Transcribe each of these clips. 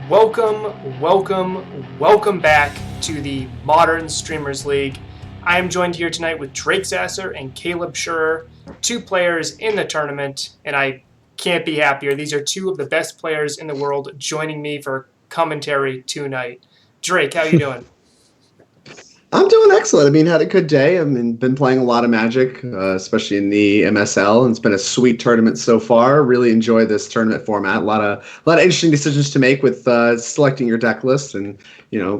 Welcome back to the Modern Streamers League. I am joined here tonight with Drake Sasser and Caleb Scherer, two players in the tournament, and I can't be happier. These are two of the best players in the world joining me for commentary tonight. Drake, how you doing? I'm doing excellent. Had a good day. Been playing a lot of Magic, especially in the MSL, and it's been a sweet tournament so far. Really enjoy this tournament format. A lot of interesting decisions to make with selecting your deck list and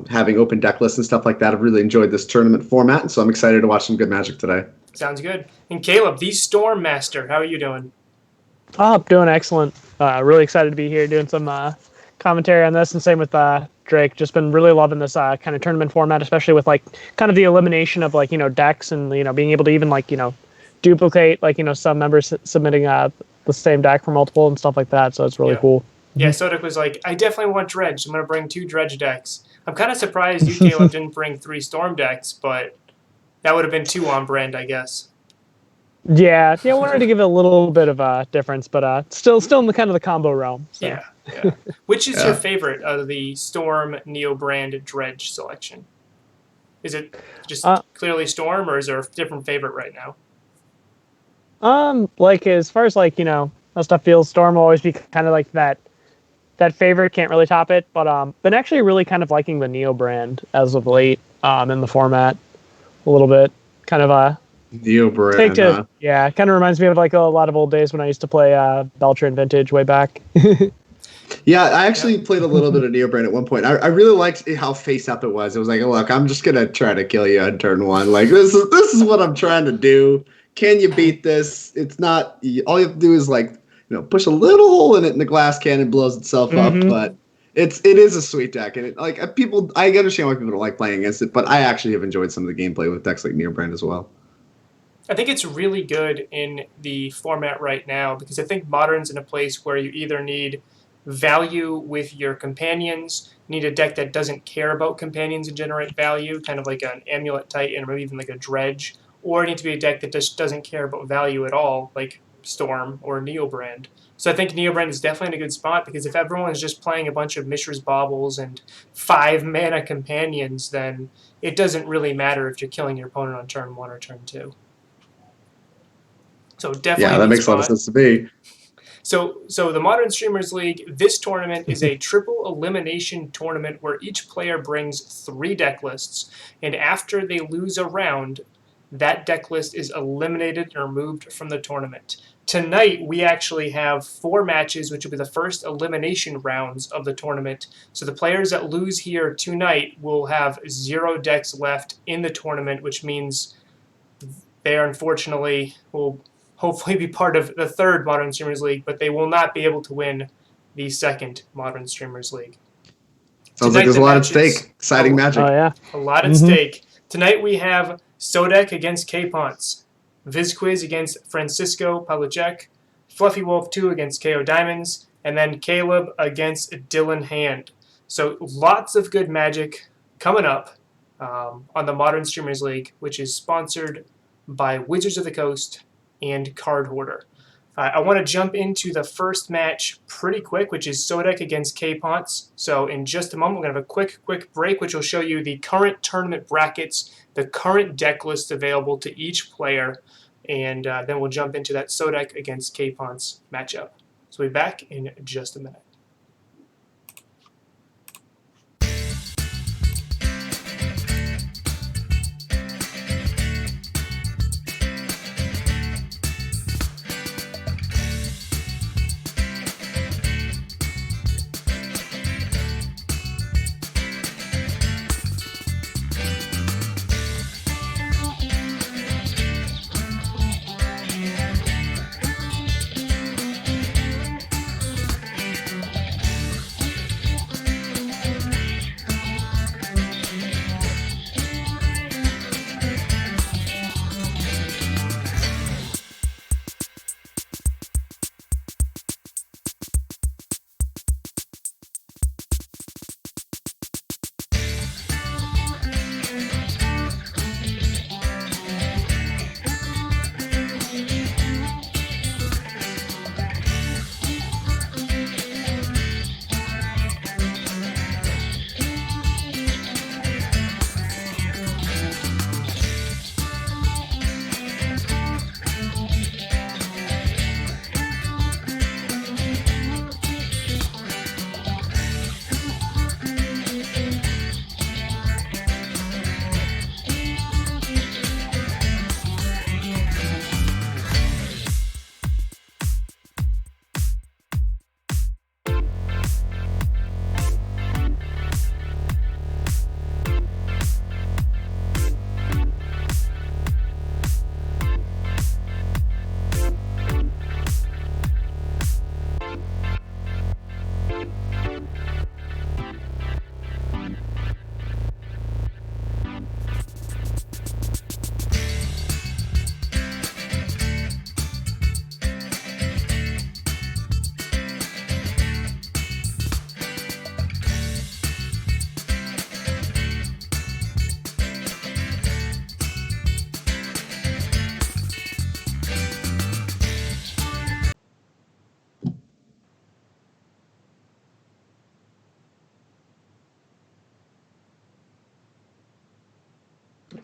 having open deck lists and stuff like that. I've really enjoyed this tournament format, and so I'm excited to watch some good Magic today. Sounds good. And Caleb, the Storm Master, how are you doing? Oh, doing excellent. Really excited to be here doing some commentary on this, and same with Drake. Just been really loving this kind of tournament format, especially with kind of the elimination of decks and being able to even duplicate some members submitting the same deck for multiple and stuff like that. So it's really cool. Yeah, Sodek was like, I definitely want Dredge. I'm going to bring 2 Dredge decks. I'm kind of surprised you, Caleb, didn't bring 3 Storm decks, but that would have been 2 on brand, I guess. Yeah, I wanted to give it a little bit of a difference, but still in the kind of the combo realm. So. Yeah. Which is your favorite out of the Storm Neo brand Dredge selection? Is it just clearly Storm, or is there a different favorite right now? As far as how stuff feels, Storm will always be kind of like that favorite. Can't really top it, but been actually really kind of liking the Neo brand as of late in the format a little bit. Kind of Neo brand, yeah, kind of reminds me of a lot of old days when I used to play Belcher and Vintage way back. Yeah, I actually played a little bit of Neo brand at one point. I really liked how face up it was. It was like, look, I'm just gonna try to kill you on turn 1. Like this is what I'm trying to do. Can you beat this? It's not. All you have to do is push a little hole in it, and the glass cannon blows itself up. But it is a sweet deck, and I understand why people don't like playing against it, but I actually have enjoyed some of the gameplay with decks like Neo brand as well. I think it's really good in the format right now because I think Modern's in a place where you either need value with your companions, need a deck that doesn't care about companions and generate value, kind of like an Amulet Titan or maybe even like a Dredge, or it needs to be a deck that just doesn't care about value at all, like Storm or Neobrand. So I think Neobrand is definitely in a good spot because if everyone is just playing a bunch of Mishra's Baubles and 5 mana companions, then it doesn't really matter if you're killing your opponent on turn 1 or turn 2. So definitely that makes a lot of sense to me. So the Modern Streamers League, this tournament is a triple elimination tournament where each player brings 3 deck lists, and after they lose a round, that deck list is eliminated and removed from the tournament. Tonight, we actually have 4 matches, which will be the first elimination rounds of the tournament. So the players that lose here tonight will have 0 decks left in the tournament, which means they unfortunately will hopefully be part of the 3rd Modern Streamers League, but they will not be able to win the 2nd Modern Streamers League. Sounds like there's a lot at stake. Exciting Magic. Oh, yeah. A lot at stake. Tonight we have Sodek against K-Ponce, Vizquiz against Francisco Paluchek, Fluffy Wolf 2 against KO Diamonds, and then Caleb against Dylan Hand. So lots of good Magic coming up on the Modern Streamers League, which is sponsored by Wizards of the Coast and Card Hoarder. I want to jump into the first match pretty quick, which is Sodek against K-Ponce. So in just a moment, we're going to have a quick break, which will show you the current tournament brackets, the current deck list available to each player, and then we'll jump into that Sodek against K-Ponce matchup. So we'll be back in just a minute.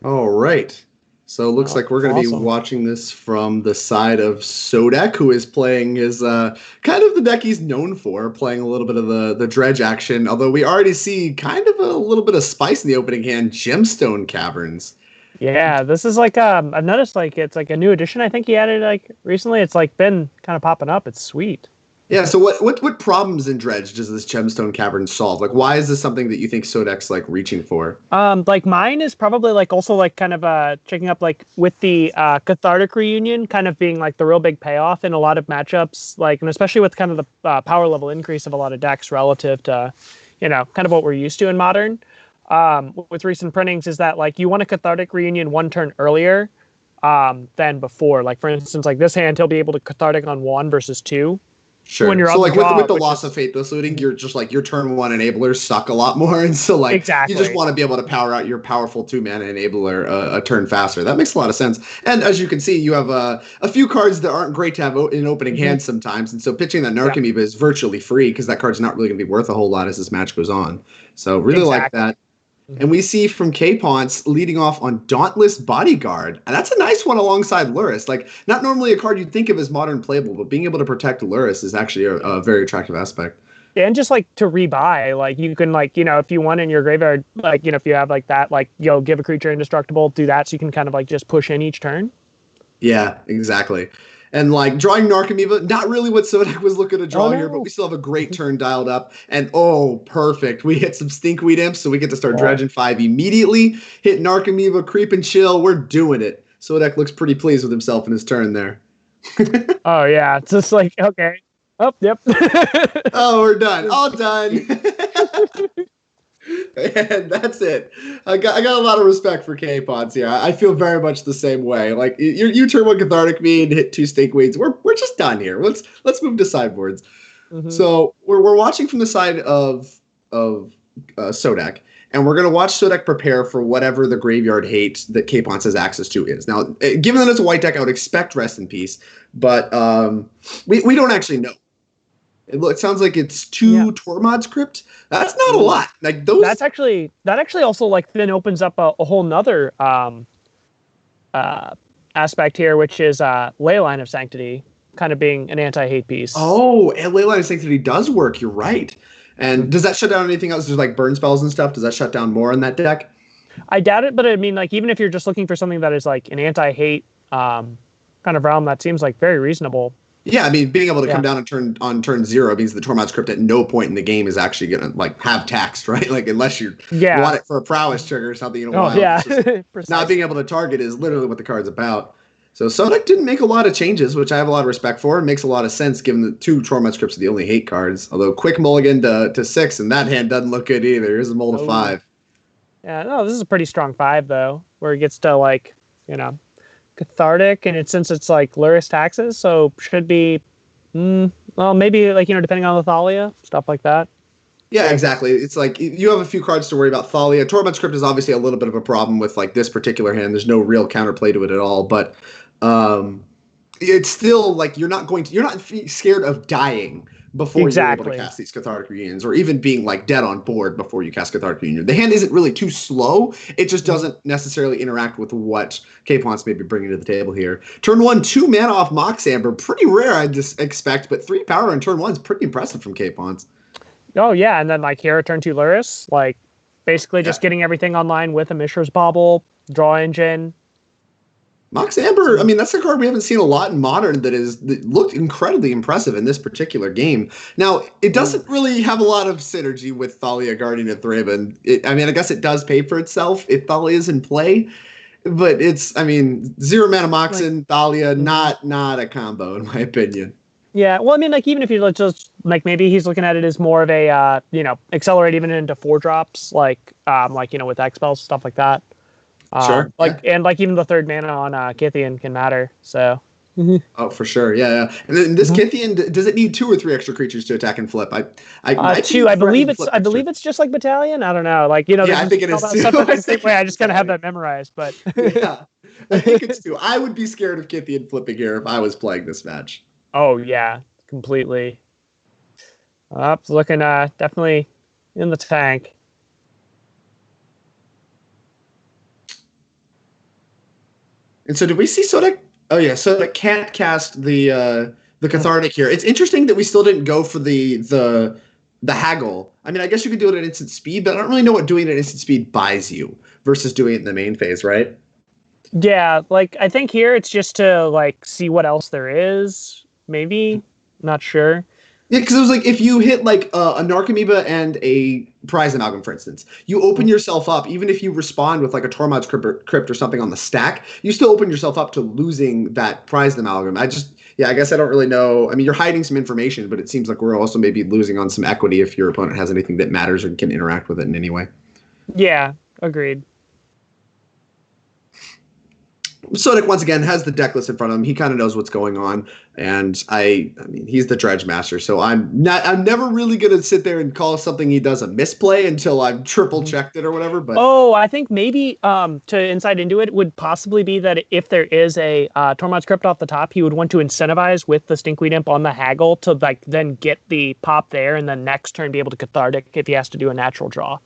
All right. So it looks Oh, like we're going to be awesome. watching this from the side of Sodek, who is playing his kind of the deck he's known for, playing a little bit of the dredge action. Although we already see kind of a little bit of spice in the opening hand, Gemstone Caverns. Yeah, this is like I've noticed like it's like a new addition I think he added like recently. It's like been kind of popping up. It's sweet. Yeah. So what problems in dredge does this Gemstone Cavern solve? Like, why is this something that you think Sodek's like reaching for? Like mine is probably like also like kind of checking up like with the cathartic reunion kind of being like the real big payoff in a lot of matchups, like and especially with kind of the power level increase of a lot of decks relative to, kind of what we're used to in modern. With recent printings is that like you want a cathartic reunion one turn earlier than before. Like for instance, like this hand he'll be able to cathartic on 1 versus 2 when Sure. you're So on the like draw, with the which loss is of Faithless Looting, you're just like your turn one enablers suck a lot more, and so like you just exactly. want to be able to power out your powerful 2-mana enabler a turn faster. That makes a lot of sense. And as you can see, you have a few cards that aren't great to have in opening hands sometimes, and so pitching that Yeah, Narcomoeba is virtually free because that card's not really going to be worth a whole lot as this match goes on. So really like exactly. that. And we see from K-Ponce leading off on Dauntless Bodyguard. And that's a nice one alongside Luris. Like, not normally a card you'd think of as modern playable, but being able to protect Luris is actually a very attractive aspect. Yeah, and just like to rebuy, like you can like, if you want in your graveyard, like, if you have like that, like you'll give a creature indestructible, do that so you can kind of like just push in each turn. Yeah, exactly. And like drawing Narcomoeba, not really what Sodek was looking to draw here, but No. we still have a great turn dialed up. And oh, perfect. We hit some Stinkweed Imps, so we get to start Oh, dredging 5 immediately. Hit Narcomoeba, creep and chill. We're doing it. Sodek looks pretty pleased with himself in his turn there. oh yeah. It's just like, okay. Oh, yep. Oh, we're done. All done. And that's it. I got a lot of respect for K-Pods here. I feel very much the same way. Like you turn one Cathartic Me and hit 2 Stinkweeds. We're just done here. Let's move to sideboards. Mhm. So we're watching from the side of Sodek, and we're gonna watch Sodek prepare for whatever the graveyard hate that K-Ponce has access to is. Now, given that it's a white deck, I would expect Rest in Peace, but we don't actually know. It sounds like it's 2 Tormod's Crypt. That's not a lot. Like those. That actually also like then opens up a whole nother aspect here, which is Leyline of Sanctity kind of being an anti-hate piece. Oh, and Leyline of Sanctity does work. You're right. And does that shut down anything else? There's like burn spells and stuff. Does that shut down more in that deck? I doubt it, but I mean, like, even if you're just looking for something that is like an anti-hate kind of realm, that seems like very reasonable. Yeah, I mean, being able to come down and on turn 0 means the Tormod's Crypt at no point in the game is actually gonna like have taxed, right? Like unless you want it for a prowess trigger or something. Not being able to target is literally what the card's about. So Sodek didn't make a lot of changes, which I have a lot of respect for. It makes a lot of sense given the 2 Tormod's Crypts are the only hate cards. Although quick mulligan to 6, and that hand doesn't look good either. Here's a mull to 5. Yeah, no, this is a pretty strong 5 though, where it gets to like, cathartic, and since it's like Luris taxes, so should be, well, maybe like depending on the Thalia, stuff like that. Yeah, exactly. It's like you have a few cards to worry about. Thalia, Tormod's Crypt is obviously a little bit of a problem with like this particular hand. There's no real counterplay to it at all, but it's still like you're not scared of dying before you're able to cast these Cathartic Reunions, or even being like dead on board before you cast Cathartic Reunion. The hand isn't really too slow. It just doesn't necessarily interact with what K-Ponce may be bringing to the table here. Turn 1, 2 mana off Mox Amber. Pretty rare, I just expect, but 3 power on turn 1 is pretty impressive from K-Ponce. Oh yeah, and then like here, turn 2 Luris, like basically just getting everything online with a Mishra's Bauble, draw engine. Mox Amber, I mean, that's a card we haven't seen a lot in Modern that looked incredibly impressive in this particular game. Now, it doesn't really have a lot of synergy with Thalia, Guardian of Thraben. I mean, I guess it does pay for itself if Thalia is in play, but it's, I mean, 0 mana Moxen, Thalia, not a combo, in my opinion. Yeah, well, I mean, like, even if you just, like, maybe he's looking at it as more of a, accelerate even into 4 drops, like, with X spells, stuff like that. Sure. And like even the 3rd mana on Kythian can matter. So. Oh, for sure. Yeah. And then this Kythian, does it need 2 or 3 extra creatures to attack and flip? 2. I believe it's just like Battalion. I don't know. Like yeah, I think it is 2. I just kind of have that memorized, but. Yeah, I think it's 2. I would be scared of Kythian flipping here if I was playing this match. Oh yeah, completely. It's looking definitely in the tank. And so did we see Sodek? Oh yeah, Sodek can't cast the Cathartic here. It's interesting that we still didn't go for the haggle. I mean, I guess you could do it at instant speed, but I don't really know what doing it at instant speed buys you versus doing it in the main phase, right? Yeah, like I think here it's just to like see what else there is. Maybe, not sure. Yeah, because it was like if you hit like a Narcomoeba and a Prize Amalgam, for instance, you open yourself up. Even if you respond with like a Tormod's Crypt or something on the stack, you still open yourself up to losing that Prize Amalgam. I guess I don't really know. I mean, you're hiding some information, but it seems like we're also maybe losing on some equity if your opponent has anything that matters or can interact with it in any way. Yeah, agreed. Sodic once again has the deck list in front of him. He kind of knows what's going on, and I mean he's the dredge master, so I'm never really gonna sit there and call something he does a misplay until I've triple checked it or whatever. But I think maybe to insight into it would possibly be that if there is a Tormod's Crypt off the top, he would want to incentivize with the Stinkweed Imp on the haggle to like then get the pop there, and then next turn be able to Cathartic if he has to do a natural draw.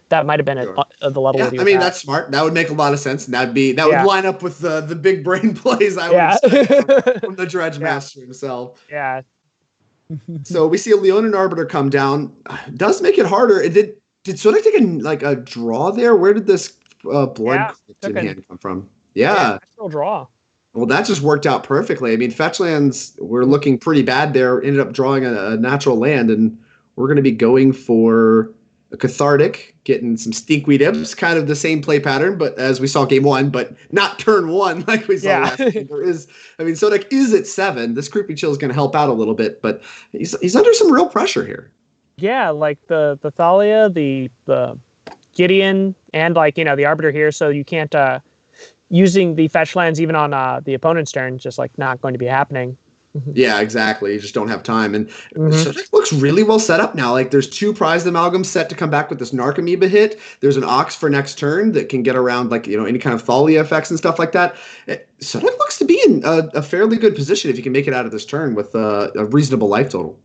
That might have been sure. at the level. Yeah, I mean that's smart. That would make a lot of sense, and that would line up with the big brain plays I would expect from the Dredge Master himself. Yeah. So we see a Leonin Arbiter come down. Does make it harder. It did Sodic take a draw there? Where did this blood in hand come from? Yeah, natural draw. Well, that just worked out perfectly. I mean, fetch lands were looking pretty bad there. Ended up drawing a natural land, and we're going to be going for a Cathartic, getting some Stinkweed Imps, kind of the same play pattern, but as we saw game one, but not turn one like we saw last game. Sodic is at 7. This Creepy Chill is going to help out a little bit, but he's under some real pressure here. Yeah, like the Thalia, the Gideon, and the Arbiter here, so you can't using the fetch lands even on the opponent's turn, just like not going to be happening. Yeah, exactly. You just don't have time. And Sodic looks really well set up now. Like there's 2 prized amalgams set to come back with this Narcomoeba hit. There's an Ox for next turn that can get around any kind of Thalia effects and stuff like that. Sodic looks to be in a fairly good position if you can make it out of this turn with a reasonable life total.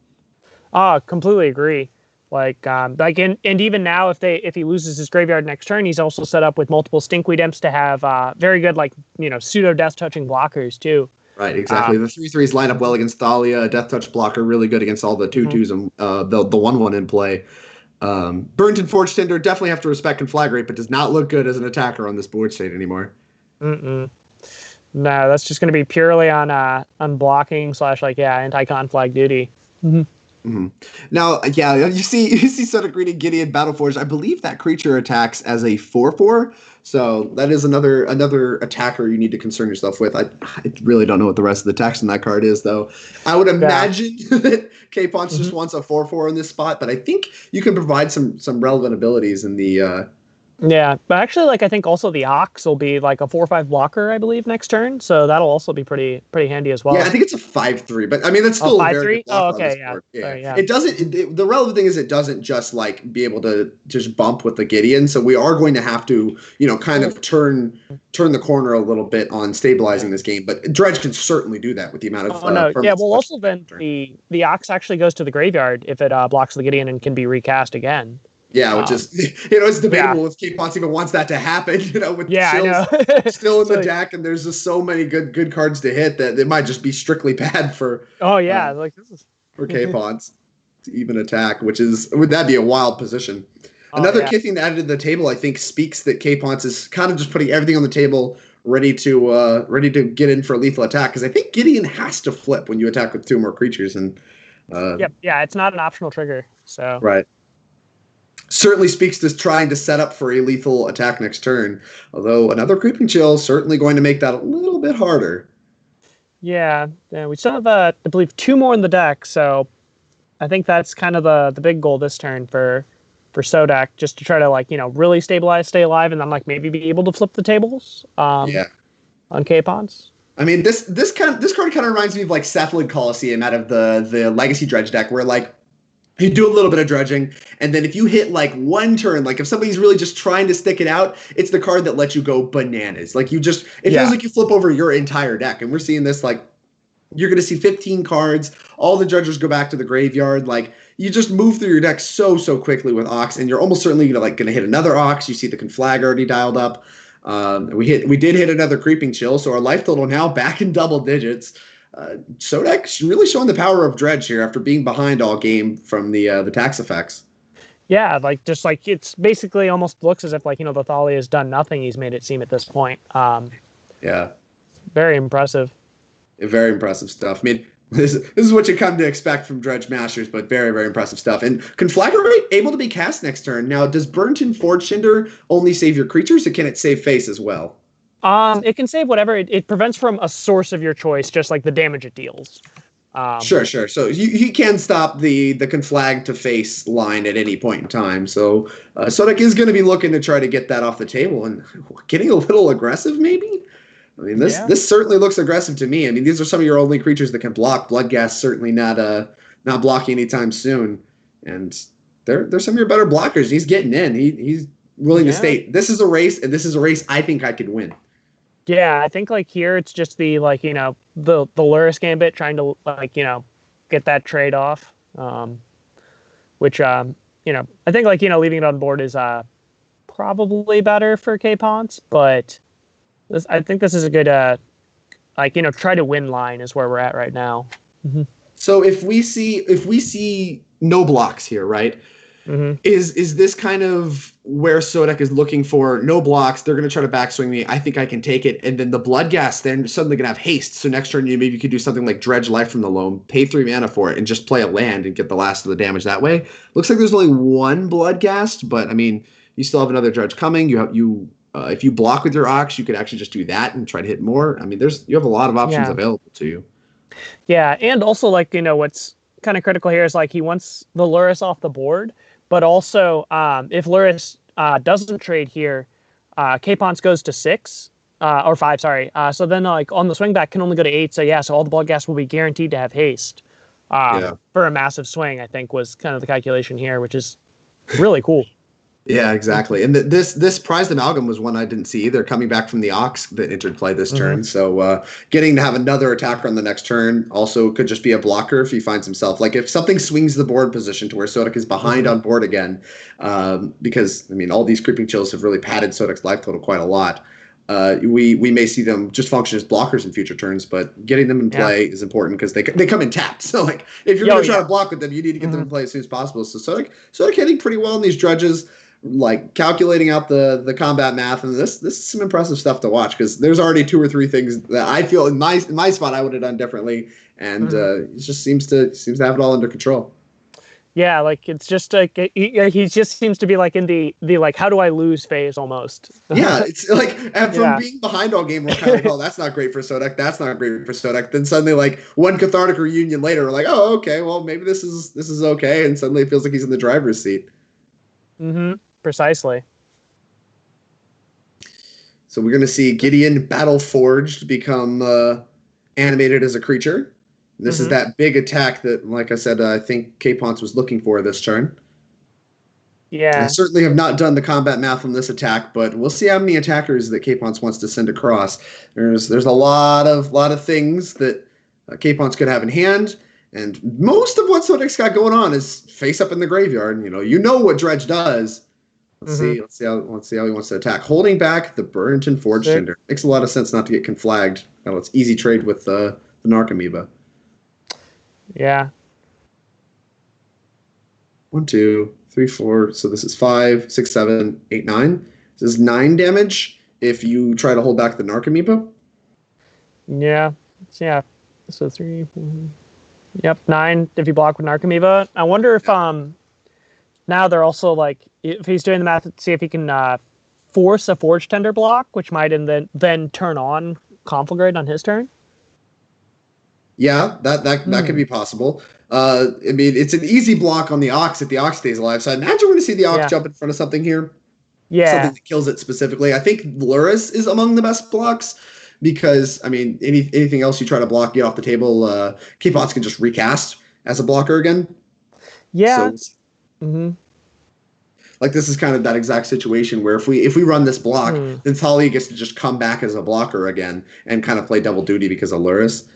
Completely agree. And even now, if he loses his graveyard next turn, he's also set up with multiple Stinkweed Imps to have very good pseudo death touching blockers too. Right, exactly. The 3/3s line up well against Thalia. Death touch blocker really good against all the 2/2s and the 1/1 in play. Burnt and Forged Tinder definitely have to respect Conflagrate, but does not look good as an attacker on this board state anymore. No, that's just going to be purely on blocking / anti-conflag duty. Now, you see Sodic reading Gideon Battleforged. I believe that creature attacks as a 4/4, so that is another attacker you need to concern yourself with. I really don't know what the rest of the text on that card is, though. I would imagine that K-Ponce just wants a 4/4 in this spot, but I think you can provide some relevant abilities in the. Yeah, but actually, I think also the Ox will be like a 4/5 blocker, I believe, next turn. So that'll also be pretty handy as well. Yeah, I think it's a 5/3, but I mean that's still a very good blocker. Oh, okay, yeah. It doesn't. The relevant thing is it doesn't just be able to just bump with the Gideon. So we are going to have to kind of turn the corner a little bit on stabilizing this game. But Dredge can certainly do that with the amount of. Also then the Ox actually goes to the graveyard if it blocks the Gideon and can be recast again. Yeah, which is it's debatable if K-Ponce even wants that to happen. With Chills still in the deck, and there's just so many good cards to hit that it might just be strictly bad for. This is for K-Ponce to even attack, would that be a wild position? Another key thing added to the table, I think, speaks that K-Ponce is kind of just putting everything on the table, ready to get in for a lethal attack. Because I think Gideon has to flip when you attack with 2 more creatures, and it's not an optional trigger. So right. Certainly speaks to trying to set up for a lethal attack next turn. Although another Creeping Chill certainly going to make that a little bit harder. Yeah, we still have, I believe, 2 more in the deck, so I think that's kind of the big goal this turn for Sodic, just to try to really stabilize, stay alive, and then maybe be able to flip the tables. On K-Ponce. I mean, this card kind of reminds me of Cephalid Coliseum out of the Legacy Dredge deck, where you do a little bit of dredging, and then if you hit one turn, if somebody's really just trying to stick it out, it's the card that lets you go bananas. It feels like you flip over your entire deck, and we're seeing this you're going to see 15 cards, all the dredgers go back to the graveyard. You just move through your deck so quickly with Ox, and you're almost certainly going to hit another Ox. You see the Conflag already dialed up. We did hit another creeping chill, so our life total now back in double digits. Sodek's really showing the power of Dredge here after being behind all game from the tax effects. Yeah, like just like it's basically almost looks as if like the Thalia has done nothing. He's made it seem at this point. Yeah, Very impressive. very impressive stuff. I mean, this is what you come to expect from Dredge Masters, but very, very impressive stuff. And Conflagrate able to be cast next turn. Now, does Burnt-in Forge Cinder only save your creatures, or can it save face as well? It can save whatever. It prevents from a source of your choice, just like the damage it deals. Sure. So you can stop the Conflag to face line at any point in time. So Sodek is going to be looking to try to get that off the table and getting a little aggressive, maybe. I mean, this certainly looks aggressive to me. I mean, these are some of your only creatures that can block. Bloodghast certainly not blocking anytime soon. And they're some of your better blockers. He's getting in. He's willing to state this is a race, and this is a race I think I could win. Yeah, I think like here it's just the the Lurrus Gambit trying to get that trade off, which I think leaving it on board is probably better for K-Ponce, but I think this is a good try to win line is where we're at right now. Mm-hmm. So if we see no blocks here, right? Mm-hmm. Is this kind of where Sodek is looking for no blocks? They're going to try to backswing me. I think I can take it. And then the Bloodghast, they're suddenly going to have haste. So next turn, maybe you could do something like Dredge Life from the Loam, pay 3 mana for it, and just play a land and get the last of the damage that way. Looks like there's only one Bloodghast, but I mean, you still have another Dredge coming. If you block with your Ox, you could actually just do that and try to hit more. I mean, you have a lot of options available to you. Yeah, and also what's kind of critical here is he wants the Lurrus off the board. But also, if Lurrus doesn't trade here, K-Ponce goes to 6 or 5. Sorry. So then, on the swing back, can only go to 8. So so all the Bloodghast will be guaranteed to have haste for a massive swing. I think was kind of the calculation here, which is really cool. Yeah, exactly. And this prized amalgam was one I didn't see either, coming back from the Ox that entered play this turn. So getting to have another attacker on the next turn also could just be a blocker if he finds himself. Like if something swings the board position to where Sodek is behind on board again, because, I mean, all these creeping chills have really padded Sodek's life total quite a lot. We may see them just function as blockers in future turns, but getting them in play is important because they come in tapped. So if you're going to try to block with them, you need to get them in play as soon as possible. So Sodek hitting pretty well in these dredges, calculating out the combat math, and this is some impressive stuff to watch because there's already 2 or 3 things that I feel in my spot I would have done differently, and it just seems to have it all under control. Yeah, it's just he just seems to be in the how do I lose phase almost. Yeah, it's from being behind all game, we're kind of that's not great for Sodek. That's not great for Sodek. Then suddenly one cathartic reunion later, we're oh, okay, well maybe this is okay, and suddenly it feels like he's in the driver's seat. Mm-hmm. Precisely. So we're going to see Gideon Battle Forged become animated as a creature. This is that big attack that, like I said, I think K-Ponce was looking for this turn. Yeah. I certainly have not done the combat math on this attack, but we'll see how many attackers that K-Ponce wants to send across. There's a lot of things that K-Ponce could have in hand, and most of what Sodek's got going on is face up in the graveyard. You know what Dredge does. Let's see how he wants to attack. Holding back the Burnt-in Forge Cinder. Makes a lot of sense not to get conflagged. It's easy trade with the Narcomoeba. Yeah. 1, 2, 3, 4. So this is 5, 6, 7, 8, 9. This is 9 damage if you try to hold back the Narcomoeba. Yeah. So 3. 4. Yep, 9 if you block with Narcomoeba. I wonder if now they're also if he's doing the math, see if he can force a Forge Tender block, which might then turn on Conflagrate on his turn. Yeah, that could be possible. I mean, it's an easy block on the Ox if the Ox stays alive. So I imagine we're going to see the Ox jump in front of something here. Yeah. Something that kills it specifically. I think Lurrus is among the best blocks because, I mean, anything else you try to block, get off the table, K-Ponce can just recast as a blocker again. Yeah. So, this is kind of that exact situation where if we run this block, then Thalia gets to just come back as a blocker again and kind of play double duty because of Lurrus.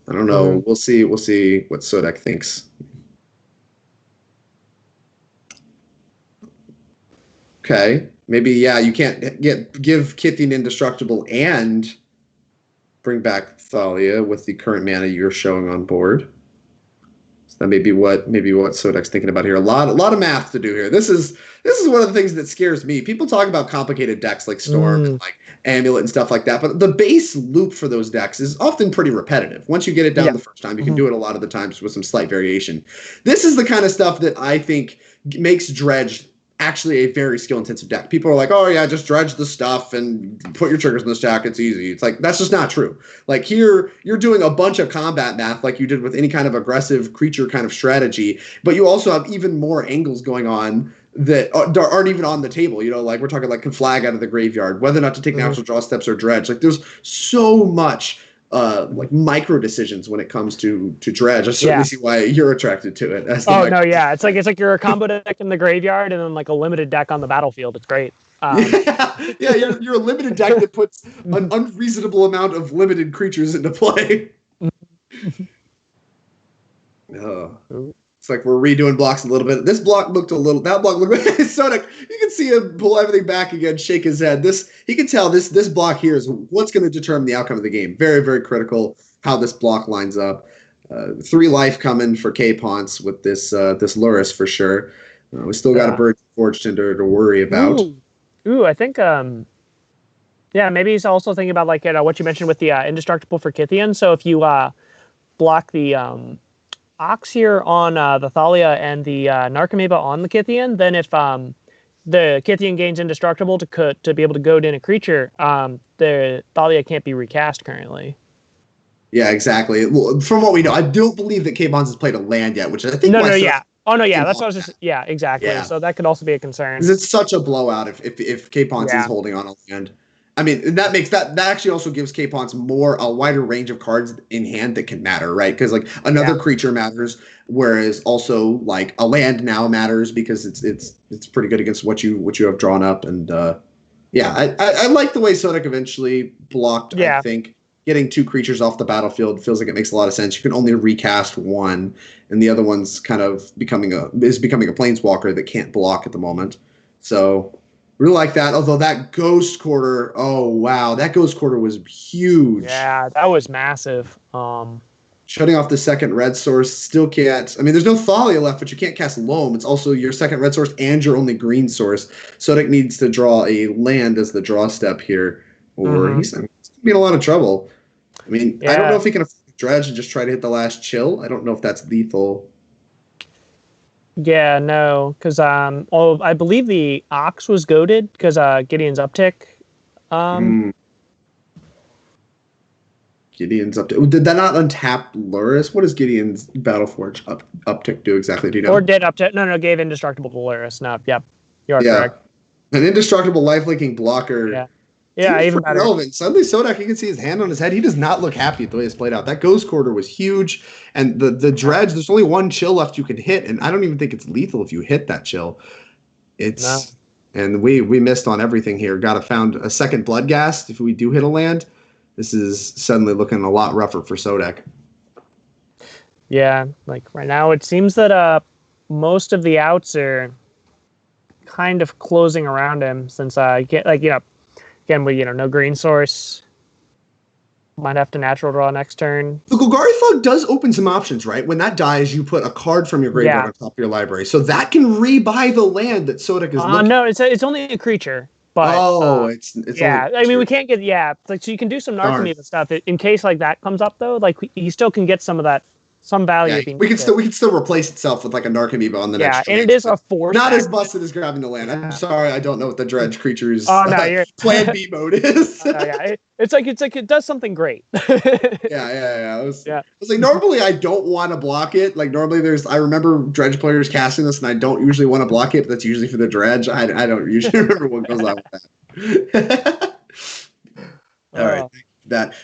I don't know. We'll see what Sodek thinks. Okay. Maybe, yeah, you can't give Kithian Indestructible and bring back Thalia with the current mana you're showing on board. So that may be what Sodek's thinking about here. A lot of math to do here. This is one of the things that scares me. People talk about complicated decks like Storm and like Amulet and stuff like that, but the base loop for those decks is often pretty repetitive. Once you get it down the first time, you can do it a lot of the times with some slight variation. This is the kind of stuff that I think makes Dredge actually a very skill-intensive deck. People are like, oh yeah, just dredge the stuff and put your triggers in the stack. It's easy. It's like, that's just not true. Like here, you're doing a bunch of combat math like you did with any kind of aggressive creature kind of strategy, but you also have even more angles going on that aren't even on the table. You know, like we're talking like can flag out of the graveyard, whether or not to take natural draw steps or dredge. Like there's so much like micro decisions when it comes to dredge. I certainly see why you're attracted to it. It's like you're a combo deck in the graveyard and then like a limited deck on the battlefield. It's great. You're a limited deck that puts an unreasonable amount of limited creatures into play. It's like we're redoing blocks a little bit. That block looked Sonic, you can see him pull everything back again, shake his head. He can tell this block here is what's going to determine the outcome of the game. Very, very critical how this block lines up. 3 life coming for K-Ponce with this Luris for sure. We still got a Bird Forged to worry about. Ooh, I think maybe he's also thinking about like what you mentioned with the Indestructible for Kithian. So if you block the Ox here on the Thalia and the Narcomoeba on the Kithian, then if the Kithian gains Indestructible to be able to goad in a creature, the Thalia can't be recast currently. Yeah, exactly. Well, from what we know, I don't believe that K-Bonds has played a land yet, which I think that's what I was just exactly. Yeah. So that could also be a concern. It's such a blowout if K-Ponce is holding on a land. I mean, that actually also gives K-Ponce a wider range of cards in hand that can matter, right? Because like another creature matters, whereas also like a land now matters because it's pretty good against what you have drawn up. And I like the way Sodek eventually blocked. Yeah. I think getting 2 creatures off the battlefield feels like it makes a lot of sense. You can only recast one, and the other one's kind of becoming a planeswalker that can't block at the moment. So really like that. Although that Ghost Quarter, oh wow, that Ghost Quarter was huge. Yeah, that was massive. Shutting off the second red source still can't. I mean, there's no Thalia left, but you can't cast Loam. It's also your second red source and your only green source. Sodek needs to draw a land as the draw step here, or he's gonna be in a lot of trouble. I mean, I don't know if he can afford dredge and just try to hit the last chill. I don't know if that's lethal. Yeah, no, because I believe the Ox was goaded because Gideon's uptick. Gideon's uptick. Did that not untap Luris? What does Gideon's Battleforge uptick do exactly? Do you know? Or did uptick? No, gave Indestructible to Luris. No, yep, you are correct. An Indestructible life-linking blocker. Yeah, even better. Relevant. Suddenly, Sodek, you can see his hand on his head. He does not look happy at the way it's played out. That Ghost Quarter was huge, and the dredge. There's only 1 chill left you can hit, and I don't even think it's lethal if you hit that chill. And we missed on everything here. Got to found a second Bloodghast if we do hit a land. This is suddenly looking a lot rougher for Sodek. Yeah, like right now it seems that most of the outs are kind of closing around him since again, we no green source. Might have to natural draw next turn. The Golgari Fog does open some options, right? When that dies, you put a card from your graveyard on top of your library. So that can rebuy the land that Sodek is looking. No, it's only a creature. But it's I mean we can't get like so you can do some Narcomoeba stuff in case like that comes up though. Like you still can get some of that. Some value. Yeah, we can still replace itself with like a Narcomoeba on the next. Yeah, and it is a force. Not as busted as grabbing the land. I'm sorry, I don't know what the dredge creature's plan B mode is. It's like it does something great. I was like, normally I don't want to block it. Like normally I remember dredge players casting this, and I don't usually want to block it. But that's usually for the dredge. I don't usually remember what goes on with that. All right.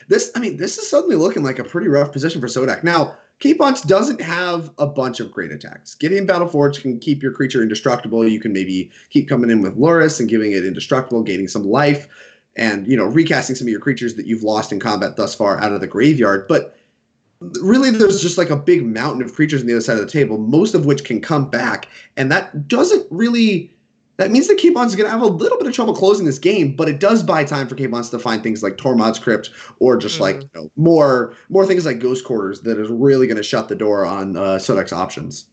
This is suddenly looking like a pretty rough position for Sodek. Now, K-Ponce doesn't have a bunch of great attacks. Gideon Battleforge can keep your creature indestructible. You can maybe keep coming in with Luris and giving it indestructible, gaining some life, and recasting some of your creatures that you've lost in combat thus far out of the graveyard. But really, there's just like a big mountain of creatures on the other side of the table, most of which can come back, and that doesn't really that means that Capon's going to have a little bit of trouble closing this game, but it does buy time for Capons to find things like Tormod's Crypt or just more things like Ghost Quarters that is really going to shut the door on Sodek's options.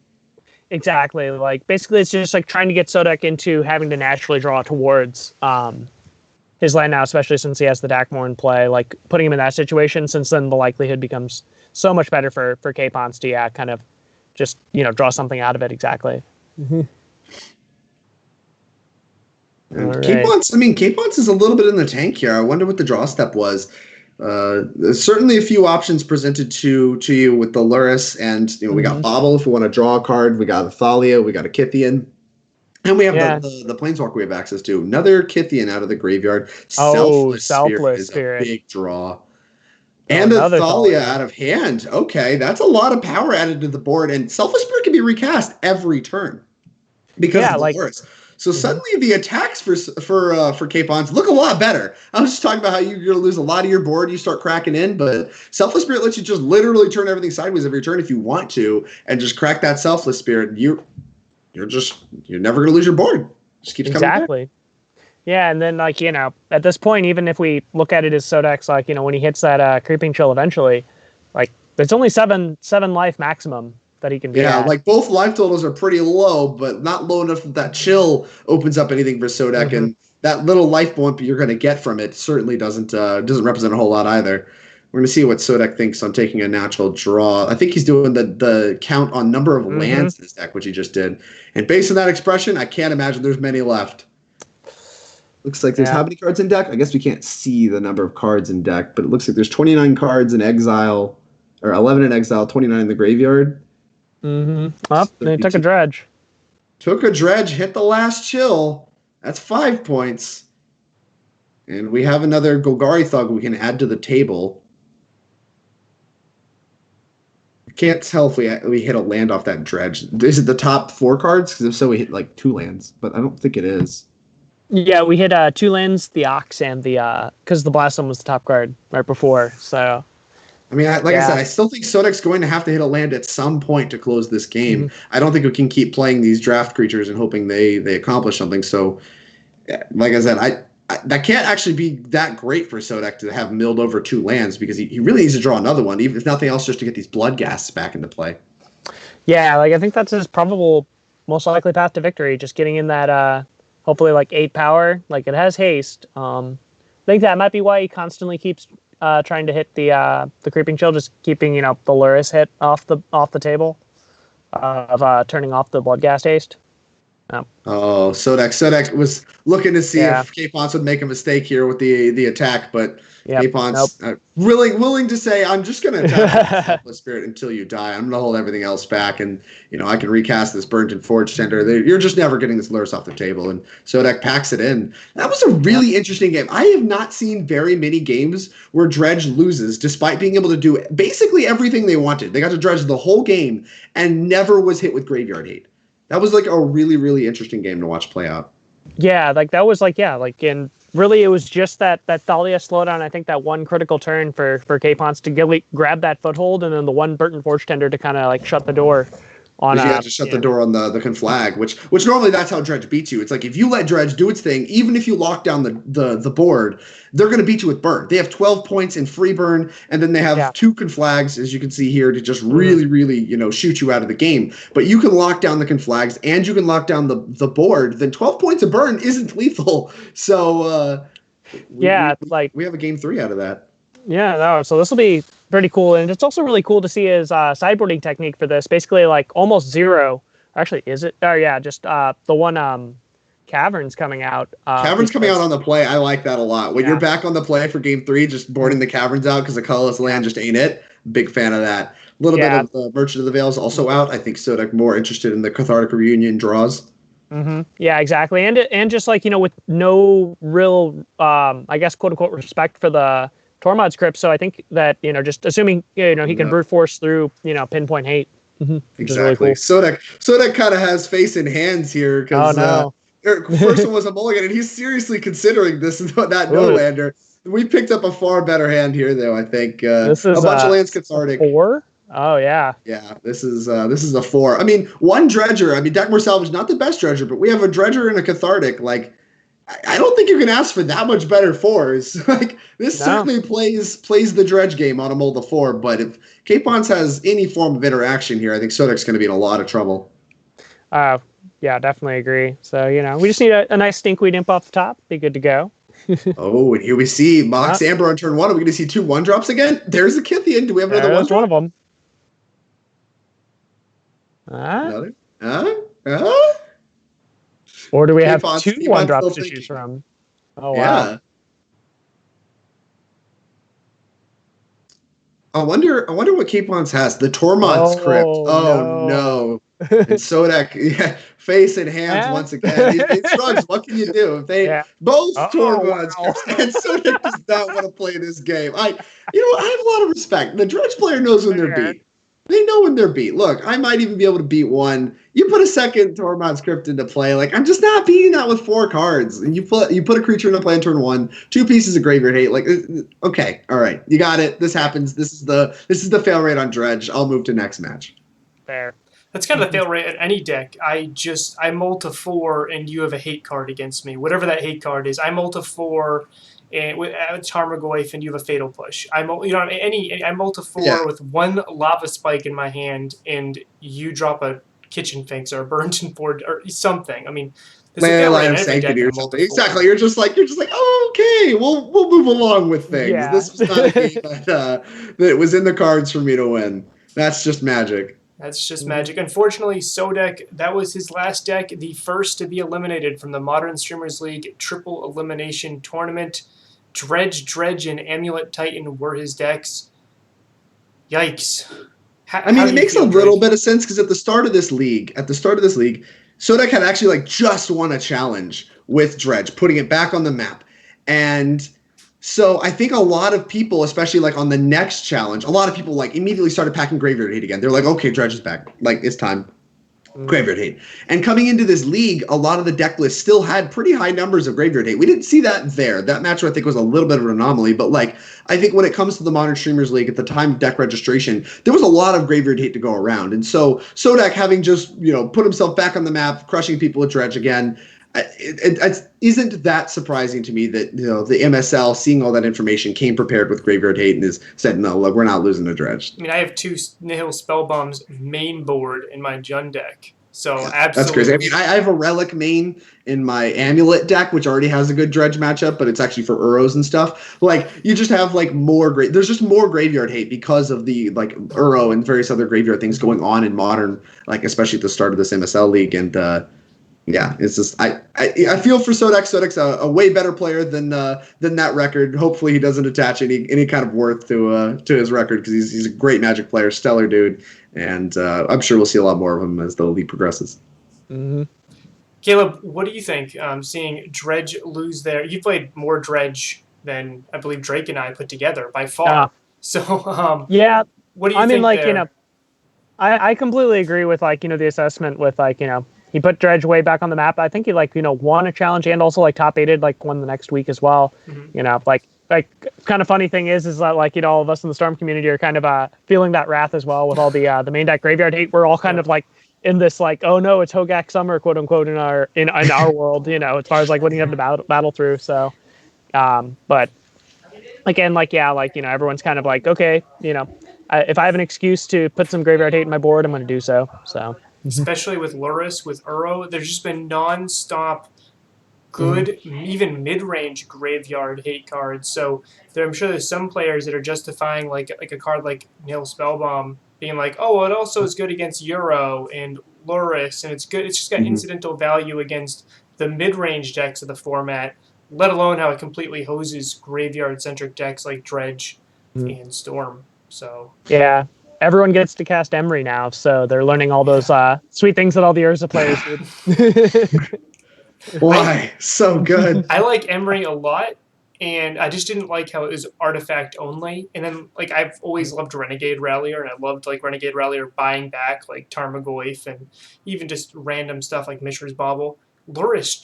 Exactly. Like, basically, it's just like trying to get Sodek into having to naturally draw towards his land now, especially since he has the Dakmor in play. Like, putting him in that situation, since then the likelihood becomes so much better for Capons to, kind of just, draw something out of it. Exactly. Mm-hmm. And Capons is a little bit in the tank here. I wonder what the draw step was. There's certainly a few options presented to you with the Lurrus, and we got Bobble if we want to draw a card. We got a Thalia, we got a Kythian, and we have the Planeswalker we have access to. Another Kythian out of the graveyard. Selfless Spirit is a big draw. And a Thalia out of hand. Okay, that's a lot of power added to the board, and Selfless Spirit can be recast every turn because of the Lurrus. So suddenly the attacks for Capons look a lot better. I was just talking about how you're going to lose a lot of your board. You start cracking in, but Selfless Spirit lets you just literally turn everything sideways every turn if you want to, and just crack that Selfless Spirit. You're never going to lose your board. Just keeps coming back. Exactly. Yeah, and then at this point, even if we look at it as Sodek's, when he hits that Creeping Chill eventually, there's only seven life maximum that he can be at. Both life totals are pretty low, but not low enough that chill opens up anything for Sodek, and that little life bump you're going to get from it certainly doesn't represent a whole lot either. We're going to see what Sodek thinks on taking a natural draw. I think he's doing the count on number of lands in his deck, which he just did. And based on that expression, I can't imagine there's many left. Looks like there's how many cards in deck? I guess we can't see the number of cards in deck, but it looks like there's 29 cards in exile, or 11 in exile, 29 in the graveyard. They took a dredge. Took a dredge, hit the last chill. That's 5 points. And we have another Golgari Thug we can add to the table. Can't tell if we hit a land off that dredge. Is it the top 4 cards? Because if so, we hit 2 lands. But I don't think it is. Yeah, we hit 2 lands, the Ox, and because the Blossom was the top card right before. So, I mean, I said, I still think Sodek's going to have to hit a land at some point to close this game. I don't think we can keep playing these draft creatures and hoping they accomplish something. So, like I said, that can't actually be that great for Sodek to have milled over 2 lands because he really needs to draw another one, even if nothing else, just to get these blood gases back into play. Yeah, I think that's his probable most likely path to victory, just getting in that hopefully 8 power. It has haste. I think that might be why he constantly keeps trying to hit the Creeping Chill, just keeping the Lurrus hit off the table of turning off the Bloodghast haste. Oh, Sodek was looking to see if Capons would make a mistake here with the attack, but Capons willing to say, I'm just going to attack Selfless Spirit until you die. I'm going to hold everything else back, and I can recast this Burnt and Forged Tender. You're just never getting this Lurrus off the table, and Sodek packs it in. That was a really interesting game. I have not seen very many games where Dredge loses, despite being able to do basically everything they wanted. They got to Dredge the whole game and never was hit with Graveyard Hate. That was a really, really interesting game to watch play out. Yeah, that was and really it was just that Thalia slowdown. I think that one critical turn for Capons to grab that foothold, and then the one Burnt and Forged Tender to kind of shut the door on. To shut the door on the Conflag, which normally that's how Dredge beats you. It's if you let Dredge do its thing, even if you lock down the board, they're going to beat you with burn. They have 12 points in free burn, and then they have 2 Conflags, as you can see here, to just really, really shoot you out of the game. But you can lock down the Conflags, and you can lock down the board. Then 12 points of burn isn't lethal. So we have a game 3 out of that. Yeah, no, so this will be pretty cool, and it's also really cool to see his sideboarding technique for this. Basically, almost 0. Actually, is it? Oh yeah, just the one Caverns coming out. Caverns coming out on the play. I like that a lot. When you're back on the play for game 3, just boarding the Caverns out because the colorless land just ain't it. Big fan of that. A little bit of the Merchant of the Veils also out. I think Sodek more interested in the Cathartic Reunion draws. Yeah, exactly, and just with no real, I guess, quote unquote, respect for the Tormod's Crypt. So I think that just assuming he can brute force through Pinpoint Hate. Exactly. Really cool. Sodek kind of has face in hands here because first one was a mulligan, and he's seriously considering that no-lander. We picked up a far better hand here, though. I think this is a bunch of lands cathartic. 4. Oh yeah. Yeah, this is a 4. I mean, one dredger. I mean, Deckmore Salvage, not the best dredger, but we have a dredger and a cathartic. Like, I don't think you can ask for that much better 4s. Like, this No. certainly plays the dredge game on a mold of 4. But if Capons has any form of interaction here, I think Sodek's going to be in a lot of trouble. Uh, yeah, definitely agree. So we just need a nice stinkweed imp off the top. Be good to go. Oh, and here we see Mox Ah. Amber on turn 1. Are we going to see 2 1-drops again? There's a Kithian. Do we have another There's 1-drop? one of them. Another? Huh? Or do we have Capons, two Capons one still drops to thinking. choose from? Oh wow. Yeah. I wonder what Capons has. The Tormod's crypt. Oh Oh no. no. And Sodek, yeah, face and hands Ah. once again. It shrugs. What can you do? If they Yeah. both Oh, Tormod's wow. crypts, and Sodek does not want to play this game. I have a lot of respect. The Dredge player knows when they're Fair. beat. They know when they're beat. Look, I might even be able to beat one. You put a second Tormod's Crypt into play. Like, I'm just not beating that with 4 cards. And you put a creature into play on turn 1, 2 pieces of Graveyard Hate. Like, okay, all right, you got it. This happens. This is the fail rate on Dredge. I'll move to next match. Fair. That's kind of the fail rate at any deck. I mull to 4 and you have a hate card against me. Whatever that hate card is, I mull to 4 and with Tarmogoyf and you have a fatal push. I mull to 4 Yeah. with 1 lava spike in my hand and you drop a kitchen finks or a burnt board or something. I mean, there's a fail rate Land in of every deck Sanctity in or a mull to something. 4. Exactly. You're just like, oh, okay, we'll move along with things. Yeah. This was not a game that was in the cards for me to win. That's just magic. That's just magic. Unfortunately, Sodek, that was his last deck, the first to be eliminated from the Modern Streamers League Triple Elimination Tournament. Dredge, and Amulet Titan were his decks. Yikes. I mean, it makes a little bit of sense because at the start of this league, Sodek had actually just won a challenge with Dredge, putting it back on the map. And so I think a lot of people, especially on the next challenge, a lot of people immediately started packing Graveyard Hate again. They're like, okay, Dredge is back. It's time. Graveyard Hate. And coming into this league, a lot of the deck lists still had pretty high numbers of Graveyard Hate. We didn't see that there. That match, I think, was a little bit of an anomaly. But I think when it comes to the Modern Streamers League, at the time of deck registration, there was a lot of Graveyard Hate to go around. And so Sodek, having just put himself back on the map, crushing people with Dredge again, it isn't that surprising to me that the MSL, seeing all that information, came prepared with Graveyard Hate and said, no, look, we're not losing to Dredge. I mean, I have 2 Nihil Spellbombs main board in my Jund deck. So Yeah, absolutely. that's crazy. I mean, I have a Relic main in my Amulet deck, which already has a good Dredge matchup, but it's actually for Uros and stuff. You just have more there's just more Graveyard Hate because of the Uro and various other Graveyard things going on in Modern, especially at the start of this MSL league. And yeah, it's just I feel for Sodek. Sodek's a way better player than that record. Hopefully, he doesn't attach any kind of worth to his record because he's a great Magic player, stellar dude, and I'm sure we'll see a lot more of him as the league progresses. Mm-hmm. Caleb, what do you think? Seeing Dredge lose there, you played more Dredge than I believe Drake and I put together by far. So yeah, what do you think there? I completely agree with the assessment with he put Dredge way back on the map. I think he won a challenge and also top 8'd won the next week as well. Mm-hmm. Kind of funny thing is that all of us in the Storm community are kind of feeling that wrath as well with all the main deck Graveyard Hate. We're all kind of in this oh no, it's Hogak summer, quote unquote, in our world, as far as what you have to battle through. So but again, everyone's kind of okay, if I have an excuse to put some Graveyard Hate in my board, I'm going to do so. So especially with Luris, with Uro, there's just been non-stop good, even mid-range Graveyard Hate cards. So I'm sure there's some players that are justifying a card like Nihil Spellbomb being oh, well, it also is good against Uro and Luris, and it's good. It's just got incidental value against the mid-range decks of the format, let alone how it completely hoses graveyard-centric decks like Dredge and Storm. So yeah. Everyone gets to cast Emery now, so they're learning all those sweet things that all the Urza players did. Why? So good. I like Emery a lot, and I just didn't like how it was artifact only. And then I've always loved Renegade Rallier, and I loved Renegade Rallier buying back Tarmogoyf and even just random stuff like Mishra's Bauble. Luris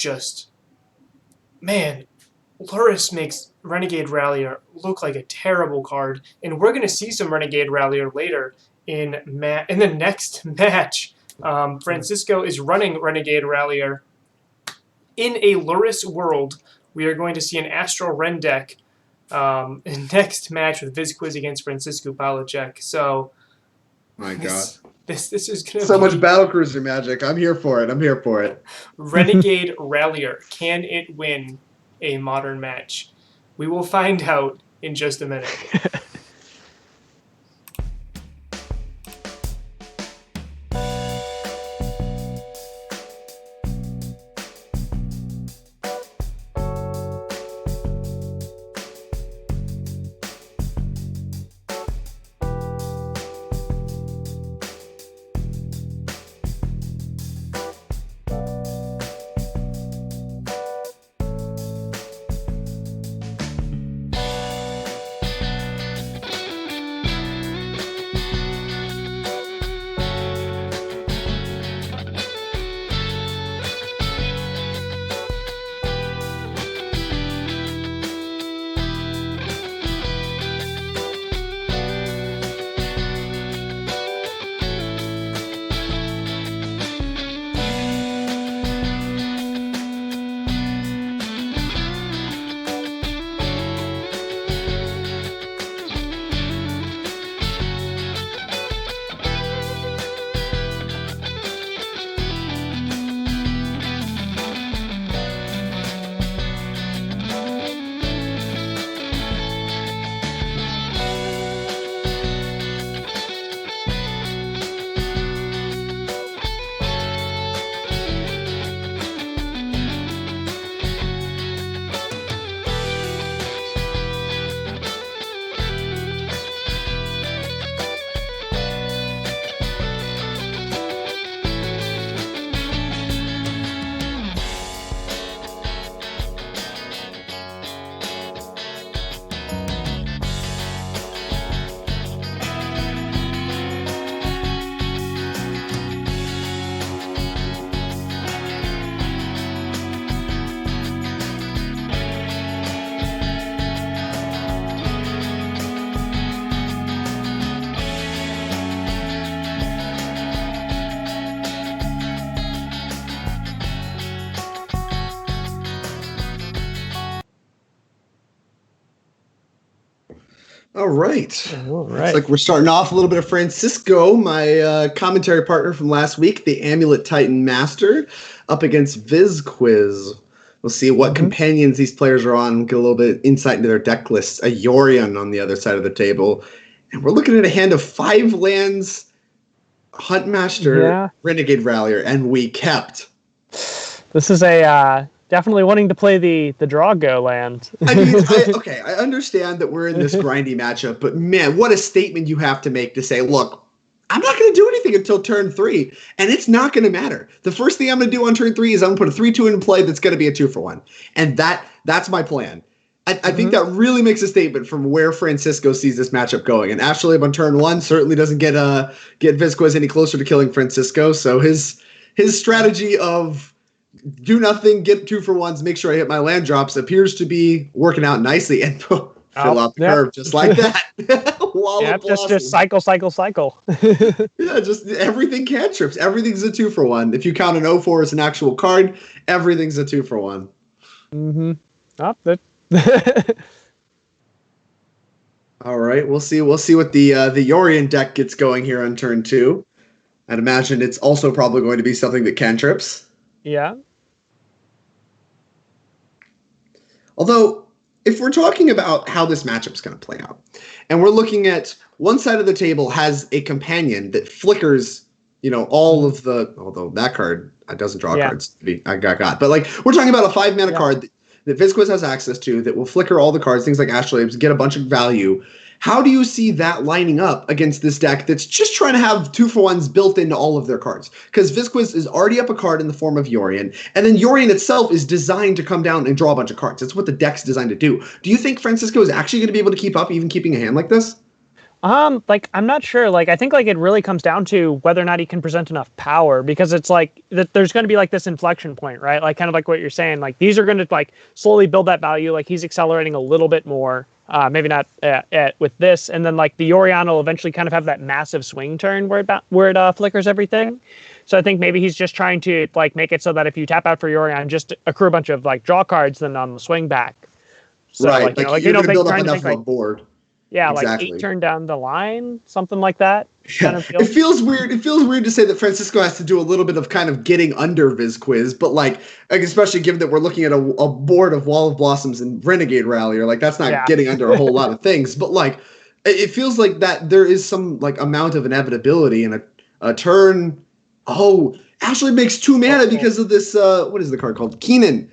Luris makes Renegade Rallier look like a terrible card, and we're going to see some Renegade Rallier later in the next match, Francisco is running Renegade Rallier. In a Luris world, we are going to see an Astral Ren deck next match with Vizquiz against Francisco Palachek. So, My God. This is going to So be much Battlecruiser magic. I'm here for it. Renegade Rallier. Can it win a modern match? We will find out in just a minute. All right. All Looks like we're starting off a little bit of Francisco, my commentary partner from last week, the Amulet Titan Master, up against Vizquiz. We'll see what companions these players are on. Get a little bit insight into their deck lists. A Yorion on the other side of the table. And we're looking at a hand of 5 lands, Huntmaster, Renegade Rallier, and we kept. This is a definitely wanting to play the Drago land. I mean, I understand that we're in this grindy matchup, but man, what a statement you have to make to say, look, I'm not going to do anything until turn 3, and it's not going to matter. The first thing I'm going to do on turn 3 is I'm going to put a 3-2 into play that's going to be a 2-for-1, and that's my plan. I think that really makes a statement from where Francisco sees this matchup going. And Astrolabe on turn 1 certainly doesn't get Vizquiz any closer to killing Francisco, so his strategy of do nothing, get 2-for-1s, make sure I hit my land drops appears to be working out nicely, and fill out the curve just like that. Just cycle. Yeah, just everything cantrips. Everything's a 2-for-1. If you count an 0-4 as an actual card, everything's a 2-for-1. Mm-hmm. All right, we'll see what the Yorion deck gets going here on turn 2. I'd imagine it's also probably going to be something that cantrips. Yeah. Although, if we're talking about how this matchup's going to play out, and we're looking at one side of the table has a companion that flickers, all of the, although that card doesn't draw cards. I got. But we're talking about a 5-mana card that Vizquiz has access to that will flicker all the cards, things like Astrolabes, get a bunch of value. How do you see that lining up against this deck that's just trying to have 2-for-1s built into all of their cards? Because Vizquiz is already up a card in the form of Yorion, and then Yorion itself is designed to come down and draw a bunch of cards. That's what the deck's designed to do. Do you think Francisco is actually going to be able to keep up, even keeping a hand like this? I'm not sure. I think it really comes down to whether or not he can present enough power, because it's that there's going to be this inflection point, right? Kind of like what you're saying. These are going to slowly build that value. He's accelerating a little bit more. Maybe not with this. And then like the Yorion will eventually kind of have that massive swing turn where it flickers everything. So I think maybe he's just trying to like make it so that if you tap out for Yorion, just accrue a bunch of like draw cards, then on the swing back. So Right, you're going to build up enough of a board. Yeah, exactly. like 8 turn down the line, something like that. Yeah. It feels weird. It feels weird to say that Francisco has to do a little bit of kind of getting under Vizquiz, but like especially given that we're looking at a board of Wall of Blossoms and Renegade Rally, like that's not getting under a whole lot of things. But like it feels like that there is some like amount of inevitability in a turn. Oh, Ashley makes 2 mana because of this. What is the card called? Keenan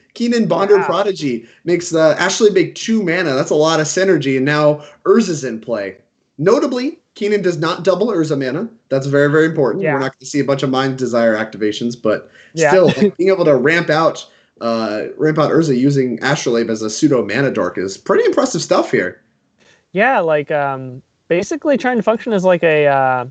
Bonder Prodigy makes Ashley make 2 mana. That's a lot of synergy, and now Urza's in play. Notably, Keenan does not double Urza mana. That's very, very important. We're not going to see a bunch of Mind Desire activations, but still, like, being able to ramp out Urza using Astrolabe as a pseudo mana dork is pretty impressive stuff here. Yeah, like basically trying to function as like a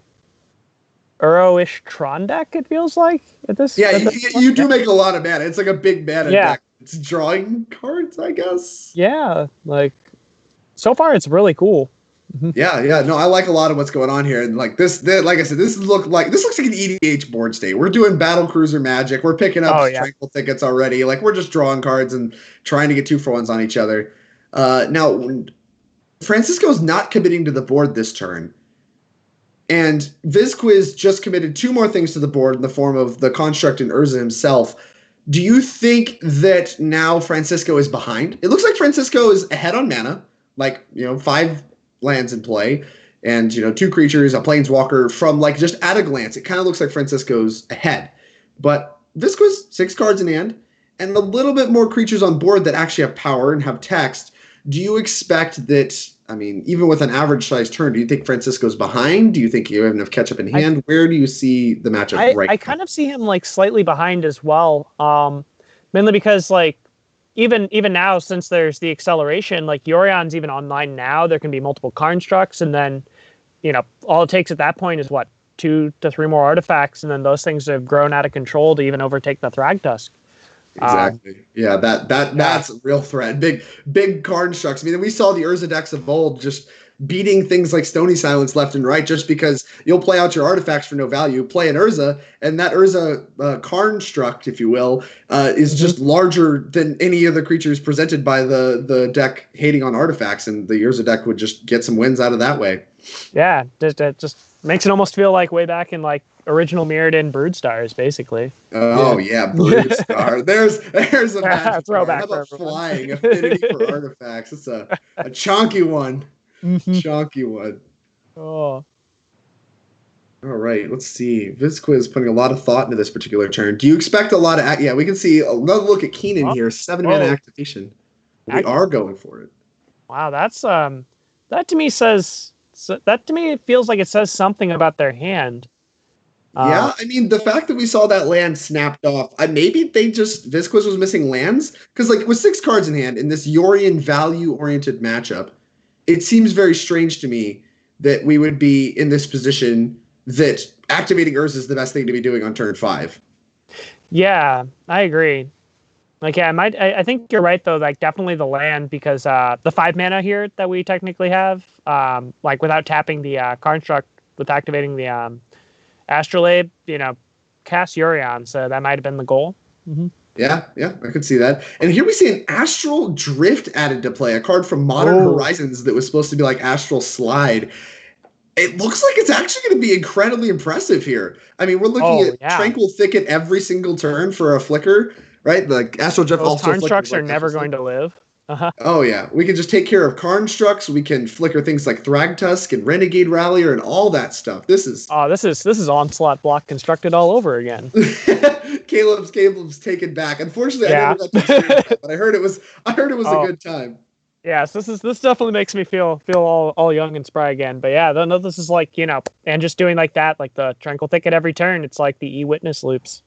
Uro-ish Tron deck, it feels like. You do make a lot of mana. It's like a big mana deck. It's drawing cards, I guess. Yeah, like so far it's really cool. Yeah. No, I like a lot of what's going on here, and like this, like I said, this looks like an EDH board state. We're doing Battle Cruiser Magic. We're picking up Tranquil tickets already. Like we're just drawing cards and trying to get 2-for-1s on each other. Now, Francisco's not committing to the board this turn, and Vizquiz just committed 2 more things to the board in the form of the Construct and Urza himself. Do you think that now Francisco is behind? It looks like Francisco is ahead on mana, like 5 lands in play, and 2 creatures, a planeswalker. From like just at a glance, it kind of looks like Francisco's ahead. But Vizquiz 6 cards in hand, and a little bit more creatures on board that actually have power and have text. Do you expect that? I mean, even with an average size turn, do you think Francisco's behind? Do you think you have enough catch up in hand? Where do you see the matchup right now? I kind of see him like slightly behind as well. Mainly because like even now, since there's the acceleration, like Yorion's even online now, there can be multiple Constructs, and then all it takes at that point is what, 2 to 3 more artifacts, and then those things have grown out of control to even overtake the Thragtusk. Exactly. That's a real threat. Big Constructs. I mean, we saw the Urza decks of old just beating things like Stony Silence left and right, just because you'll play out your artifacts for no value, play an Urza, and that Urza Construct, if you will, is just larger than any of the creatures presented by the deck hating on artifacts, and the Urza deck would just get some wins out of that way. Yeah, just makes it almost feel like way back in like original Mirrodin Broodstars, basically. Oh yeah, Broodstar. There's a magic throwback. How about flying affinity for artifacts? It's a chunky one. Chunky one. Oh. All right, let's see. Vizquiz putting a lot of thought into this particular turn. Do you expect a lot of? We can see another look at Keenan here. 7 mana activation. We are going for it. Wow, that's that to me says. So that to me, it feels like it says something about their hand. I mean, the fact that we saw that land snapped off, maybe Vizquiz was missing lands? Because like with 6 cards in hand in this Yorion value-oriented matchup, it seems very strange to me that we would be in this position that activating Urza is the best thing to be doing on turn 5. Yeah, I agree. Like, yeah, I think you're right, though. Like, definitely the land, because the 5 mana here that we technically have, like, without tapping the Construct, with activating the Astrolabe, cast Yorion. So that might have been the goal. Mm-hmm. Yeah, I could see that. And here we see an Astral Drift added to play, a card from Modern Horizons that was supposed to be like Astral Slide. It looks like it's actually going to be incredibly impressive here. I mean, we're looking at Tranquil Thicket every single turn for a flicker. Right, the Astral Drift. Those Constructs are never going to live. Oh yeah, we can just take care of Constructs. We can flicker things like Thragtusk and Renegade Rallier and all that stuff. This is Onslaught block constructed all over again. Caleb's taken back. Unfortunately, I never got to experience that, but I heard it was a good time. Yes, this definitely makes me feel all young and spry again. But yeah, no, this is like and just doing like that, like the Tranquil Thicket every turn. It's like the E-Witness loops.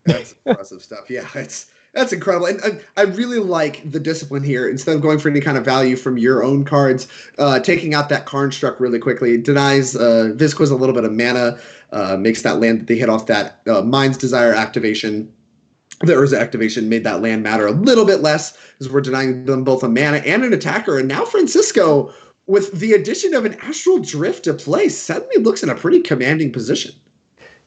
That's impressive stuff. Yeah, that's incredible. And I really like the discipline here. Instead of going for any kind of value from your own cards, taking out that Construct really quickly denies Vizquiz a little bit of mana, makes that land that they hit off that Mind's Desire activation The Urza activation made that land matter a little bit less because we're denying them both a mana and an attacker. And now Francisco, with the addition of an Astral Drift to play, suddenly looks in a pretty commanding position.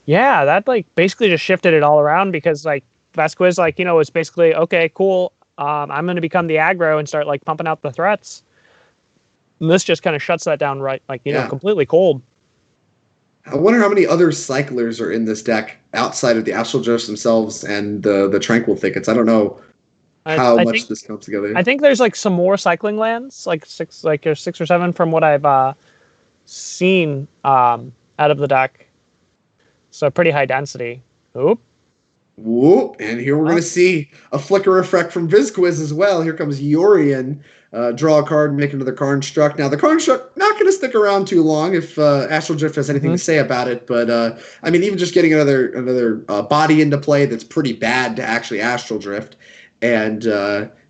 Yeah, that like basically just shifted it all around because like Vasquez, like, was basically, okay, cool. I'm going to become the aggro and start like pumping out the threats. And this just kind of shuts that down, right? Like, completely cold. I wonder how many other cyclers are in this deck outside of the Astral Drifts themselves and the Tranquil Thickets. I don't know how much this comes together. I think there's like some more cycling lands, like there's 6 or 7 from what I've seen out of the deck. So pretty high density. Oop. Whoop. And here we're going to see a flicker effect from Vizquiz as well. Here comes Yorion. Draw a card, make another Construct. Now, the Construct not going to stick around too long if Astral Drift has anything to say about it. But, I mean, even just getting another body into play that's pretty bad to actually Astral Drift and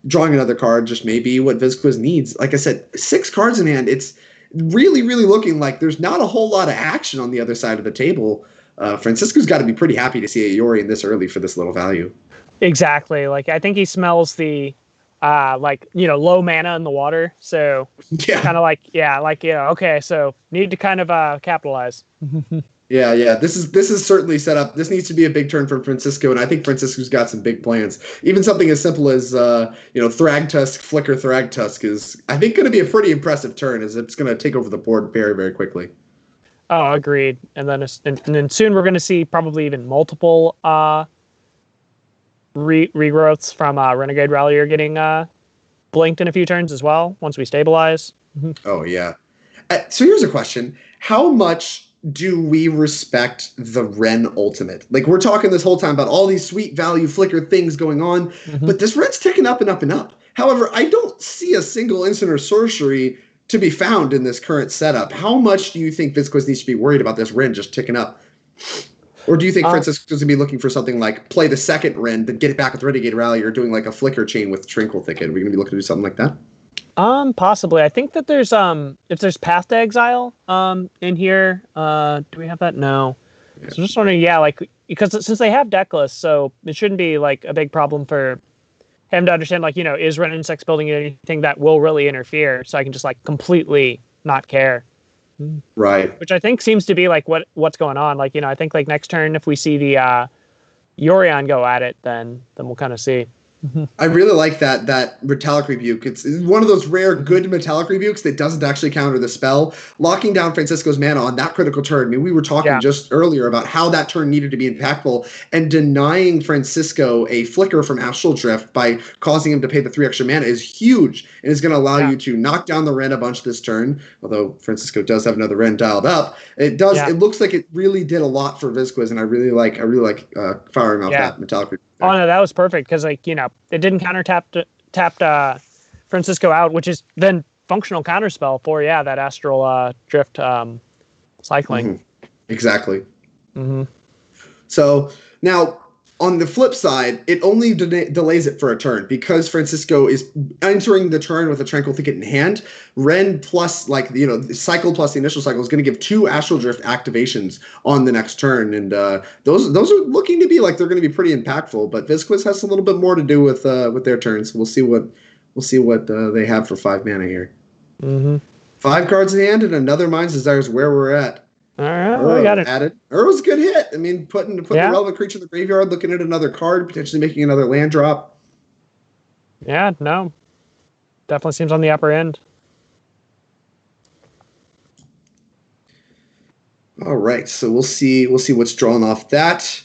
drawing another card just may be what Vizquiz needs. Like I said, 6 cards in hand. It's really, really looking like there's not a whole lot of action on the other side of the table. Francisco's got to be pretty happy to see a Yorion this early for this little value. Exactly. Like, I think he smells the low mana in the water. So kind of like, okay, so need to kind of capitalize. Yeah. This is certainly set up. This needs to be a big turn for Francisco, and I think Francisco's got some big plans. Even something as simple as Thragtusk, Flicker Thragtusk is, I think, going to be a pretty impressive turn, as it's going to take over the board very, very quickly. Oh, agreed. And then soon we're going to see probably even multiple regrowths from Renegade Rallier getting blinked in a few turns as well once we stabilize. Oh, yeah. So here's a question. How much do we respect the Ren Ultimate? Like, we're talking this whole time about all these sweet value flicker things going on, but this Ren's ticking up and up and up. However, I don't see a single instant or sorcery to be found in this current setup. How much do you think Vizquiz needs to be worried about this Ren just ticking up? Or do you think Francisco's going to be looking for something like play the second Ren, then get it back with Renegade Rally, or doing like a flicker chain with Tranquil Thicket? Are we going to be looking to do something like that? Possibly. I think that there's if there's Path to Exile in here, do we have that? No. Yeah. So I'm just wondering, because since they have deck lists, so it shouldn't be like a big problem for him to understand, is Ren Insects building anything that will really interfere, so I can just completely not care. Right. Which I think seems to be what's going on. I think next turn if we see the Yorion go at it, then we'll kind of see. I really like that Metallic Rebuke. It's one of those rare good Metallic Rebukes that doesn't actually counter the spell. Locking down Francisco's mana on that critical turn. I mean, we were talking just earlier about how that turn needed to be impactful, and denying Francisco a flicker from Astral Drift by causing him to pay the 3 extra mana is huge, and is going to allow you to knock down the Ren a bunch this turn. Although Francisco does have another Ren dialed up, it does. Yeah. It looks like it really did a lot for Vizquiz, and I really like firing off that Metallic Rebuke. Oh no, that was perfect because it didn't tapped Francisco out, which is then functional counterspell for that Astral Drift cycling. Mm-hmm. Exactly. Mm-hmm. So now on the flip side, it only delays it for a turn because Francisco is entering the turn with a Tranquil Thicket in hand. Ren plus the cycle plus the initial cycle is going to give 2 Astral Drift activations on the next turn, and those are looking to be they're going to be pretty impactful. But Vizquiz has a little bit more to do with their turns. We'll see what they have for 5 mana here. Mm-hmm. 5 cards in hand and another Mind's Desire is where we're at. All right, I got it. Added. Was a good hit. I mean, putting the relevant creature in the graveyard, looking at another card, potentially making another land drop. Yeah, no. Definitely seems on the upper end. All right, so we'll see what's drawn off that.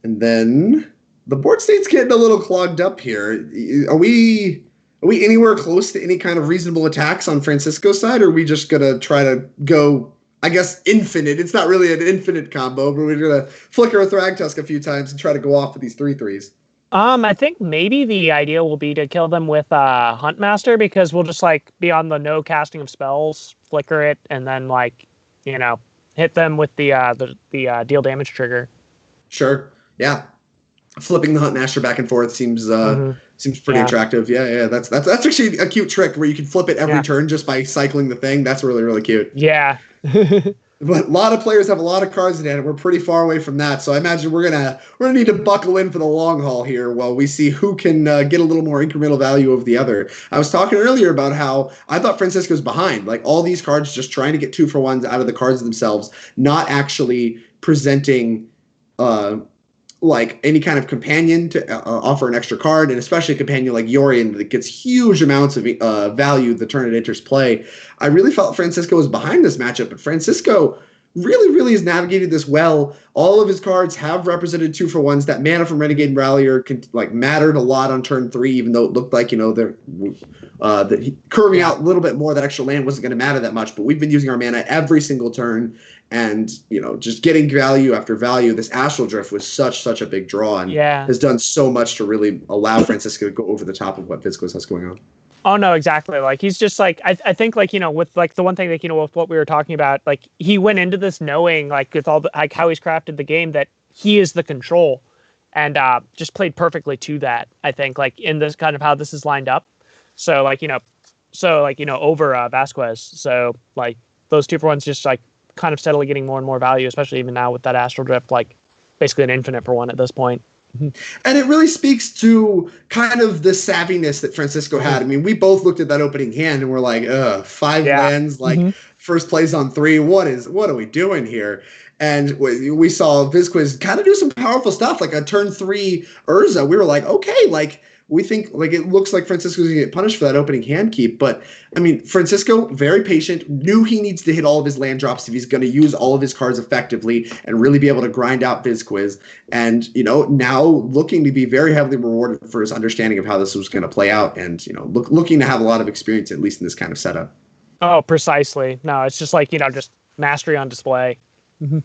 And then the board state's getting a little clogged up here. Are we anywhere close to any kind of reasonable attacks on Francisco's side, or are we just gonna try to go, I guess, infinite? It's not really an infinite combo, but we're going to flicker a Thragtusk a few times and try to go off with these 3/3s. I think maybe the idea will be to kill them with Huntmaster, because we'll just be on the no casting of spells, flicker it, and then hit them with the deal damage trigger. Sure. Yeah. Flipping the Huntmaster back and forth seems pretty attractive. Yeah. That's actually a cute trick where you can flip it every turn just by cycling the thing. That's really, really cute. Yeah. But a lot of players have a lot of cards in hand, and we're pretty far away from that. So I imagine we're gonna need to buckle in for the long haul here while we see who can get a little more incremental value over the other. I was talking earlier about how I thought Francisco's behind, like all these cards just trying to get 2-for-1s out of the cards themselves, not actually presenting like any kind of companion to offer an extra card, and especially a companion like Yorion that gets huge amounts of value the turn it enters play. I really felt Francisco was behind this matchup, but Francisco really has navigated this well. All of his cards have represented 2-for-1s. That mana from Renegade and Rallier mattered a lot on turn 3, even though it looked like they're curving out a little bit more. That extra land wasn't going to matter that much, but we've been using our mana every single turn, and just getting value after value. This Astral Drift was such a big draw, and has done so much to really allow Francisco to go over the top of what Vizquez has going on. Oh no, exactly. Like he's just like I think like with like the one thing that with what we were talking about, like he went into this knowing like with all the like how he's crafted the game that he is the control, and just played perfectly to that. I think like in this kind of how this is lined up. So like over Vasquez. So like those 2-for-1s just like kind of steadily getting more and more value, especially even now with that Astral Drift, like basically an infinite for one at this point. And it really speaks to kind of the savviness that Francisco had. I mean, we both looked at that opening hand and we're like, 5 lands, like first plays on 3. What are we doing here? And we saw Vizquez kind of do some powerful stuff, like a turn 3 Urza. We were like, okay, like we think like it looks like Francisco's going to get punished for that opening hand keep. But I mean, Francisco, very patient, knew he needs to hit all of his land drops if he's going to use all of his cards effectively and really be able to grind out Vizquez. And, now looking to be very heavily rewarded for his understanding of how this was going to play out, and, looking to have a lot of experience, at least in this kind of setup. Oh, precisely. No, it's just like, just mastery on display.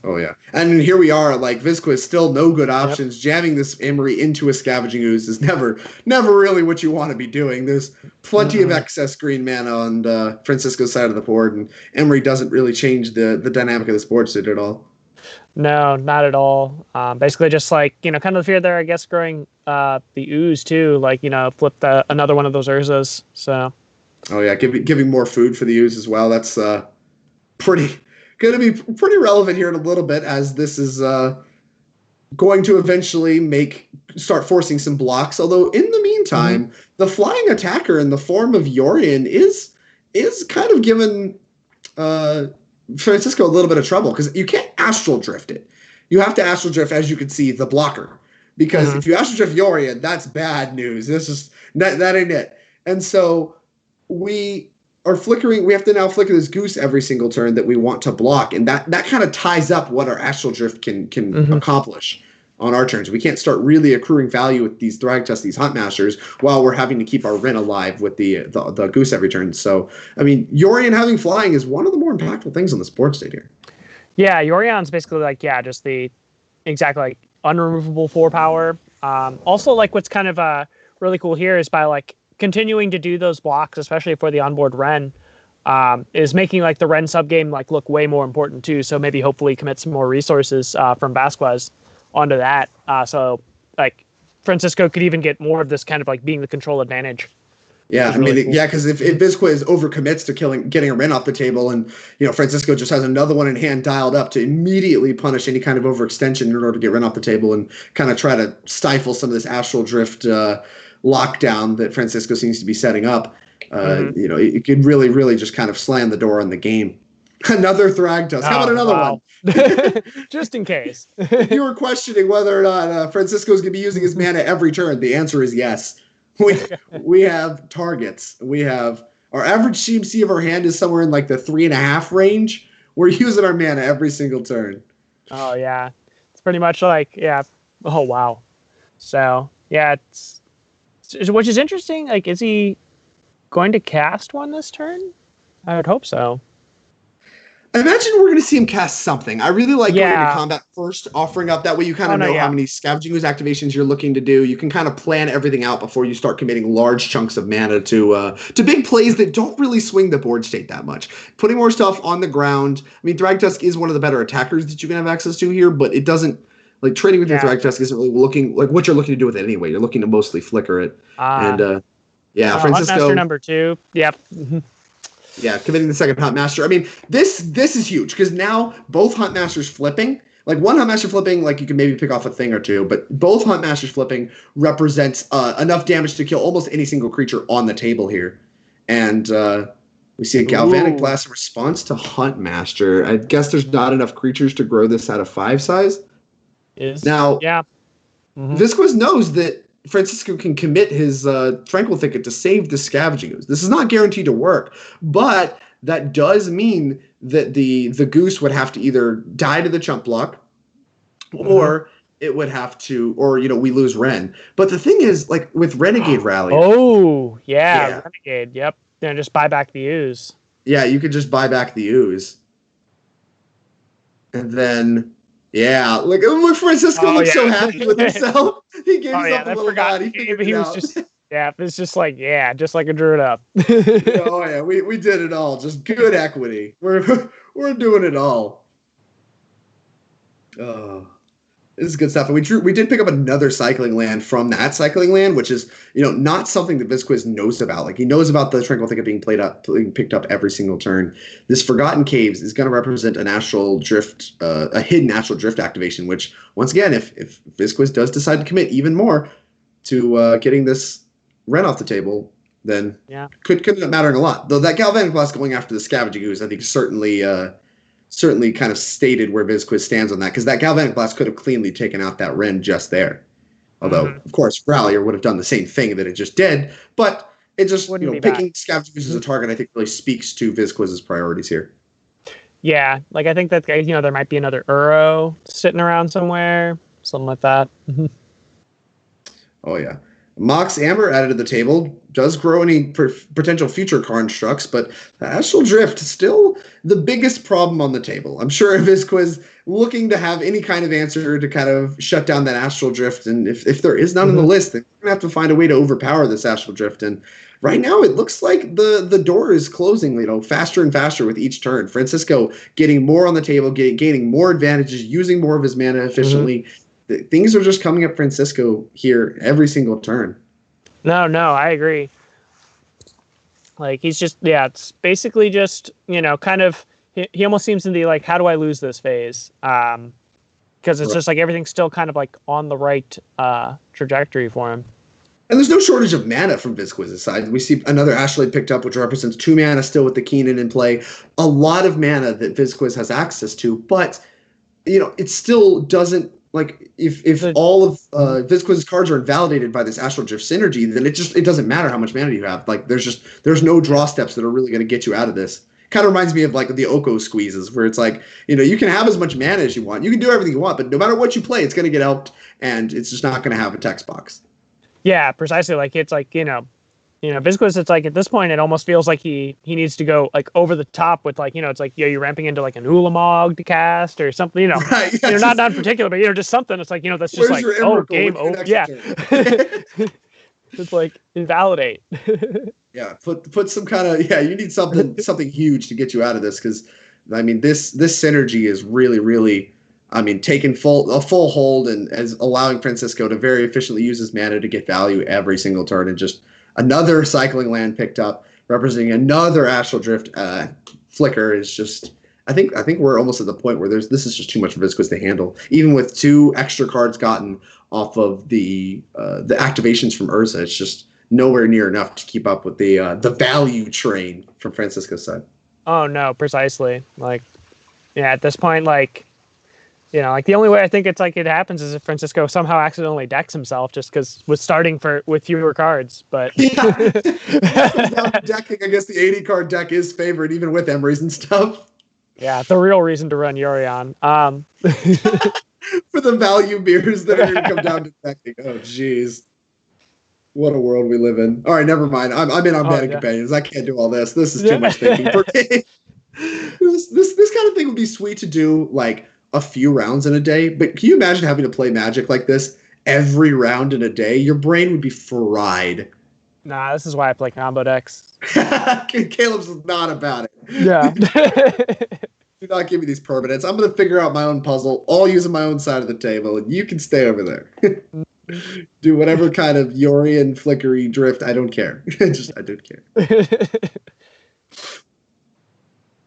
Oh, yeah. And here we are, like, Vizquez, still no good options. Jamming this Emery into a Scavenging Ooze is never really what you want to be doing. There's plenty of excess green mana on Francisco's side of the board, and Emery doesn't really change the dynamic of this board state at all. No, not at all. Basically just like, kind of the fear there, I guess, growing the Ooze, too. Like, flip another one of those Urzas, so. Oh, yeah, giving more food for the Ooze as well. That's going to be pretty relevant here in a little bit, as this is going to eventually start forcing some blocks. Although in the meantime, the flying attacker in the form of Yorion is kind of giving Francisco a little bit of trouble, because you can't Astral Drift it. You have to Astral Drift, as you can see, the blocker. Because if you Astral Drift Yorion, that's bad news. This is that ain't it. And so we are flickering. We have to now flicker this Goose every single turn that we want to block, and that kind of ties up what our Astral Drift can accomplish on our turns. We can't start really accruing value with these Thragtusk, these Huntmasters, while we're having to keep our Wrenn alive with the Goose every turn. So, I mean, Yorion having flying is one of the more impactful things on the board state here. Yeah, Yorion's basically like, just the exact like unremovable 4 power. Also, like what's kind of really cool here is by like continuing to do those blocks, especially for the onboard Wrenn, is making like the Wrenn subgame like look way more important too. So maybe hopefully commit some more resources from Vasquez onto that. So like Francisco could even get more of this kind of like being the control advantage. Yeah, I mean, cool. Yeah, because if Vizquez overcommits to getting a Wrenn off the table, and Francisco just has another one in hand dialed up to immediately punish any kind of overextension in order to get Wrenn off the table and kind of try to stifle some of this Astral Drift lockdown that Francisco seems to be setting up, it could really just kind of slam the door on the game. Another Thragtusk. How about another one? Just in case. You were questioning whether or not Francisco's going to be using his mana every turn. The answer is yes. We have targets. We have our average CMC of our hand is somewhere in like the 3.5 range. We're using our mana every single turn. Oh, yeah. It's pretty much like, oh, wow. So, yeah, which is interesting. Like, is he going to cast one this turn? I would hope so. I imagine we're going to see him cast something. I really like going into combat first, offering up. That way you kind of know how many Scavenging Ooze activations you're looking to do. You can kind of plan everything out before you start committing large chunks of mana to big plays that don't really swing the board state that much. Putting more stuff on the ground. I mean, Thragtusk is one of the better attackers that you can have access to here, but it doesn't, like, trading with your Thragtusk isn't really looking like what you're looking to do with it anyway. You're looking to mostly flicker it. Francisco. Huntmaster number 2. Yep. Yeah, committing the second Hunt Master. I mean, this is huge because now both Hunt Masters flipping, like one Hunt Master flipping, like you can maybe pick off a thing or two, but both Hunt Masters flipping represents enough damage to kill almost any single creature on the table here. And we see a Galvanic Blast in response to Hunt Master. I guess there's not enough creatures to grow this out of 5 size. Now, yeah. Mm-hmm. Visquez knows that Francisco can commit his Tranquil Thicket to save the Scavenging Ooze. This is not guaranteed to work, but that does mean that the Goose would have to either die to the chump block, or it would have to, or we lose Ren. But the thing is, like with Renegade Rally. Oh yeah, Renegade. Yep. Then just buy back the ooze. Yeah, you could just buy back the ooze, and then. Yeah, look, Francisco looks so happy with himself. He gave himself a little nod. He was just, it's just like, just like a drew it up. Oh yeah, we did it all. Just good equity. We're doing it all. Oh, this is good stuff. And we did pick up another cycling land from that cycling land, which is not something that Visquez knows about. Like he knows about the Tranquil Thicket being picked up every single turn. This Forgotten Caves is going to represent an astral drift, a hidden astral drift activation. Which once again, if Visquez does decide to commit even more to getting this Ren off the table, then could end up mattering a lot. Though that Galvanic Blast going after the Scavenging Ooze, I think certainly kind of stated where Visquez stands on that, because that Galvanic Blast could have cleanly taken out that Ren just there. Although, of course, Rallier would have done the same thing that it just did, but it just, picking Scavenging Ooze as a target, I think really speaks to Visquez's priorities here. Yeah, like I think that, there might be another Uro sitting around somewhere, something like that. Oh, yeah. Mox Amber added to the table does grow any potential future constructs, but Astral Drift is still the biggest problem on the table. I'm sure Visquez looking to have any kind of answer to kind of shut down that Astral Drift, and if there is none on the list, they're going to have to find a way to overpower this Astral Drift. And right now, it looks like the door is closing, faster and faster with each turn. Francisco getting more on the table, gaining more advantages, using more of his mana efficiently. Things are just coming up Francisco here every single turn. No, I agree. Like he's just, it's basically just, kind of, he almost seems to be like, how do I lose this phase? Because it's just like everything's still kind of like on the right trajectory for him. And there's no shortage of mana from Visquez's side. We see another Astrolabe picked up, which represents 2 mana still with the Keenan in play. A lot of mana that Visquez has access to, but, it still doesn't. Like if all of Visquez's cards are invalidated by this Astral Drift synergy, then it doesn't matter how much mana you have. Like there's no draw steps that are really going to get you out of this. Kind of reminds me of like the Oko squeezes, where it's like you can have as much mana as you want, you can do everything you want, but no matter what you play, it's going to get helped, and it's just not going to have a text box. Yeah, precisely. Like it's like Visquez, it's like at this point, it almost feels like he needs to go like over the top with like, it's like, you're ramping into like an Ulamog to cast or something, right, not in particular, but, just something. It's like, that's just like, game over. Yeah. It's like invalidate. Yeah. Put some kind of, you need something huge to get you out of this. Cause I mean, this synergy is really, really, taking a full hold and as allowing Francisco to very efficiently use his mana to get value every single turn, and just another cycling land picked up, representing another Astral Drift flicker is just. I think we're almost at the point where this is just too much for Visquez to handle. Even with 2 extra cards gotten off of the activations from Urza, it's just nowhere near enough to keep up with the value train from Francisco's side. Oh no, precisely. Like, at this point, like. Like the only way I think it's like it happens is if Francisco somehow accidentally decks himself just because with starting with fewer cards. But decking, I guess the 80 card deck is favored even with Emeries and stuff. Yeah, the real reason to run Yorion. For the value beers that are going to come down to decking. Oh, jeez. What a world we live in. All right, never mind. I'm in on Betting Companions. I can't do all this. This is too much thinking for me. This kind of thing would be sweet to do, like, a few rounds in a day, but can you imagine having to play Magic like this every round in a day? Your brain would be fried. Nah, this is why I play combo decks. Caleb's not about it. Yeah. Do not give me these permanents. I'm going to figure out my own puzzle, all using my own side of the table, and you can stay over there. Do whatever kind of Yorian flickery drift. I don't care. I don't care.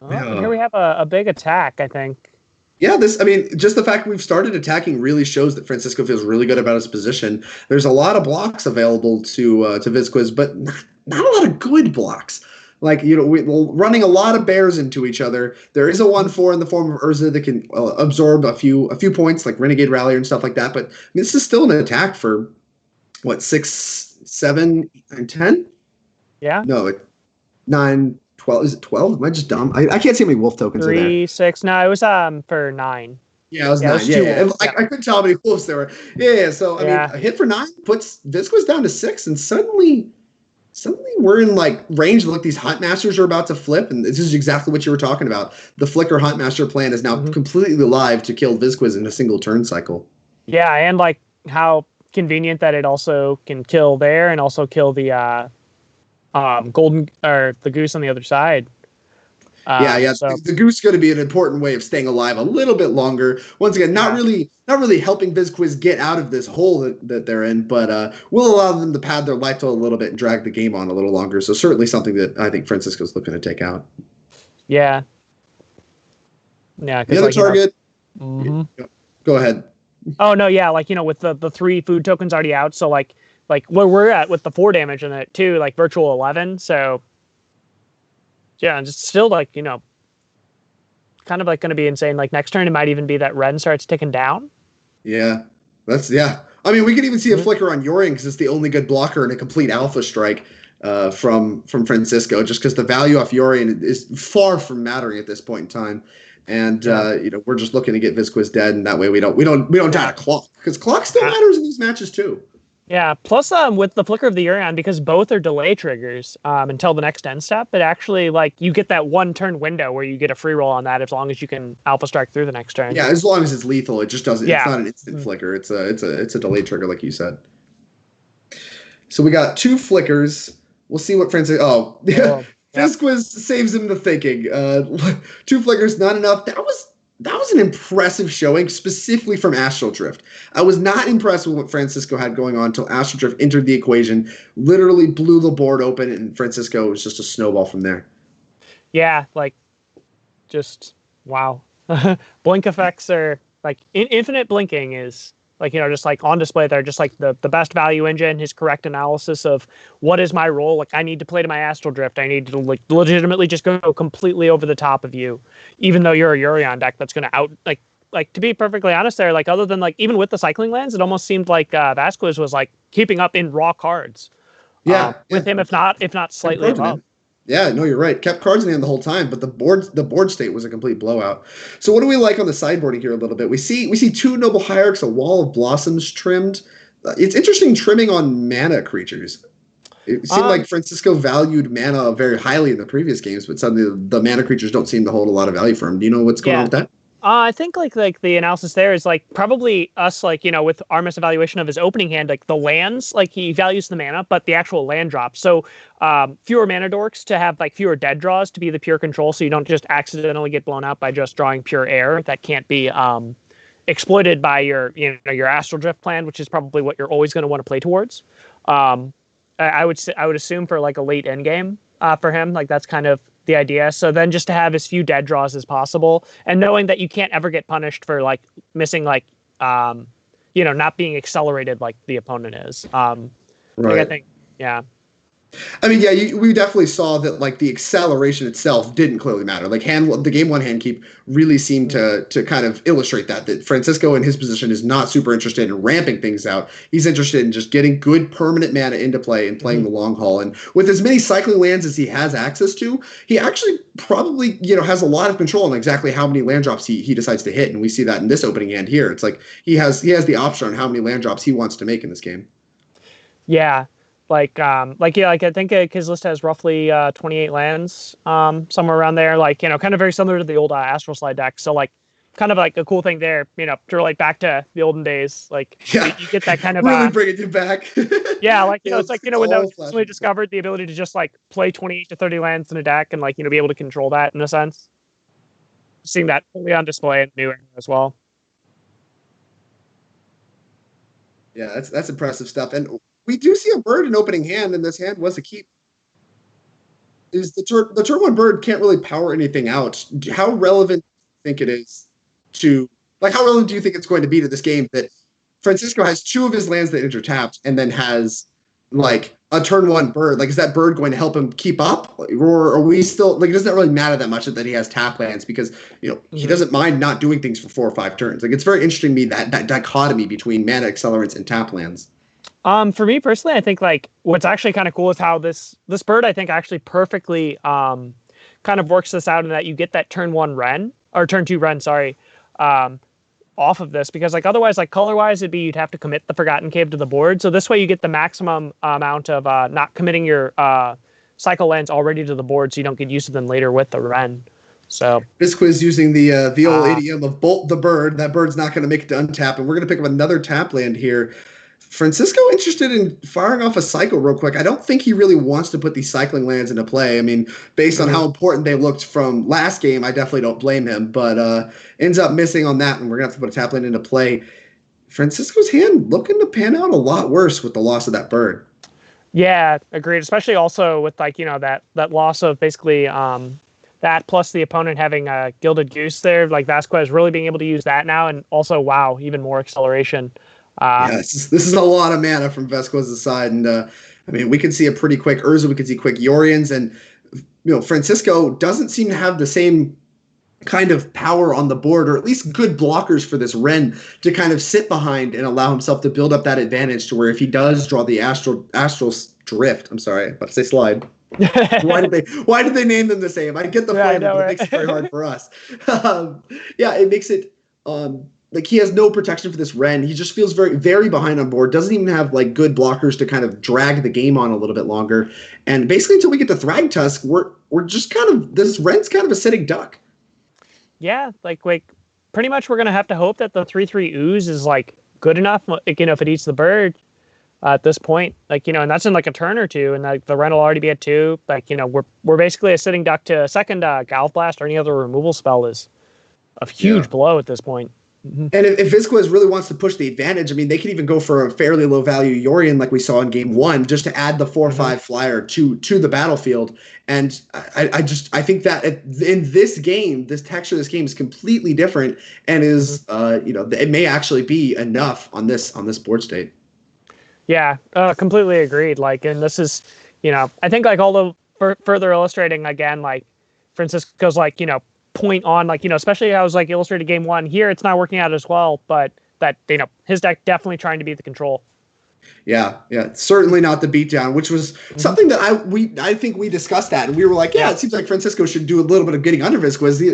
And here we have a big attack, I think. Yeah, just the fact we've started attacking really shows that Francisco feels really good about his position. There's a lot of blocks available to Vizquiz, but not a lot of good blocks. Like, we're running a lot of bears into each other. There is a 1/4 in the form of Urza that can absorb a few points, like Renegade Rallier and stuff like that. But this is still an attack for, what, 6, 7, and 10? Yeah. No, 9, 12. Is it 12? Am I just dumb? I can't see how many wolf tokens are there. 3, 6. No, it was for 9. Yeah, it was 9. I couldn't tell how many wolves there were. Yeah. So, I mean, a hit for 9 puts Vizquiz down to 6, and suddenly we're in like range. Look, these Huntmasters are about to flip, and this is exactly what you were talking about. The Flicker Huntmaster plan is now completely live to kill Vizquiz in a single turn cycle. Yeah, and like how convenient that it also can kill there and also kill the golden or the goose on the other side. So. The goose is going to be an important way of staying alive a little bit longer. Once again, not really helping Vizquiz get out of this hole that they're in, but will allow them to pad their life to a little bit and drag the game on a little longer. So certainly something that I think Francisco's looking to take out. Yeah. Yeah. The other target. Go ahead. Oh no, yeah, like with the 3 food tokens already out, so like where we're at with the 4 damage in it too, like virtual 11. So. Yeah, and just still like, kind of like going to be insane. Like next turn, it might even be that Ren starts ticking down. Yeah, I mean, we could even see a flicker on Yorion because it's the only good blocker in a complete alpha strike from Francisco, just because the value off Yorion is far from mattering at this point in time. And we're just looking to get Vizquiz dead, and that way we don't die to clock, because clock still matters in these matches too. Yeah, plus with the Flicker of the Yorion, because both are delay triggers until the next end step, it actually, like, you get that 1 turn window where you get a free roll on that as long as you can alpha strike through the next turn. Yeah, as long as it's lethal, it just doesn't. Yeah. It's not an instant flicker. It's a delay trigger, like you said. So we got 2 flickers. We'll see what Francis. Oh, yeah. Vizquiz saves him the thinking. 2 flickers, not enough. That was an impressive showing, specifically from Astral Drift. I was not impressed with what Francisco had going on until Astral Drift entered the equation, literally blew the board open, and Francisco was just a snowball from there. Yeah, like, just, wow. Blink effects are, like, infinite blinking is, like, just like on display there, just like the best value engine, his correct analysis of what is my role. Like, I need to play to my Astral Drift. I need to like legitimately just go completely over the top of you, even though you're a Yorion deck that's going to out, like to be perfectly honest there, like other than like, even with the cycling lands, it almost seemed like Vasquez was like keeping up in raw cards. With him, if not slightly above. Yeah, no, you're right. Kept cards in the hand the whole time, but the board state was a complete blowout. So what do we like on the sideboarding here a little bit? We see 2 Noble Hierarchs, a Wall of Blossoms trimmed. It's interesting trimming on mana creatures. It seemed like Francisco valued mana very highly in the previous games, but suddenly the mana creatures don't seem to hold a lot of value for him. Do you know what's going on with that? I think like the analysis there is like probably us, like, with Armis' evaluation of his opening hand, like the lands, like he values the mana, but the actual land drops. So fewer mana dorks to have like fewer dead draws to be the pure control, so you don't just accidentally get blown out by just drawing pure air that can't be exploited by your Astral Drift plan, which is probably what you're always going to want to play towards. I would assume for like a late end game for him, like that's kind of the idea. So then just to have as few dead draws as possible, and knowing that you can't ever get punished for like missing like not being accelerated like the opponent is. Right. Like I think, yeah. I mean, yeah, we definitely saw that like the acceleration itself didn't clearly matter. Like the game 1 hand keep really seemed to kind of illustrate that Francisco in his position is not super interested in ramping things out. He's interested in just getting good permanent mana into play and playing the long haul. And with as many cycling lands as he has access to, he actually probably has a lot of control on exactly how many land drops he decides to hit. And we see that in this opening hand here. It's like he has the option on how many land drops he wants to make in this game. Yeah. I think his list has roughly 28 lands, somewhere around there. Like, kind of very similar to the old Astral Slide deck. So, like, kind of like a cool thing there, to relate back to the olden days. Like, you get that kind of really bringing you back. Yeah, like it's like when that was recently discovered, the ability to just like play 28 to 30 lands in a deck and like be able to control that in a sense. Seeing that fully on display in the new era as well. Yeah, that's impressive stuff. And we do see a bird in opening hand, and this hand was a keep. is the turn one bird can't really power anything out. How relevant do you think it is to how relevant do you think it's going to be to this game that Francisco has two of his lands that intertapped and then has like a turn one bird? Like, is that bird going to help him keep up, or are we still like? It doesn't really matter that much that he has tap lands because he doesn't mind not doing things for 4 or 5 turns. Like, it's very interesting to me that dichotomy between mana accelerants and tap lands. For me personally, I think like what's actually kind of cool is how this bird I think actually perfectly kind of works this out in that you get that turn 1 Ren or turn 2 Ren, sorry, off of this, because like otherwise, like color wise, it'd be you'd have to commit the Forgotten Cave to the board. So this way you get the maximum amount of not committing your cycle lands already to the board, so you don't get used to them later with the Ren. So this quiz using the old idiom of bolt the bird. That bird's not going to make it to untap, and we're going to pick up another tap land here. Francisco interested in firing off a cycle real quick. I don't think he really wants to put these cycling lands into play. I mean, based on how important they looked from last game, I definitely don't blame him, but ends up missing on that, and we're going to have to put a tap land into play. Francisco's hand looking to pan out a lot worse with the loss of that bird. Yeah, agreed. Especially also with like, that loss of basically that plus the opponent having a Gilded Goose there, like Vasquez really being able to use that now, and also, wow, even more acceleration. Yes, this is a lot of mana from Vasquez's side, and I mean, we can see a pretty quick Urza, we can see quick Yorians, and Francisco doesn't seem to have the same kind of power on the board, or at least good blockers for this Ren to kind of sit behind and allow himself to build up that advantage to where if he does draw the Astral Drift, I'm sorry, I'm about to say slide. Why did they name them the same? I get the flavor, but it makes it very hard for us. It makes it like he has no protection for this Ren. He just feels very, very behind on board. Doesn't even have like good blockers to kind of drag the game on a little bit longer. And basically, until we get to Thragtusk, we're just kind of this Ren's kind of a sitting duck. Yeah, like pretty much we're gonna have to hope that the 3/3 ooze is like good enough. If it eats the bird at this point, and that's in like a turn or two, and like the Ren will already be at 2. We're basically a sitting duck to a second Galv Blast or any other removal spell is a huge blow at this point. And if Vasquez really wants to push the advantage, I mean, they could even go for a fairly low value Yorian like we saw in game 1, just to add the 4/5 flyer to the battlefield. And I think that in this game, this texture of this game is completely different, and is it may actually be enough on this board state. Yeah, completely agreed. And this is, I think all the further illustrating again, Francisco's point on especially how I was illustrated game 1 here, it's not working out as well, but that his deck definitely trying to beat the control. Yeah, certainly not the beatdown, which was something that I think we discussed that, and we were like, it seems like Francisco should do a little bit of getting under Vasquez. He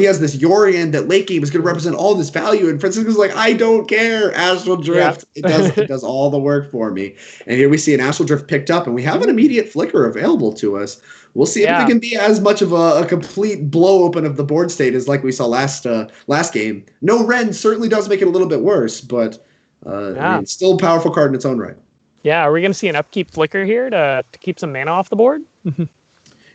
has this Yorian that late game is going to represent all this value, and Francisco's like, I don't care, Astral Drift, it does all the work for me. And here we see an Astral Drift picked up, and we have an immediate flicker available to us. We'll see if it can be as much of a complete blow open of the board state as like we saw last game. No Ren certainly does make it a little bit worse, but I mean, still a powerful card in its own right. Yeah, are we going to see an upkeep flicker here to keep some mana off the board?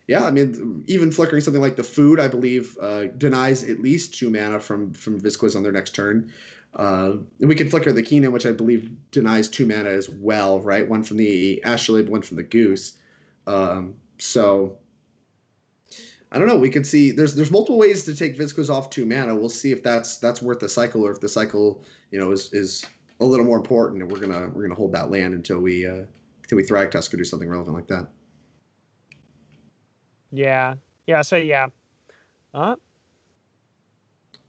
Yeah, I mean, even flickering something like the food, I believe, denies at least 2 mana from Vasquez on their next turn. And we can flicker the Keenan, which I believe denies 2 mana as well, right? One from the Astrolabe, one from the Goose. So I don't know. We could see there's multiple ways to take Vasquez off 2 mana. We'll see if that's worth the cycle, or if the cycle is a little more important, and we're gonna hold that land until we Thragtusk or do something relevant like that. Yeah. So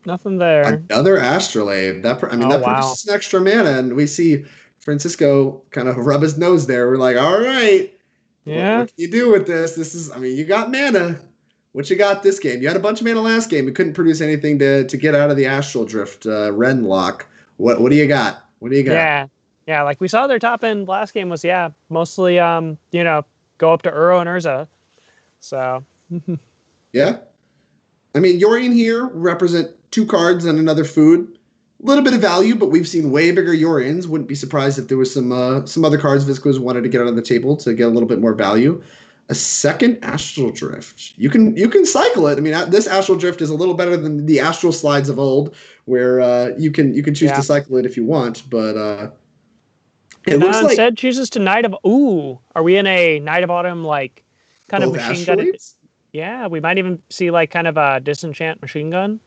nothing there. Another Astrolabe. That produces an extra mana, and we see Francisco kind of rub his nose there. We're like, all right. Yeah. What can you do with this? You got mana. What you got this game? You had a bunch of mana last game. You couldn't produce anything to get out of the Astral Drift Ren lock. What do you got? Yeah. Like we saw their top end last game was mostly go up to Uro and Urza. So. Yeah. I mean, Yorian here represent 2 cards and another food. A little bit of value, but we've seen way bigger Yorians. Wouldn't be surprised if there was some other cards Vasquez wanted to get out on the table to get a little bit more value. A second Astral Drift. You can cycle it. I mean, this Astral Drift is a little better than the Astral Slides of old, where you can choose to cycle it if you want. But it looks like instead chooses to Night of. Ooh, are we in a Night of Autumn kind of Both machine gun. astrolabes? Yeah, we might even see like kind of a disenchant machine gun.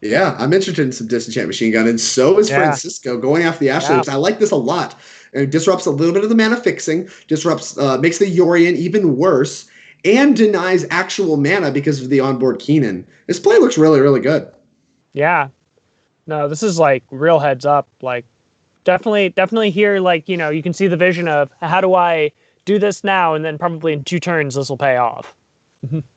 Yeah, I'm interested in some disenchant machine gun, and so is Yeah. Francisco going after the astrolabes. Yeah. I like this a lot. It disrupts a little bit of the mana fixing, disrupts, makes the Yorion even worse, and denies actual mana because of the onboard Keenan. This play looks really, really good. Yeah. No, this is like real heads up. Like definitely here, like, you know, you can see the vision of how do I do this now, and then probably in 2 turns this will pay off.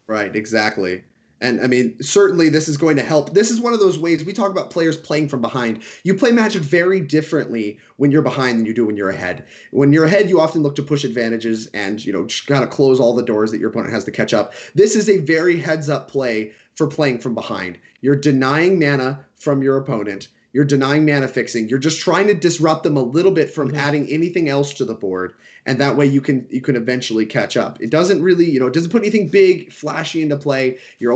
Right, exactly. And I mean, certainly this is going to help. This is one of those ways we talk about players playing from behind. You play Magic very differently when you're behind than you do when you're ahead. When you're ahead, you often look to push advantages and, you know, just kind of close all the doors that your opponent has to catch up. This is a very heads up play for playing from behind. You're denying mana from your opponent. You're denying mana fixing. You're just trying to disrupt them a little bit from adding anything else to the board, and that way you can eventually catch up. It doesn't really, you know, it doesn't put anything big, flashy into play. You're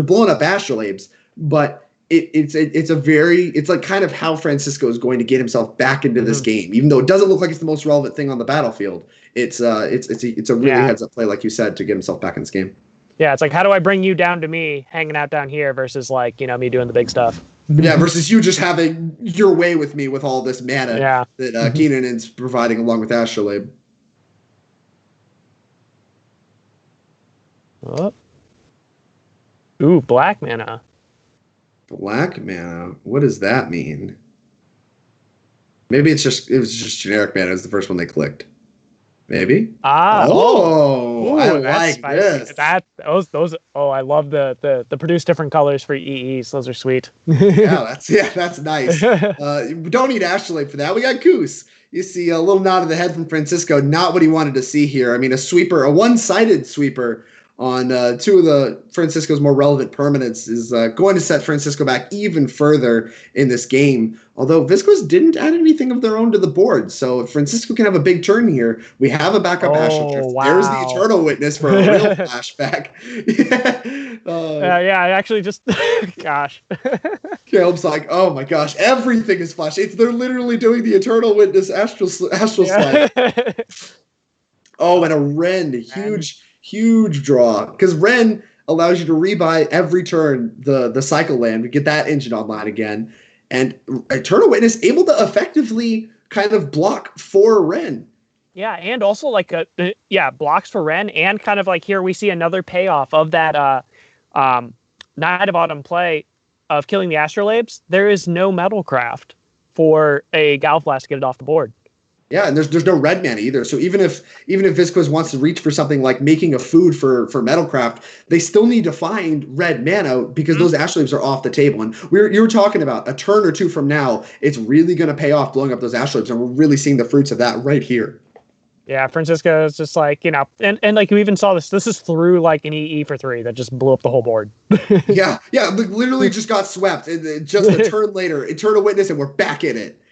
blowing up astrolabes, but it's like kind of how Francisco is going to get himself back into this game, even though it doesn't look like it's the most relevant thing on the battlefield. It's a really heads up play, like you said, to get himself back in this game. Yeah, it's like, how do I bring you down to me hanging out down here versus like, you know, me doing the big stuff. Yeah, versus you just having your way with me with all this mana that Keenan is providing along with Astrolabe. Oh. Ooh, black mana. Black mana? What does that mean? Maybe it was just generic mana. It was the first one they clicked. Maybe. Ooh, I like this. Those. Oh, I love the produce different colors for EEs. Those are sweet. That's nice. We don't need Astrolabe for that. We got Goose. You see a little nod of the head from Francisco. Not what he wanted to see here. I mean, a one-sided sweeper on 2 of the Francisco's more relevant permanents is going to set Francisco back even further in this game. Although Viscos didn't add anything of their own to the board, so if Francisco can have a big turn here, we have a backup Astral Drift. Wow. There's the Eternal Witness for a real flashback. I actually just, gosh. Caleb's like, oh my gosh, everything is flash. They're literally doing the Eternal Witness Astral Slide. Oh, and a Ren, huge draw, because Ren allows you to rebuy every turn the cycle land to get that engine online again, and Eternal Witness able to effectively kind of block for Ren. Yeah, and also like blocks for Ren, and kind of like here we see another payoff of that Night of Autumn play of killing the Astrolabes. There is no Metalcraft for a Galvblast to get it off the board. Yeah, and there's no red mana either. So even if Viscos wants to reach for something like making a food for Metalcraft, they still need to find red mana because those Astrolabes are off the table. And you were talking about a turn or 2 from now, it's really going to pay off blowing up those Astrolabes, and we're really seeing the fruits of that right here. Yeah, Francisco is just like, you know, and like you even saw this. This is through like an EE for 3 that just blew up the whole board. yeah, literally just got swept. Just a turn later, Eternal Witness, and we're back in it.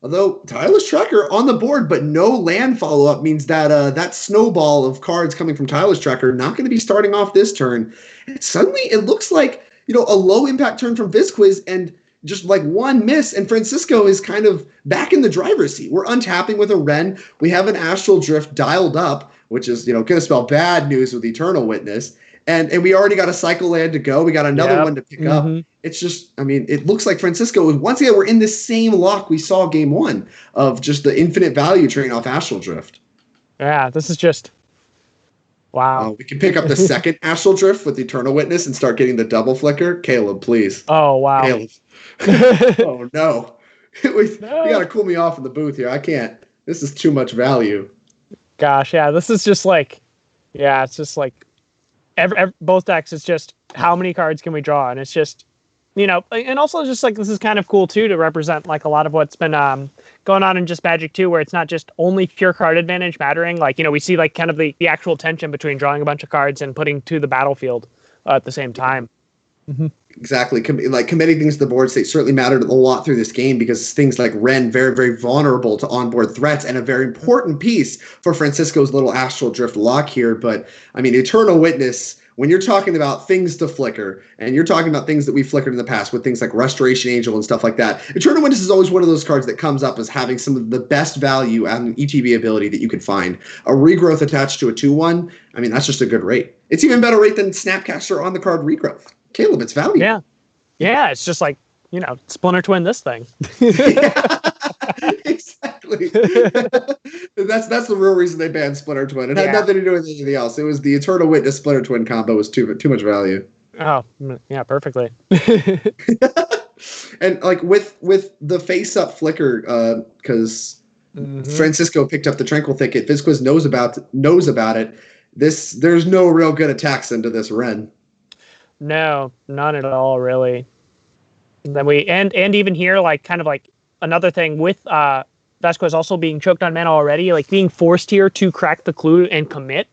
Although Tireless Tracker on the board, but no land follow-up means that that snowball of cards coming from Tireless Tracker not going to be starting off this turn. And suddenly it looks like, you know, a low-impact turn from Visquiz and just like one miss, and Francisco is kind of back in the driver's seat. We're untapping with a Ren. We have an Astral Drift dialed up, which is, you know, going to spell bad news with Eternal Witness. And we already got a cycle land to go. We got another one to pick up. It's just, I mean, it looks like Francisco, once again, we're in the same lock we saw game 1 of just the infinite value train off Astral Drift. Yeah, this is just, wow. We can pick up the second Astral Drift with Eternal Witness and start getting the double flicker. Caleb, please. Oh, wow. Caleb. Oh, no. You got to cool me off in the booth here. I can't. This is too much value. Gosh, yeah, this is just like, yeah, it's just like, both decks, it's just how many cards can we draw, and it's just, you know, and also just like this is kind of cool too to represent like a lot of what's been going on in just Magic 2, where it's not just only pure card advantage mattering. Like, you know, we see like kind of the actual tension between drawing a bunch of cards and putting to the battlefield at the same time. Exactly. Committing things to the board state certainly mattered a lot through this game because things like Ren, very, very vulnerable to onboard threats and a very important piece for Francisco's little astral drift lock here. But, I mean, Eternal Witness, when you're talking about things to flicker and you're talking about things that we flickered in the past with things like Restoration Angel and stuff like that, Eternal Witness is always one of those cards that comes up as having some of the best value and an ETB ability that you can find. A regrowth attached to a 2/1, I mean, that's just a good rate. It's even better rate than Snapcaster on the card regrowth. Caleb, it's value. Yeah, it's just like, Splinter Twin this thing. Exactly. That's the real reason they banned Splinter Twin. It had nothing to do with anything else. It was the Eternal Witness Splinter Twin combo was too much value. Oh, yeah, perfectly. And like with the face up flicker, because Francisco picked up the Tranquil Thicket, Vizquiz knows about it. There's no real good attacks into this Ren. No, not at all, really. Then and even here, like kind of like another thing with Vasquez also being choked on mana already, like being forced here to crack the clue and commit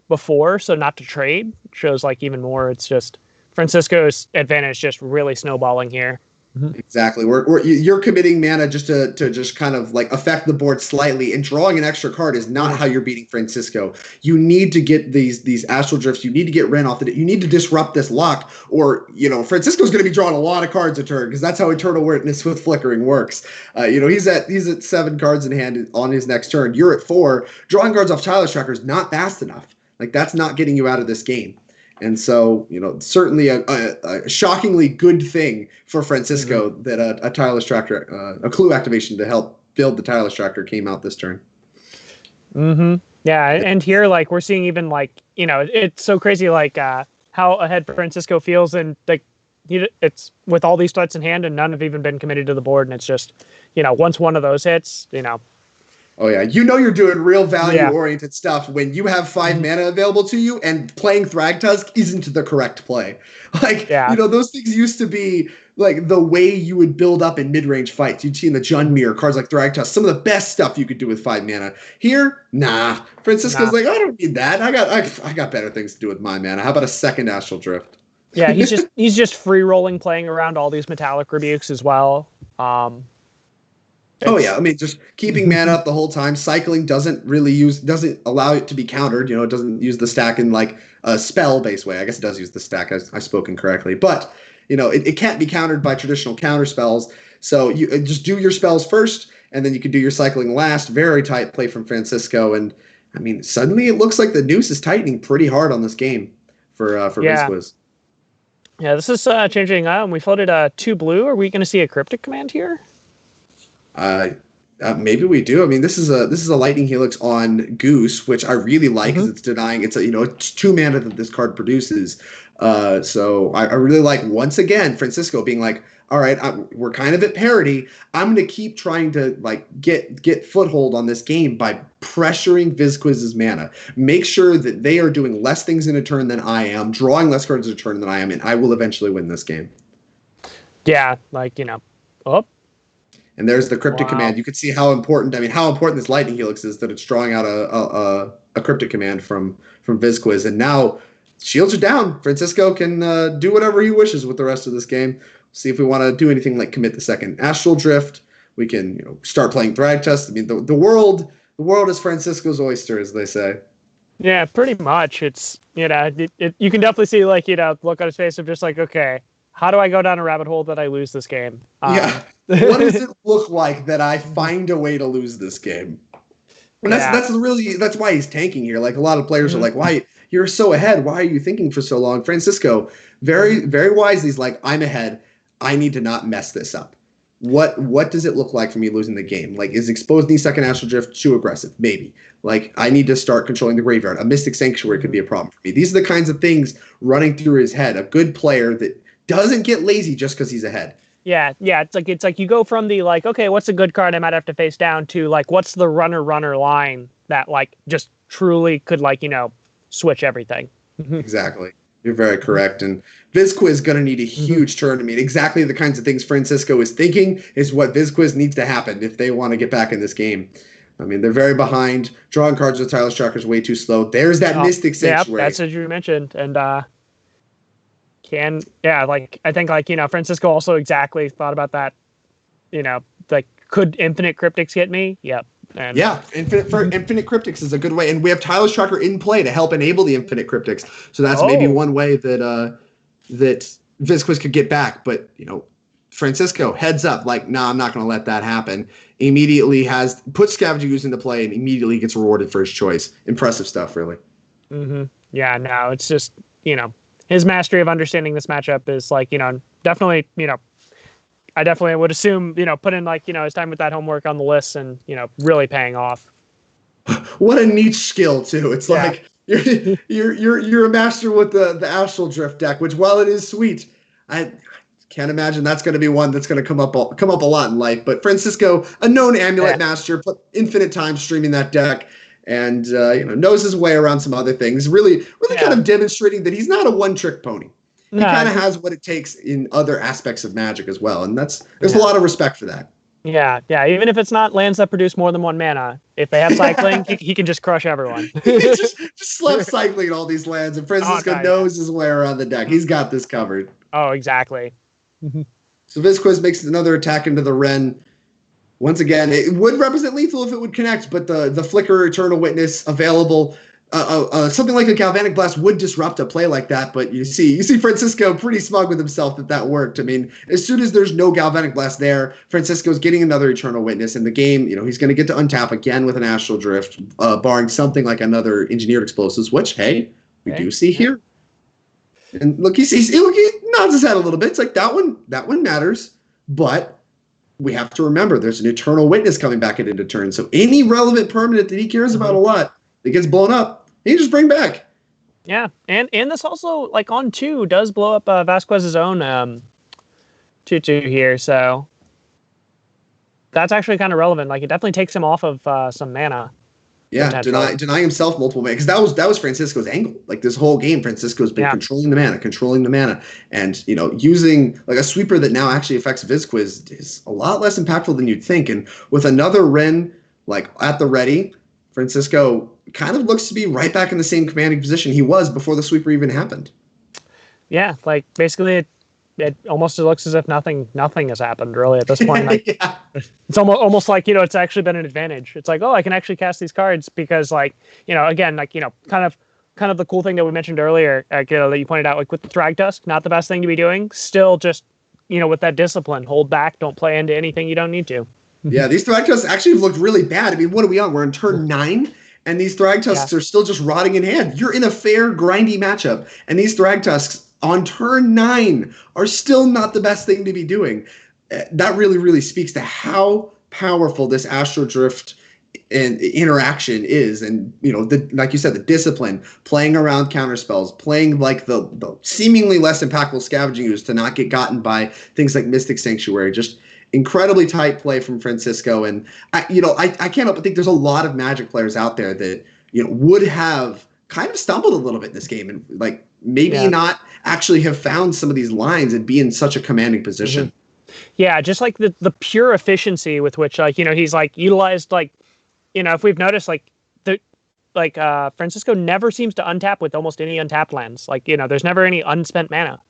before, so not to trade, shows like even more. It's just Francisco's advantage just really snowballing here. Exactly. You're committing mana just to just kind of like affect the board slightly, and drawing an extra card is not how you're beating Francisco. You need to get these astral drifts. You need to get Ren off the. You need to disrupt this lock, or Francisco's going to be drawing a lot of cards a turn because that's how Eternal Witness with flickering works. He's at 7 cards in hand on his next turn. You're at 4. Drawing cards off Tireless Tracker is not fast enough. Like that's not getting you out of this game. And so, certainly a shockingly good thing for Francisco that a Tireless Tractor, a clue activation to help build the Tireless Tractor came out this turn. Yeah, and here, like, we're seeing even, like, it's so crazy, like, how ahead Francisco feels, and, like, it's with all these threats in hand, and none have even been committed to the board, and it's just, once one of those hits, Oh, yeah. You're doing real value-oriented stuff when you have 5 mana available to you and playing Thragtusk isn't the correct play. Like, those things used to be, like, the way you would build up in mid-range fights. You'd see in the Junmir cards like Thragtusk, some of the best stuff you could do with 5 mana. Here, nah. Francisco's like, I don't need that. I got better things to do with my mana. How about a second Astral Drift? Yeah, he's just free-rolling, playing around all these Metallic Rebukes as well. I mean, just keeping mana up the whole time. Cycling doesn't allow it to be countered. It doesn't use the stack in like a spell-based way. I guess it does use the stack. I've spoken correctly, but it can't be countered by traditional counter spells. So you just do your spells first, and then you can do your cycling last. Very tight play from Francisco, and I mean, suddenly it looks like the noose is tightening pretty hard on this game for Vizquiz. Yeah, this is changing. We floated 2 blue. Are we going to see a Cryptic Command here? Maybe we do. I mean, this is a Lightning Helix on Goose, which I really like because it's denying it's it's 2 mana that this card produces. So I really like, once again, Francisco being like, all right, we're kind of at parity. I'm going to keep trying to like get foothold on this game by pressuring Vizquiz's mana. Make sure that they are doing less things in a turn than I am, drawing less cards in a turn than I am, and I will eventually win this game. Yeah, like And there's the Cryptic Command. You can see how important this Lightning Helix is, that it's drawing out a Cryptic Command from Vizquiz. And now shields are down. Francisco can do whatever he wishes with the rest of this game. See if we want to do anything like commit the second Astral Drift. We can start playing Thragtusk. I mean, the world is Francisco's oyster, as they say. Yeah, pretty much. It's you can definitely see like look on his face of just like, okay, how do I go down a rabbit hole that I lose this game? What does it look like that I find a way to lose this game? And that's why he's tanking here. Like, a lot of players are like, why you're so ahead? Why are you thinking for so long? Francisco, very, very wisely, he's like, I'm ahead. I need to not mess this up. What does it look like for me losing the game? Like, is exposing the second Astral Drift too aggressive? Maybe. Like, I need to start controlling the graveyard. A Mystic Sanctuary could be a problem for me. These are the kinds of things running through his head. A good player that doesn't get lazy just because he's ahead. Yeah. It's like you go from the like, okay, what's a good card I might have to face down, to like, what's the runner line that like just truly could like switch everything. Exactly. You're very correct. And Vizquiz is going to need a huge turn. I mean, exactly the kinds of things Francisco is thinking is what Vizquiz needs to happen if they want to get back in this game. I mean, they're very behind. Drawing cards with Tireless Tracker is way too slow. There's that Mystic Sanctuary. Yeah, that's what you mentioned. And I think Francisco also exactly thought about that. Like, could infinite cryptics get me? Yep. And yeah, infinite cryptics is a good way, and we have Tyler's tracker in play to help enable the infinite cryptics. So that's maybe one way that that Vizquiz could get back. But Francisco heads up, like, nah, I'm not going to let that happen. Immediately puts Scavenging Ooze into play and immediately gets rewarded for his choice. Impressive stuff, really. Mm-hmm. Yeah, no, it's just his mastery of understanding this matchup is like definitely I definitely would assume, put in his time with that homework on the list and, really paying off. What a niche skill too. It's like you're a master with the Astral Drift deck, which while it is sweet, I can't imagine that's going to be one that's going to come up a lot in life. But Francisco, a known amulet master, put infinite time streaming that deck and knows his way around some other things. Really kind of demonstrating that he's not a one-trick pony. He kind of has what it takes in other aspects of Magic as well, and there's a lot of respect for that. Yeah. Even if it's not lands that produce more than 1 mana, if they have cycling, he can just crush everyone. just slap cycling all these lands, and Francisco knows his way around the deck. He's got this covered. Oh, exactly. So Vizquiz makes another attack into the Wrenn. Once again, it would represent lethal if it would connect, but the Flicker, Eternal Witness available. Something like a Galvanic Blast would disrupt a play like that, but you see Francisco pretty smug with himself that worked. I mean, as soon as there's no Galvanic Blast there, Francisco's getting another Eternal Witness in the game. He's going to get to untap again with an Astral Drift, barring something like another Engineered Explosives, which, hey, we do see here. And look, he nods his head a little bit. It's like that one matters, but we have to remember there's an Eternal Witness coming back into turn. So any relevant permanent that he cares about a lot that gets blown up, he just bring back. Yeah, and this also on 2 does blow up Vasquez's own 2/2 here, so that's actually kind of relevant. It definitely takes him off of some mana. Yeah, denying himself multiple mana, because that was Francisco's angle. This whole game, Francisco's been controlling the mana, and using a sweeper that now actually affects Vizquiz is a lot less impactful than you'd think. And with another Wrenn at the ready, Francisco kind of looks to be right back in the same commanding position he was before the sweeper even happened. Yeah, basically it almost looks as if nothing has happened really at this point. It's almost like it's actually been an advantage. It's like, oh, I can actually cast these cards because again, kind of the cool thing that we mentioned earlier, that you pointed out, with the Thragtusk, not the best thing to be doing. Still, just with that discipline, hold back, don't play into anything you don't need to. Yeah, these Thragtusks actually have looked really bad. I mean, what are we on? We're on turn 9, and these Thragtusks are still just rotting in hand. You're in a fair, grindy matchup, and these Thragtusks on turn 9 are still not the best thing to be doing. That really, really speaks to how powerful this Astral Drift and interaction is. And, like you said, the discipline, playing around counterspells, playing the seemingly less impactful Scavenging Ooze to not get gotten by things like Mystic Sanctuary. Just incredibly tight play from Francisco. And, I can't help but think there's a lot of Magic players out there that, would have kind of stumbled a little bit in this game and, maybe not actually have found some of these lines and be in such a commanding position. Yeah, just the pure efficiency with which he's utilized if we've noticed Francisco never seems to untap with almost any untapped lands. There's never any unspent mana.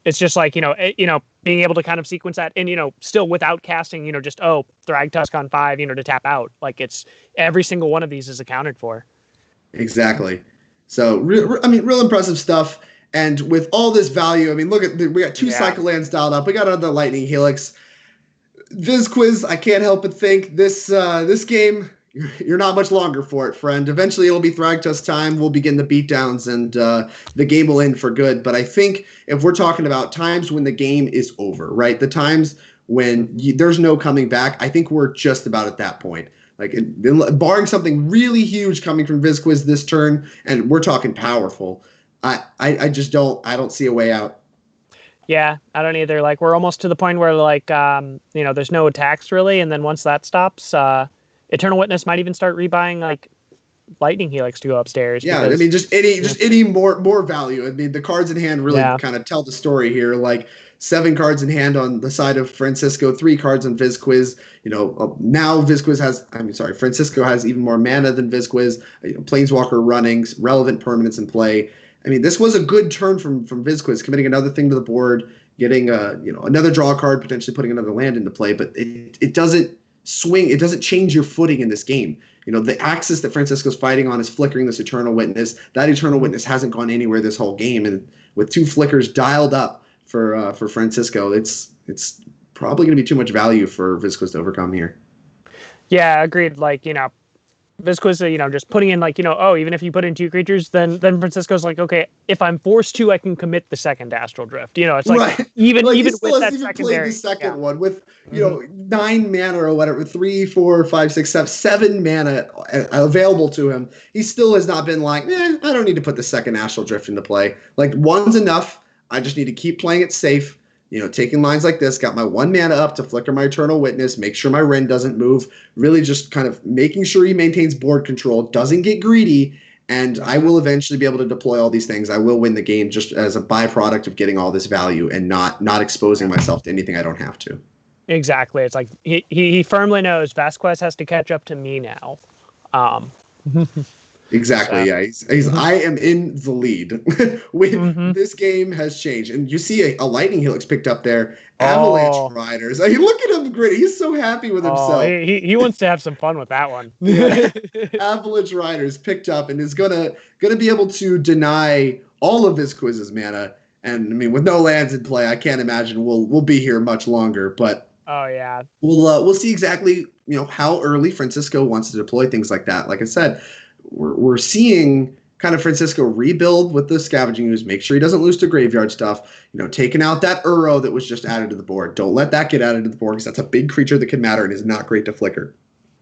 It's just being able to kind of sequence that and still without casting Thragtusk on 5 to tap out. It's every single one of these is accounted for. Exactly. So real impressive stuff. And with all this value, look at we got 2 cycle lands dialed up. We got another Lightning Helix. Vizquiz, I can't help but think this game, you're not much longer for it, friend. Eventually it'll be Thragtusk time. We'll begin the beatdowns and the game will end for good. But I think if we're talking about times when the game is over, right? The times when there's no coming back, I think we're just about at that point. Barring something really huge coming from Vizquiz this turn, and we're talking powerful, I just don't see a way out. Yeah, I don't either. We're almost to the point where there's no attacks really, and then once that stops, Eternal Witness might even start rebuying Lightning Helix to go upstairs. Yeah, just any more value. The cards in hand really kind of tell the story here. 7 cards in hand on the side of Francisco, 3 cards on Vizquiz. Now Francisco has even more mana than Vizquiz. Planeswalker runnings, relevant permanents in play. I mean, this was a good turn from Vizquiz, committing another thing to the board, getting another draw card, potentially putting another land into play, but it doesn't swing, it doesn't change your footing in this game. The axis that Francisco's fighting on is flickering this Eternal Witness. That Eternal Witness hasn't gone anywhere this whole game, and with 2 flickers dialed up for Francisco, it's probably going to be too much value for Vizquiz to overcome here. Yeah, agreed. Vizquiz, just putting in even if you put in 2 creatures, then Francisco's like, okay, if I'm forced to, I can commit the second Astral Drift. It's like right. even like even still with that even secondary, played the second one with 9 mana or whatever, 3, 4, 5, 6, 7 mana available to him. He still has not been like, I don't need to put the second Astral Drift into play. Like 1's enough. I just need to keep playing it safe. Taking lines like this, got my 1 mana up to flicker my Eternal Witness, make sure my Wrenn doesn't move, really just kind of making sure he maintains board control, doesn't get greedy, and I will eventually be able to deploy all these things. I will win the game just as a byproduct of getting all this value and not exposing myself to anything I don't have to. Exactly. It's like he firmly knows Vasquez has to catch up to me now. Exactly. Yeah. He's I am in the lead. This game has changed, and you see a Lightning Helix picked up there. Avalanche Riders. I mean, look at him gritty. He's so happy with himself. He wants to have some fun with that one. Avalanche Riders picked up and is gonna be able to deny all of Vizquiz's mana. And I mean, with no lands in play, I can't imagine we'll be here much longer. But we'll see exactly how early Francisco wants to deploy things like that. Like I said, we're seeing kind of Francisco rebuild with the Scavenging Ooze, make sure he doesn't lose to graveyard stuff, taking out that Uro that was just added to the board. Don't let that get added to the board because that's a big creature that can matter and is not great to flicker.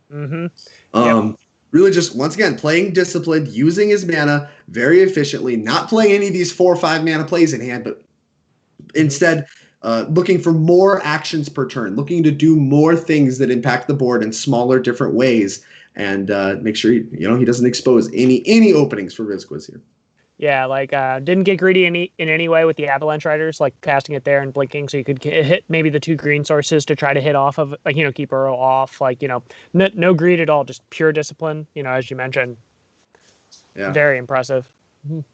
Really just, once again, playing disciplined, using his mana very efficiently, not playing any of these 4 or 5 mana plays in hand, but instead looking for more actions per turn, looking to do more things that impact the board in smaller, different ways, and make sure he doesn't expose any openings for Vizquiz here. Yeah, didn't get greedy in any way with the Avalanche Riders, like casting it there and blinking, so you could hit maybe the 2 green sources to try to hit off of, keep Uro off, no greed at all, just pure discipline. As you mentioned, very impressive.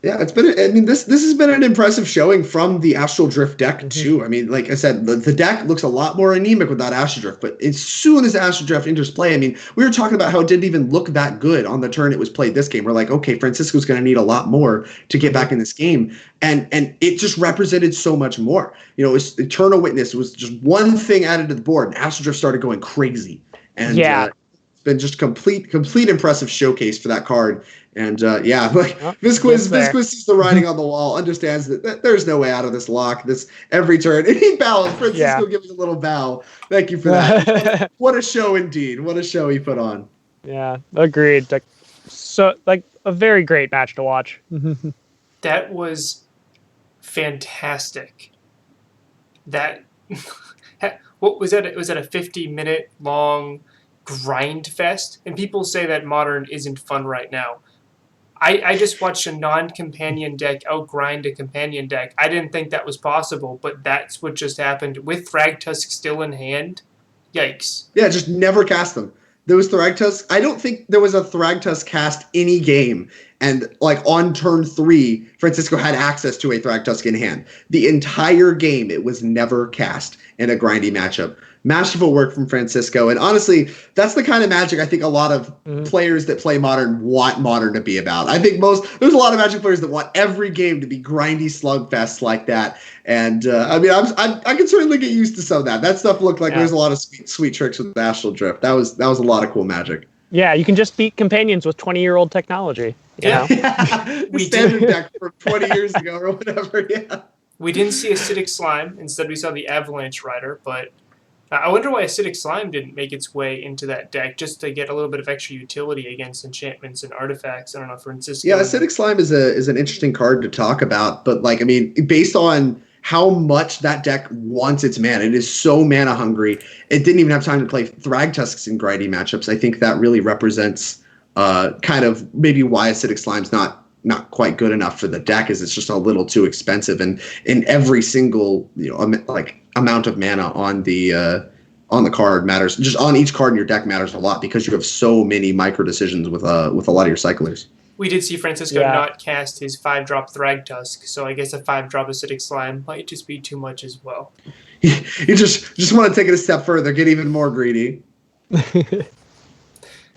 Yeah, it's been. I mean, this has been an impressive showing from the Astral Drift deck too. I mean, like I said, the deck looks a lot more anemic without Astral Drift. But as soon as Astral Drift enters play, I mean, we were talking about how it didn't even look that good on the turn it was played this game. We're like, okay, Francisco's going to need a lot more to get back in this game, and it just represented so much more. Eternal Witness was just one thing added to the board, and Astral Drift started going crazy. And it's been just complete impressive showcase for that card. And Vizquiz sees the writing on the wall, understands that there's no way out of this lock. This every turn, and he bows. Francisco giving a little bow. Thank you for that. What a show indeed! What a show he put on. Yeah, agreed. A very great match to watch. That was fantastic. That what was that? Was that a 50-minute long grind fest? And people say that Modern isn't fun right now. I just watched a non-companion deck outgrind a companion deck. I didn't think that was possible, but that's what just happened with Thragtusk still in hand. Yikes. Yeah, just never cast them. There was Thragtusk. I don't think there was a Thragtusk cast any game. And on turn 3, Francisco had access to a Thragtusk in hand. The entire game, it was never cast in a grindy matchup. Masterful work from Francisco. And honestly, that's the kind of Magic I think a lot of players that play Modern want Modern to be about. I think there's a lot of Magic players that want every game to be grindy slugfests like that. And I can certainly get used to some of that. That stuff looked like there's a lot of sweet tricks with Astral Drift. That was a lot of cool Magic. Yeah, you can just beat companions with 20-year-old technology. We standard deck from 20 years ago or whatever. Yeah. We didn't see Acidic Slime. Instead, we saw the Avalanche Rider, but I wonder why Acidic Slime didn't make its way into that deck, just to get a little bit of extra utility against enchantments and artifacts. I don't know, Francisco. Yeah, Acidic Slime is an interesting card to talk about, but based on how much that deck wants its mana, it is so mana hungry. It didn't even have time to play Thragtusks in grindy matchups. I think that really represents kind of maybe why Acidic Slime's not quite good enough for the deck, is it's just a little too expensive, and in every single amount of mana on the card matters. Just on each card in your deck matters a lot because you have so many micro decisions with a lot of your cyclers. We did see Francisco Yeah. not cast his 5-drop Thragtusk, so I guess a 5-drop Acidic Slime might just be too much as well. You just want to take it a step further, get even more greedy.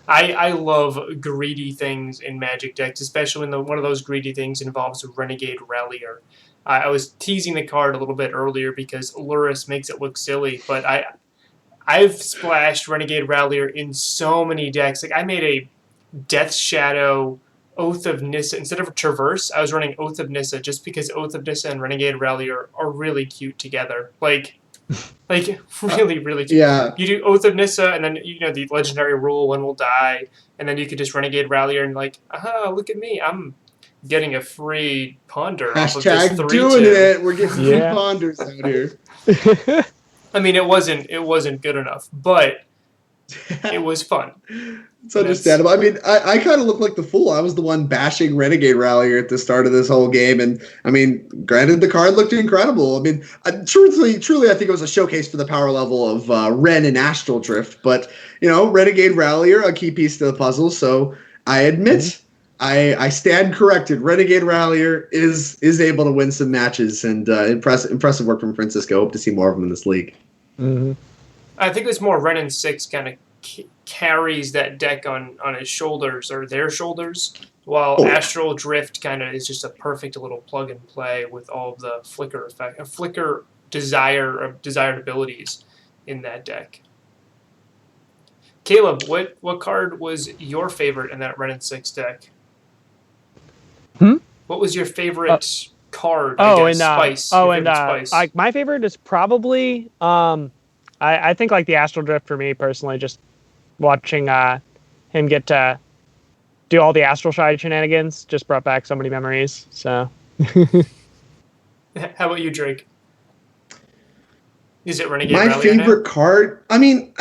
I love greedy things in Magic decks, especially when one of those greedy things involves a Renegade Rallier. I was teasing the card a little bit earlier because Luris makes it look silly, but I've splashed Renegade Rallier in so many decks. Like I made a Death Shadow Oath of Nissa instead of Traverse. I was running Oath of Nissa just because Oath of Nissa and Renegade Rallier are really cute together. Like really, really cute. Yeah. You do Oath of Nissa, and then the legendary rule, one will die, and then you could just Renegade Rallier and like, aha, look at me, I'm getting a free ponder off of this Hashtag 3-2. doing it. We're getting free Yeah. ponders out here. I mean, it wasn't good enough, but it was fun. It's understandable. I mean, I kind of look like the fool. I was the one bashing Renegade Rallier at the start of this whole game. And, I mean, granted, the card looked incredible. I mean, truly, I think it was a showcase for the power level of Ren and Astral Drift. But, Renegade Rallier, a key piece to the puzzle. So I admit, I stand corrected. Renegade Rallier is able to win some matches. And impressive work from Francisco. Hope to see more of him in this league. Mm-hmm. I think it was more Ren and 6 kind of carries that deck on his shoulders or their shoulders, while Astral Drift kind of is just a perfect little plug and play with all of the flicker effect, flicker desired abilities in that deck. Caleb, what card was your favorite in that Ren and 6 deck? What was your favorite card? Spice. Spice. My favorite is probably I think like the Astral Drift for me personally, just watching him get to do all the Astral Shide shenanigans just brought back so many memories. So, how about you, Drake? Is it Renegade My Rallier favorite now? card? I mean,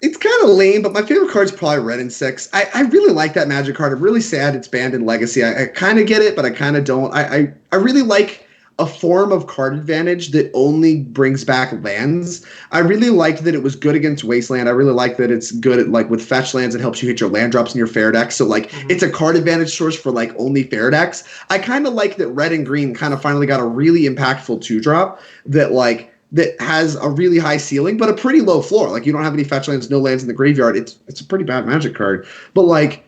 it's kind of lame, but my favorite card is probably Red and 6. I really like that Magic card. I'm really sad it's banned in Legacy. I kind of get it, but I kind of don't. I really like a form of card advantage that only brings back lands. I really liked that it was good against Wasteland. I really like that it's good at like with fetch lands. It helps you hit your land drops in your fair deck. So like it's a card advantage source for like only fair decks. I kind of like that red and green kind of finally got a really impactful 2-drop that has a really high ceiling, but a pretty low floor. Like you don't have any fetch lands, no lands in the graveyard. It's a pretty bad Magic card. But like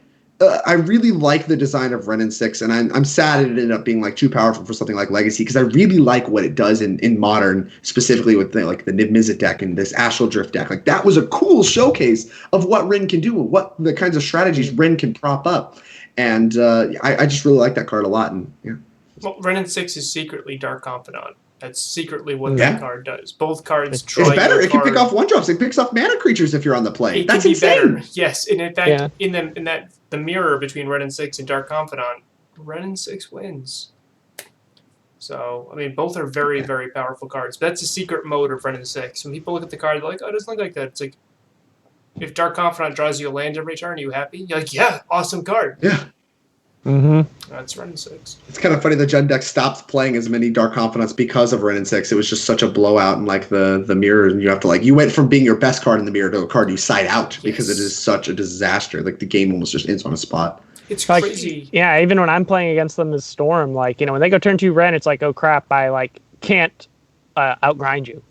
I really like the design of Ren and 6, and I'm sad it ended up being like too powerful for something like Legacy because I really like what it does in Modern, specifically with the Niv Mizzet deck and this Astral Drift deck. Like that was a cool showcase of what Ren can do and what the kinds of strategies Ren can prop up. And I just really like that card a lot. And yeah. Well, Ren and 6 is secretly Dark Confidant. That's secretly what that card does. Both cards It's better. It can pick off 1-drops. It picks off mana creatures if you're on the play. That's insane. Better. Yes, and in fact, in the mirror between Ren and 6 and Dark Confidant, Ren and 6 wins. So, I mean, both are very, very powerful cards. But that's the secret mode of Ren and 6. When people look at the card, they're like, oh, it doesn't look like that. It's like, if Dark Confidant draws you a land every turn, are you happy? You're like, yeah, awesome card. Yeah. That's Ren and 6. It's kind of funny the Gen deck stopped playing as many Dark Confidants because of Ren and 6. It was just such a blowout in like the mirror, and you have to you went from being your best card in the mirror to a card you side out because it is such a disaster. Like the game almost just ends on a spot. It's crazy. Yeah, even when I'm playing against them as Storm, when they go turn 2 Ren, it's like, oh crap, I can't outgrind you.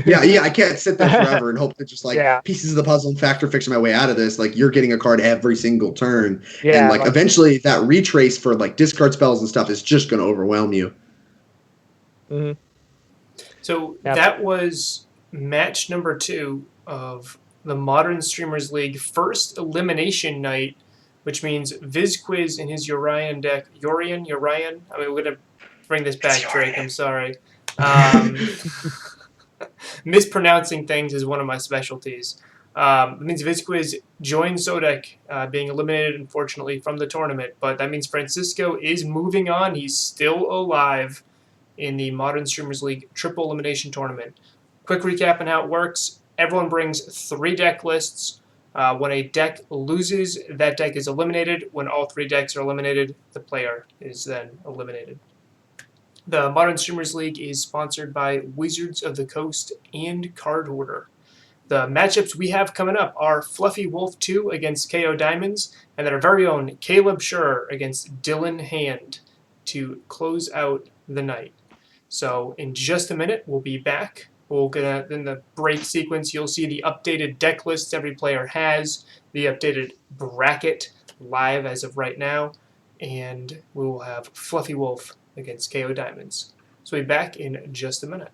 yeah, I can't sit there forever and hope that just pieces of the puzzle and factor fiction my way out of this. Like you're getting a card every single turn, and eventually that retrace for discard spells and stuff is just going to overwhelm you. So that was match number 2 of the Modern Streamers League first elimination night, which means VizQuiz in his Urian deck. Urian. I mean, we're gonna bring this back, Drake. I'm sorry. Mispronouncing things is one of my specialties. It means VizQuiz joins Sodek, being eliminated, unfortunately, from the tournament. But that means Francisco is moving on. He's still alive in the Modern Streamers League Triple Elimination Tournament. Quick recap on how it works. Everyone brings 3 deck lists. When a deck loses, that deck is eliminated. When all 3 decks are eliminated, the player is then eliminated. The Modern Streamers League is sponsored by Wizards of the Coast and Card Hoarder. The matchups we have coming up are Fluffy Wolf 2 against KO Diamonds, and then our very own Caleb Scherer against Dylan Hand to close out the night. So in just a minute, we'll be back. In the break sequence, you'll see the updated deck lists every player has, the updated bracket live as of right now, and we will have Fluffy Wolf against KO Diamonds. So we'll be back in just a minute.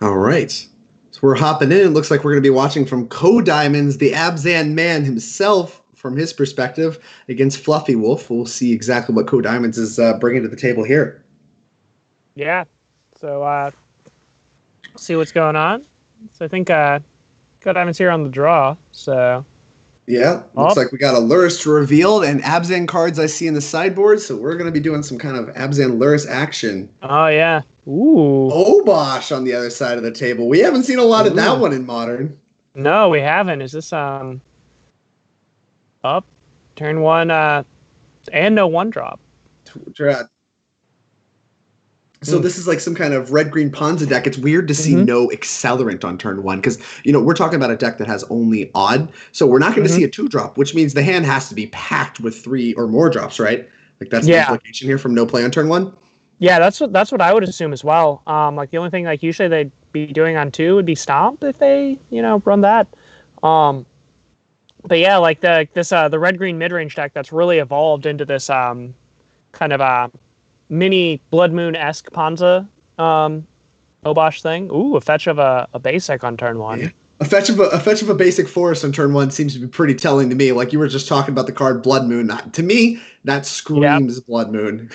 All right. So we're hopping in. It looks like we're going to be watching from Co-Diamonds, the Abzan man himself, from his perspective, against Fluffy Wolf. We'll see exactly what Co-Diamonds is bringing to the table here. Yeah. So, see what's going on. So I think Co-Diamonds here on the draw. So yeah, looks like we got a Luris revealed and Abzan cards I see in the sideboard. So we're going to be doing some kind of Abzan Luris action. Oh, yeah. Ooh. Obosh on the other side of the table. We haven't seen a lot of that one in Modern. No, we haven't. Is this up? Turn one and no one drop. So this is like some kind of red-green Ponza deck. It's weird to see no accelerant on turn one because, we're talking about a deck that has only odd. So we're not going to see a 2-drop, which means the hand has to be packed with 3 or more drops, right? Like that's the implication here from no play on turn one. Yeah, that's what I would assume as well. Like the only thing like usually they'd be doing on 2 would be Stomp if they, run that. But yeah, like the red-green mid-range deck that's really evolved into this kind of a mini Blood Moon-esque Ponza Obosh thing. Ooh, a fetch of a basic on turn one. Yeah. A fetch of a basic forest on turn one seems to be pretty telling to me. Like you were just talking about the card Blood Moon. To me, that screams Blood Moon.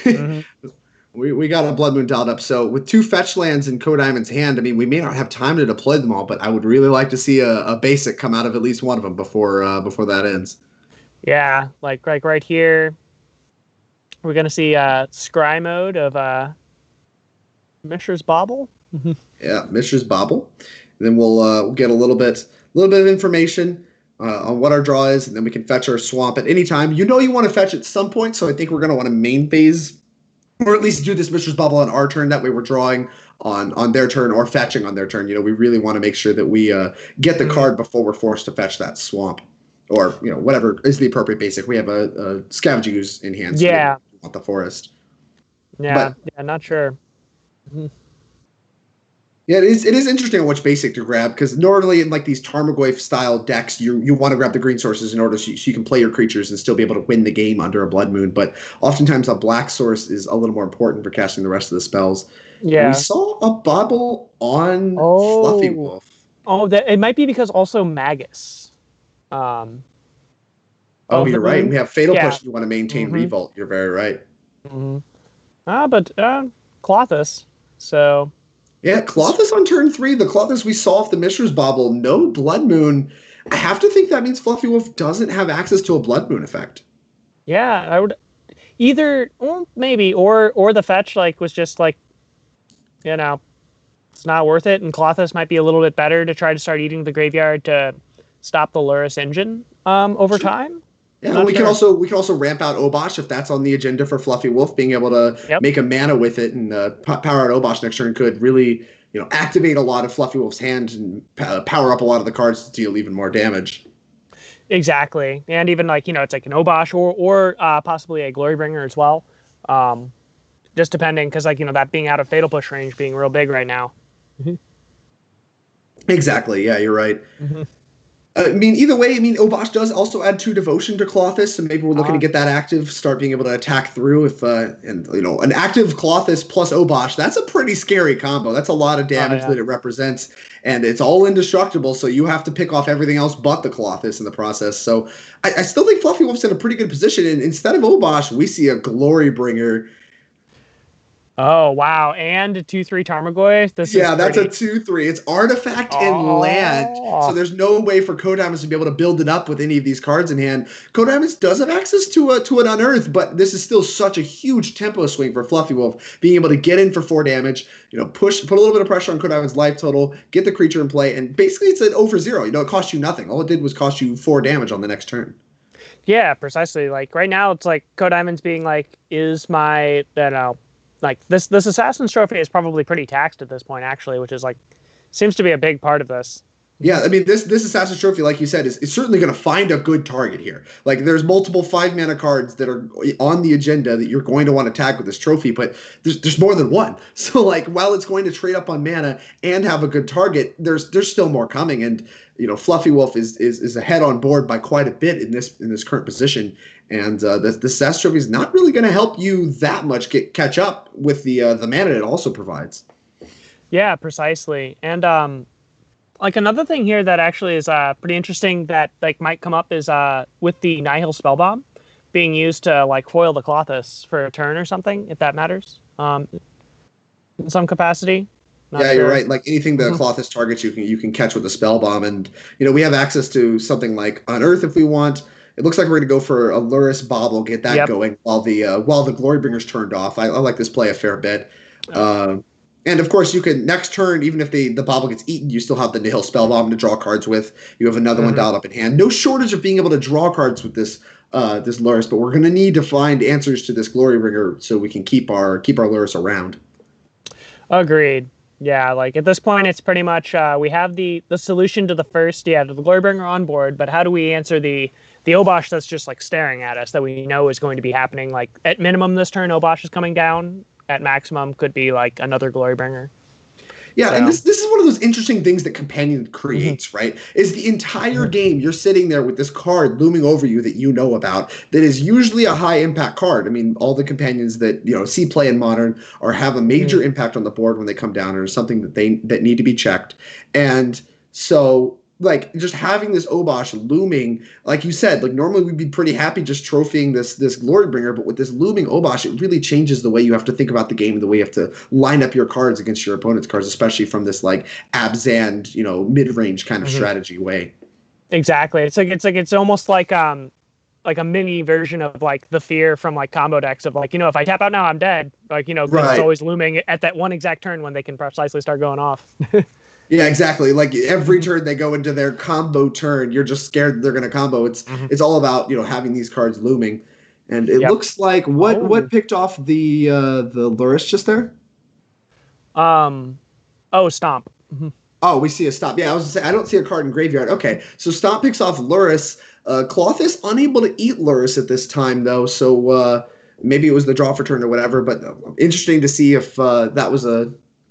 We got a Blood Moon dialed up. So with 2 fetch lands in Co-Diamond's hand, I mean, we may not have time to deploy them all, but I would really like to see a basic come out of at least one of them before that ends. Yeah, like right here, we're going to see scry mode of Mishra's Bauble. Yeah, Mishra's Bauble. And then we'll get a little bit of information on what our draw is, and then we can fetch our swamp at any time. You want to fetch at some point, so I think we're going to want to main phase, or at least do this Mishra's Bauble on our turn. That way we're drawing on their turn or fetching on their turn. We really want to make sure that we get the card before we're forced to fetch that swamp. Or, whatever is the appropriate basic. We have a Scavenging Ooze in hand, so we want the forest. Yeah, not sure. Yeah, it is interesting on which basic to grab, because normally in like these Tarmogoyf style decks, you want to grab the green sources in order so you can play your creatures and still be able to win the game under a Blood Moon. But oftentimes a black source is a little more important for casting the rest of the spells. Yeah, and we saw a Bauble on Fluffy Wolf. Oh, that it might be because also Magus. Um, Oh, of the you're right. moon. We have Fatal Yeah. Push. You want to maintain Mm-hmm. Revolt. You're very right. Mm-hmm. But Clothis. So Yeah, Clothis on turn 3. The Clothis we saw off the Mishra's Bauble. No Blood Moon. I have to think that means Fluffy Wolf doesn't have access to a Blood Moon effect. yeah, I would either, well, maybe, or the fetch like was just like, you know, it's not worth it, and Clothis might be a little bit better to try to start eating the graveyard to stop the Luris engine over Sure. time. Yeah, Not we sure. can also ramp out Obosh if that's on the agenda for Fluffy Wolf. Being able to Yep. make a mana with it and power out Obosh next turn could really activate a lot of Fluffy Wolf's hand and power up a lot of the cards to deal even more damage. Exactly, and even like it's like an Obosh or possibly a Glorybringer as well. Just depending, because like that being out of Fatal Push range being real big right now. Exactly. Yeah, you're right. Mm-hmm. I mean, either way, Obosh does also add 2 Devotion to Clothis, so maybe we're looking to get that active, start being able to attack through if, an active Clothis plus Obosh, that's a pretty scary combo. That's a lot of damage that it represents, and it's all indestructible, so you have to pick off everything else but the Clothis in the process. So I still think Fluffy Wolf's in a pretty good position, and instead of Obosh, we see a Glorybringer. Oh, wow. And a 2/3 Tarmogoyf? That's a 2/3. It's artifact and land. So there's no way for Kodaimus to be able to build it up with any of these cards in hand. Kodaimus does have access to an Unearth, but this is still such a huge tempo swing for Fluffy Wolf. Being able to get in for 4 damage, put a little bit of pressure on Kodaimus' life total, get the creature in play, and basically it's an 0-for-0. It cost you nothing. All it did was cost you 4 damage on the next turn. Yeah, precisely. Like right now it's like Kodaimus being like, is my like this Assassin's Trophy is probably pretty taxed at this point, actually, which is like seems to be a big part of this. Yeah, I mean, this Assassin's Trophy, like you said, is certainly going to find a good target here. Like, there's multiple 5-mana cards that are on the agenda that you're going to want to tag with this trophy, but there's more than one. So, like, while it's going to trade up on mana and have a good target, there's still more coming. And Fluffy Wolf is ahead on board by quite a bit in this current position. And the Sasser Trophy is not really going to help you that much catch up with the mana it also provides. Yeah, precisely. And like another thing here that actually is pretty interesting that like might come up is with the Nihil Spellbomb being used to like foil the Clothis for a turn or something, if that matters, in some capacity. Not sure. You're right. Like anything the Clothis targets, you can catch with the Spellbomb, and we have access to something like Unearth if we want. It looks like we're going to go for a Luris Bauble, get that going while the Glorybringer's turned off. I like this play a fair bit. And of course, you can next turn, even if the Bauble gets eaten, you still have the Nihil Spellbomb to draw cards with. You have another one dialed up in hand. No shortage of being able to draw cards with this Luris, but we're going to need to find answers to this Glorybringer so we can keep our Luris around. Agreed. Yeah, like at this point, it's pretty much we have the solution to the first, to the Glorybringer on board, but how do we answer the Obosh that's just like staring at us that we know is going to be happening? Like at minimum this turn, Obosh is coming down. At maximum could be like another Glorybringer. Yeah, and this is one of those interesting things that Companion creates, right? Is the entire game you're sitting there with this card looming over you that you know about that is usually a high impact card. I mean, all the companions that see play in Modern or have a major impact on the board when they come down or something that need to be checked. And so like just having this Obosh looming, like you said, like normally we'd be pretty happy just trophying this Glorybringer, but with this looming Obosh, it really changes the way you have to think about the game and the way you have to line up your cards against your opponent's cards, especially from this like Abzan, mid-range kind of strategy way. Exactly. It's almost like a mini version of like the fear from like combo decks of like, if I tap out now, I'm dead. Like, it's always looming at that one exact turn when they can precisely start going off. Yeah, exactly. Like every turn they go into their combo turn, you're just scared that they're going to combo. It's all about having these cards looming, and it looks like what picked off the Luris just there. Stomp. Oh, we see a Stomp. Yeah, I was gonna say I don't see a card in graveyard. Okay, so Stomp picks off Luris. Clothis unable to eat Luris at this time though, so maybe it was the draw for turn or whatever. But interesting to see if that was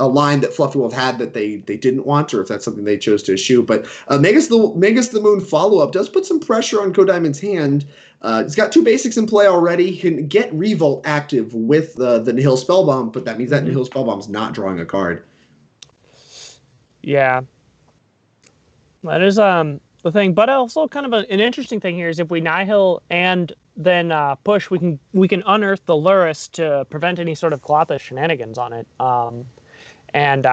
a line that Fluffy Wolf had that they didn't want, or if that's something they chose to eschew. But Magus the Moon follow-up does put some pressure on Kodaimon's hand. He's got 2 basics in play already. He can get Revolt active with the Nihil Spellbomb, but that means that Nihil Spellbomb's not drawing a card. Yeah. That is the thing, but also kind of an interesting thing here is if we nihil and then push, we can unearth the Luris to prevent any sort of Colossus shenanigans on it, and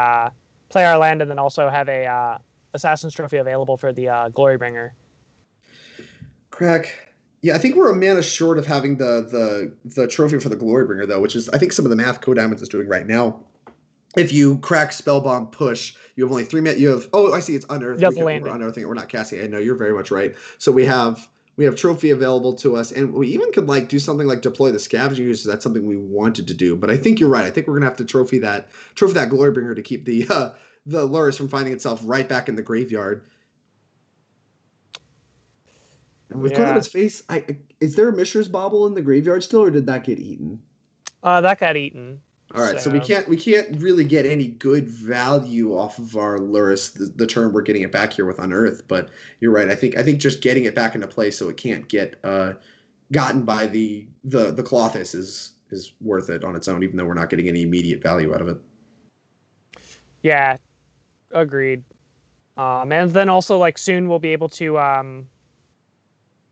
play our land, and then also have a Assassin's Trophy available for the Glorybringer. Crack. Yeah, I think we're a mana short of having the trophy for the Glorybringer, though, which is, I think, some of the math Code Diamonds is doing right now. If you crack Spellbomb push, you have only 3 mana. You have, I see, it's Unearth. We're unearthing it. We're not casting it. I know, you're very much right. So we have trophy available to us, and we even could do something like deploy the Scavenging Ooze. So that's something we wanted to do. But I think you're right. I think we're gonna have to trophy that Glorybringer to keep the Luris from finding itself right back in the graveyard. And with Kodaman's face, is there a Mishra's Bauble in the graveyard still, or did that get eaten? That got eaten. All right, so we can't really get any good value off of our Luris the turn we're getting it back here with Unearth. But you're right. I think just getting it back into play so it can't get gotten by the Colossus is worth it on its own, even though we're not getting any immediate value out of it. Yeah, agreed. And then also soon we'll be able to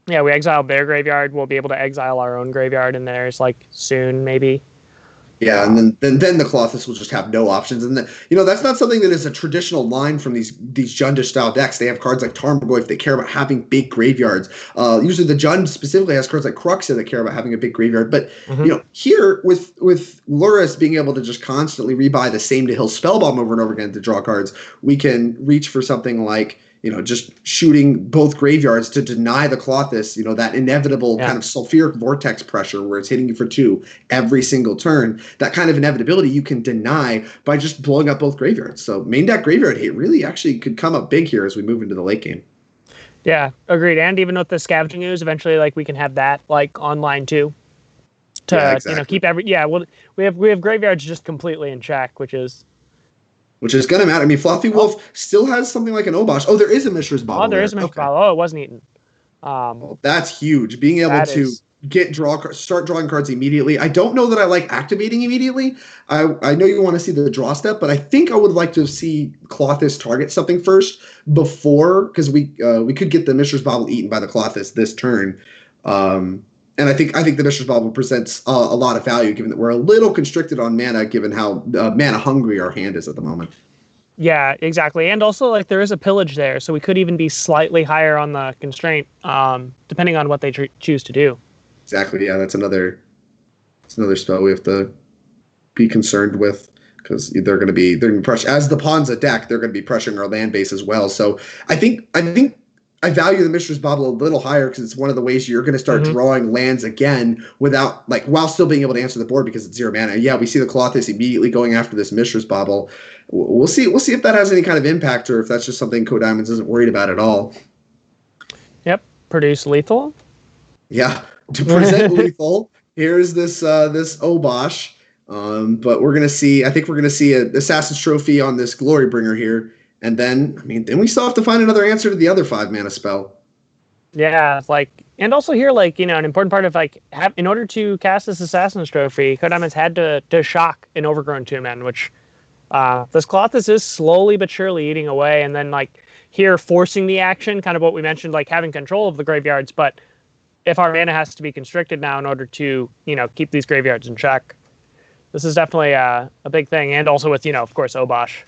we exile their graveyard. We'll be able to exile our own graveyard in theirs soon maybe. Yeah, and then the Colossus will just have no options, and that's not something that is a traditional line from these Jundish style decks. They have cards like Tarmogoyf that care about having big graveyards. Usually the Jund specifically has cards like Cruxa that care about having a big graveyard. But here with Luris being able to just constantly rebuy the same to Hill Spellbomb over and over again to draw cards, we can reach for something like just shooting both graveyards to deny the Colossus, that inevitable kind of sulfuric vortex pressure where it's hitting you for 2 every single turn. That kind of inevitability you can deny by just blowing up both graveyards. So main deck graveyard hate really actually could come up big here as we move into the late game. Yeah, agreed. And even with the Scavenging Ooze, eventually we can have that online too. To keep we have graveyards just completely in check, which is going to matter. I mean, Fluffy Wolf still has something like an Obosh. Oh, there is a Mishra's Bauble. Oh, there is a Mishra's Bauble. Oh, it wasn't eaten. Well, that's huge. Being able to start drawing cards immediately. I don't know that I like activating immediately. I know you want to see the draw step, but I think I would like to see Colossus target something first before, because we could get the Mishra's Bauble eaten by the Colossus this turn. And I think the Mishra's Bauble presents a lot of value, given that we're a little constricted on mana, given how mana hungry our hand is at the moment. Yeah, exactly. And also, there is a pillage there, so we could even be slightly higher on the constraint, depending on what they choose to do. Exactly. Yeah, that's another spell we have to be concerned with, because they're going to be pressure as the pawns a deck. They're going to be pressuring our land base as well. So I think I value the Mishra's Bauble a little higher, because it's one of the ways you're going to start drawing lands again without while still being able to answer the board, because it's 0 mana. Yeah, we see the Colossus immediately going after this Mishra's Bauble. We'll see if that has any kind of impact, or if that's just something Code Diamonds isn't worried about at all. Yep, produce lethal. Yeah, to present lethal. Here's this Obosh, but I think we're gonna see an Assassin's Trophy on this Glorybringer here. And then we still have to find another answer to the other 5 mana spell. Yeah, and also here, an important part of in order to cast this Assassin's Trophy, Code Diamonds had to shock an Overgrown Tombman, which this Colossus is slowly but surely eating away, and then here forcing the action, kind of what we mentioned, having control of the graveyards. But if our mana has to be constricted now in order to keep these graveyards in check, this is definitely a big thing. And also with of course Obosh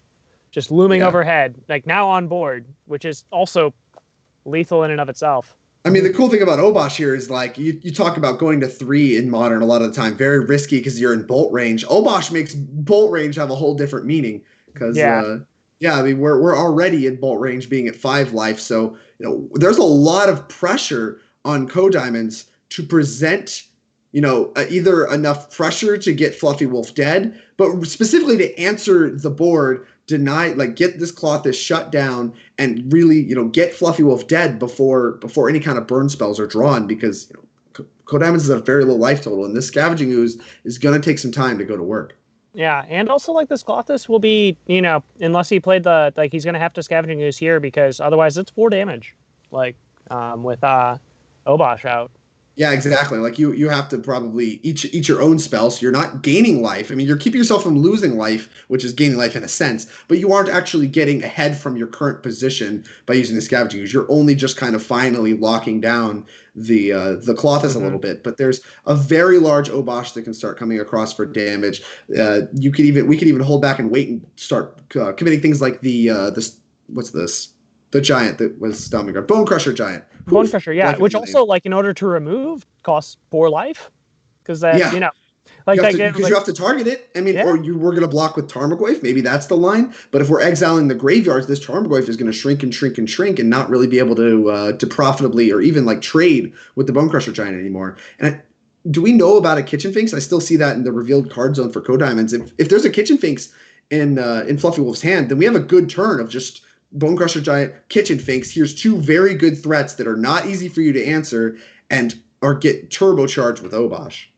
just looming overhead, now on board, which is also lethal in and of itself. I mean, the cool thing about Obosh here is you talk about going to 3 in Modern a lot of the time, very risky because you're in bolt range. Obosh makes bolt range have a whole different meaning, because we're already in bolt range, being at 5 life. So there's a lot of pressure on Code Diamonds to present either enough pressure to get Fluffy Wolf dead, but specifically to answer the board, get this Colossus shut down, and really, get Fluffy Wolf dead before any kind of burn spells are drawn, because Code Diamonds is a very low life total, and this Scavenging Ooze is going to take some time to go to work. Yeah, and also this Colossus will be, unless he played he's going to have to Scavenging Ooze here, because otherwise it's 4 damage, with Obosh out. Yeah, exactly. Like you have to probably eat your own spell, so you're not gaining life. I mean, you're keeping yourself from losing life, which is gaining life in a sense, but you aren't actually getting ahead from your current position by using the scavenging ooze. You're only just kind of finally locking down the Colossus a little bit. But there's a very large Obosh that can start coming across for damage. We could even hold back and wait and start committing things like this. What's this? The giant that was Dominguez, Bone Crusher giant. Bone Crusher, yeah. Which also, name. like, in order to remove, costs 4 life. Because that, Yeah. like that you have to target it. I mean, Yeah. or we're going to block with Tarmogoyf. Maybe that's the line. But if we're exiling the graveyards, this Tarmogoyf is going to shrink and shrink and shrink and not really be able to profitably or even like trade with the Bone Crusher giant anymore. And do we know about a Kitchen Finks? I still see that in the revealed card zone for Code Diamonds. If there's a Kitchen Finks in Fluffy Wolf's hand, then we have a good turn of just Bone Crusher Giant, Kitchen Finks. Here's 2 very good threats that are not easy for you to answer and get turbocharged with Obosh.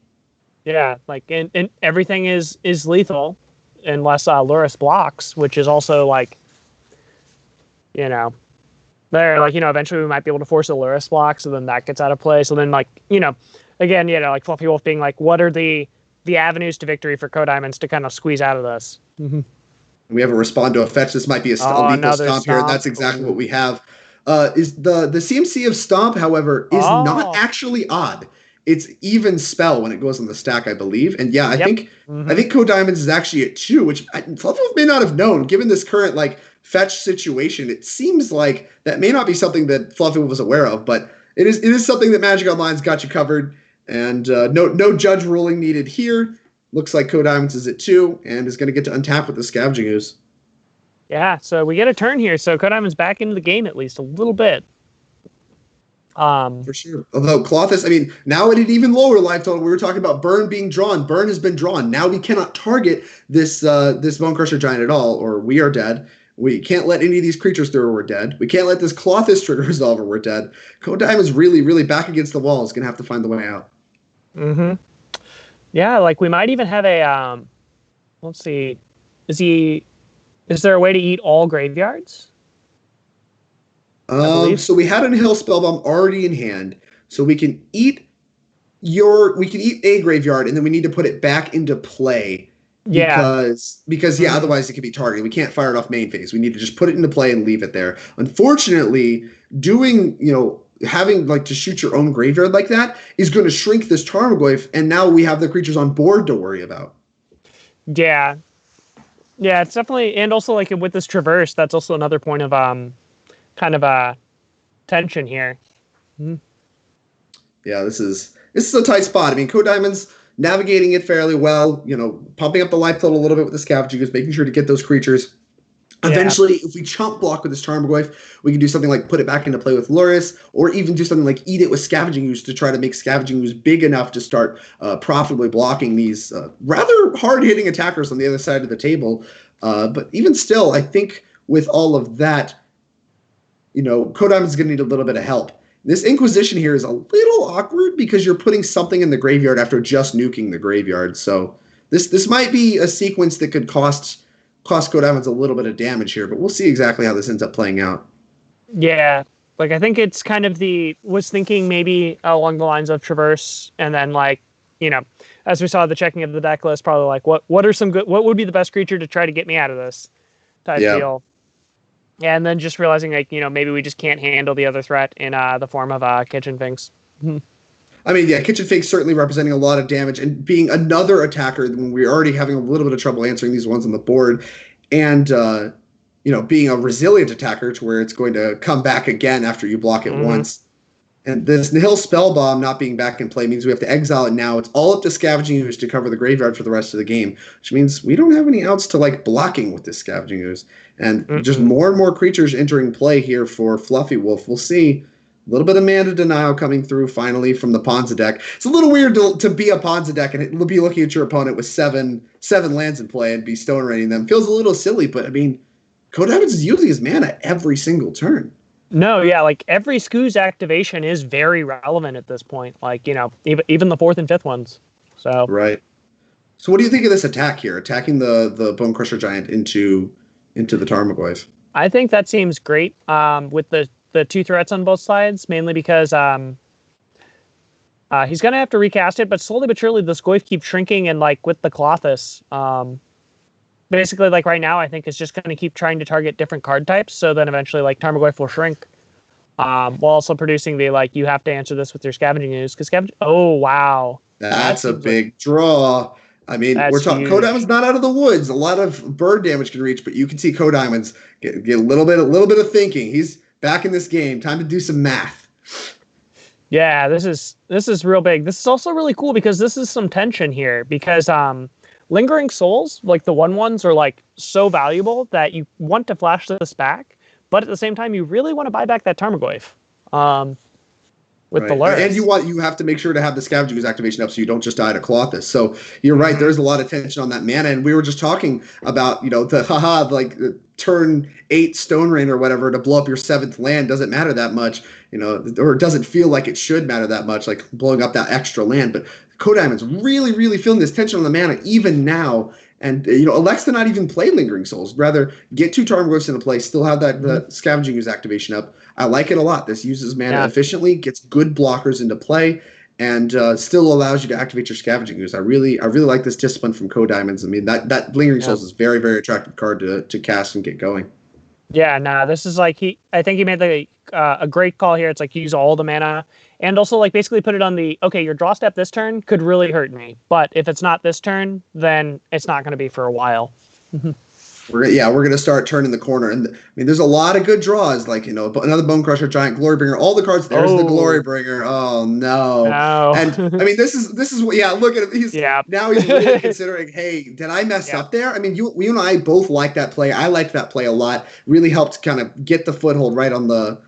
Yeah, like and everything is lethal unless Luris blocks, which is also like, there, like, eventually we might be able to force a Luris block, so then that gets out of play. So then, like, again, like Fluffy Wolf being like, what are the avenues to victory for Code Diamonds to kind of squeeze out of this? Mm-hmm. We have a respond to a fetch. This might be a lethal stomp here, and that's exactly what we have. Is the CMC of Stomp, however, is not actually odd. It's even spell when it goes on the stack, I believe. And yeah, I think Code Diamonds is actually at 2, which Fluffy Wolf may not have known. Given this current like fetch situation, it seems like that may not be something that Fluffy Wolf was aware of, but it is something that Magic Online's got you covered. And no judge ruling needed here. Looks like Code Diamonds is at 2 and is going to get to untap with the Scavenging Ooze. Yeah, so we get a turn here. So Code Diamonds back into the game at least a little bit. For sure. Although Colossus, I mean, now at an even lower life total, we were talking about Burn being drawn. Burn has been drawn. Now we cannot target this Bone Crusher Giant at all, or we are dead. We can't let any of these creatures through or we're dead. We can't let this Colossus trigger resolve or we're dead. Code Diamond's really, really back against the wall. Is going to have to find the way out. Mm-hmm. Yeah, like we might even have a, let's see, is there a way to eat all graveyards? So we had a Hill Spellbomb already in hand, so we can eat a graveyard, and then we need to put it back into play. Yeah. Because otherwise it could be targeted. We can't fire it off main phase. We need to just put it into play and leave it there. Unfortunately, having like to shoot your own graveyard like that is going to shrink this Tarmogoyf, and now we have the creatures on board to worry about. Yeah. Yeah, it's definitely, and also like with this Traverse, that's also another point of kind of a tension here. Mm-hmm. Yeah, this is a tight spot. I mean, Code Diamonds navigating it fairly well, pumping up the life total a little bit with the Scavenging Ooze, making sure to get those creatures. Eventually, if we chump block with this Tarmogoyf, we can do something like put it back into play with Luris, or even do something like eat it with Scavenging Ooze to try to make Scavenging Ooze big enough to start profitably blocking these rather hard-hitting attackers on the other side of the table. But even still, I think with all of that, Code Diamond is going to need a little bit of help. This Inquisition here is a little awkward because you're putting something in the graveyard after just nuking the graveyard. So this might be a sequence that could cost Code Diamonds a little bit of damage here, but we'll see exactly how this ends up playing out. Yeah, like I think it's kind of was thinking maybe along the lines of Traverse, and then like, as we saw the checking of the deck list, probably like what would be the best creature to try to get me out of this type deal. And then just realizing, like, maybe we just can't handle the other threat in the form of Kitchen Finks. I mean, yeah, Kitchen Finks certainly representing a lot of damage and being another attacker when we're already having a little bit of trouble answering these ones on the board. And, being a resilient attacker to where it's going to come back again after you block it once. And this Nihil Spellbomb not being back in play means we have to exile it now. It's all up to Scavenging Ooze to cover the graveyard for the rest of the game, which means we don't have any outs to like blocking with this Scavenging Ooze. And just more and more creatures entering play here for Fluffy Wolf. We'll see a little bit of mana denial coming through finally from the Ponza deck. It's a little weird to be a Ponza deck and be looking at your opponent with seven lands in play and be stone raining them. Feels a little silly, but I mean, Code Diamonds is using his mana every single turn. No, yeah, like every Scoo's activation is very relevant at this point. Like, even the 4th and 5th ones. So right. So what do you think of this attack here? Attacking the Bone Crusher Giant into the Tarmogoyf? I think that seems great. With the 2 threats on both sides, mainly because He's going to have to recast it, but slowly but surely the Scoif keeps shrinking, and like with the Colossus, basically like right now I think it's just going to keep trying to target different card types, so then eventually like Tarmogoyf will shrink, while also producing the like you have to answer this with your Scavenging Ooze, because oh wow, That's a seems like- big draw. I mean, we're That's talking huge. Code Diamond's not out of the woods. A lot of bird damage can reach, but you can see Code Diamond's get a little bit of thinking. He's back in this game. Time to do some math. Yeah, this is real big. This is also really cool because this is some tension here, because Lingering Souls, like the 1/1s, are like so valuable that you want to flash this back, but at the same time you really want to buy back that Tarmogoyf. With the Luris. And you have to make sure to have the Scavenging Ooze activation up so you don't just die to Colossus. So you're right, there's a lot of tension on that mana, and we were just talking about, the turn 8 Stone Rain or whatever to blow up your 7th land doesn't matter that much, or it doesn't feel like it should matter that much, like blowing up that extra land. But Code Diamond's really, really feeling this tension on the mana even now. And, Alexa not even play Lingering Souls. Rather, get 2 Tarmogoyfs into play, still have that the Scavenging Ooze activation up. I like it a lot. This uses mana efficiently, gets good blockers into play, and still allows you to activate your Scavenging Ooze. I really like this discipline from Code Diamonds. I mean, that Lingering Souls is very, very attractive card to cast and get going. Yeah, nah, this is like I think he made a great call here. It's like use all the mana, and also like basically put it on the, okay, your draw step this turn could really hurt me, but if it's not this turn, then it's not going to be for a while. We're going to start turning the corner. And I mean, there's a lot of good draws, like, another Bone Crusher, Giant, Glorybringer, all the cards. There's the Glorybringer. Oh, no. And I mean, this is what, look at him. Now he's really considering, hey, did I mess up there? I mean, you and I both like that play. I liked that play a lot. Really helped kind of get the foothold right on the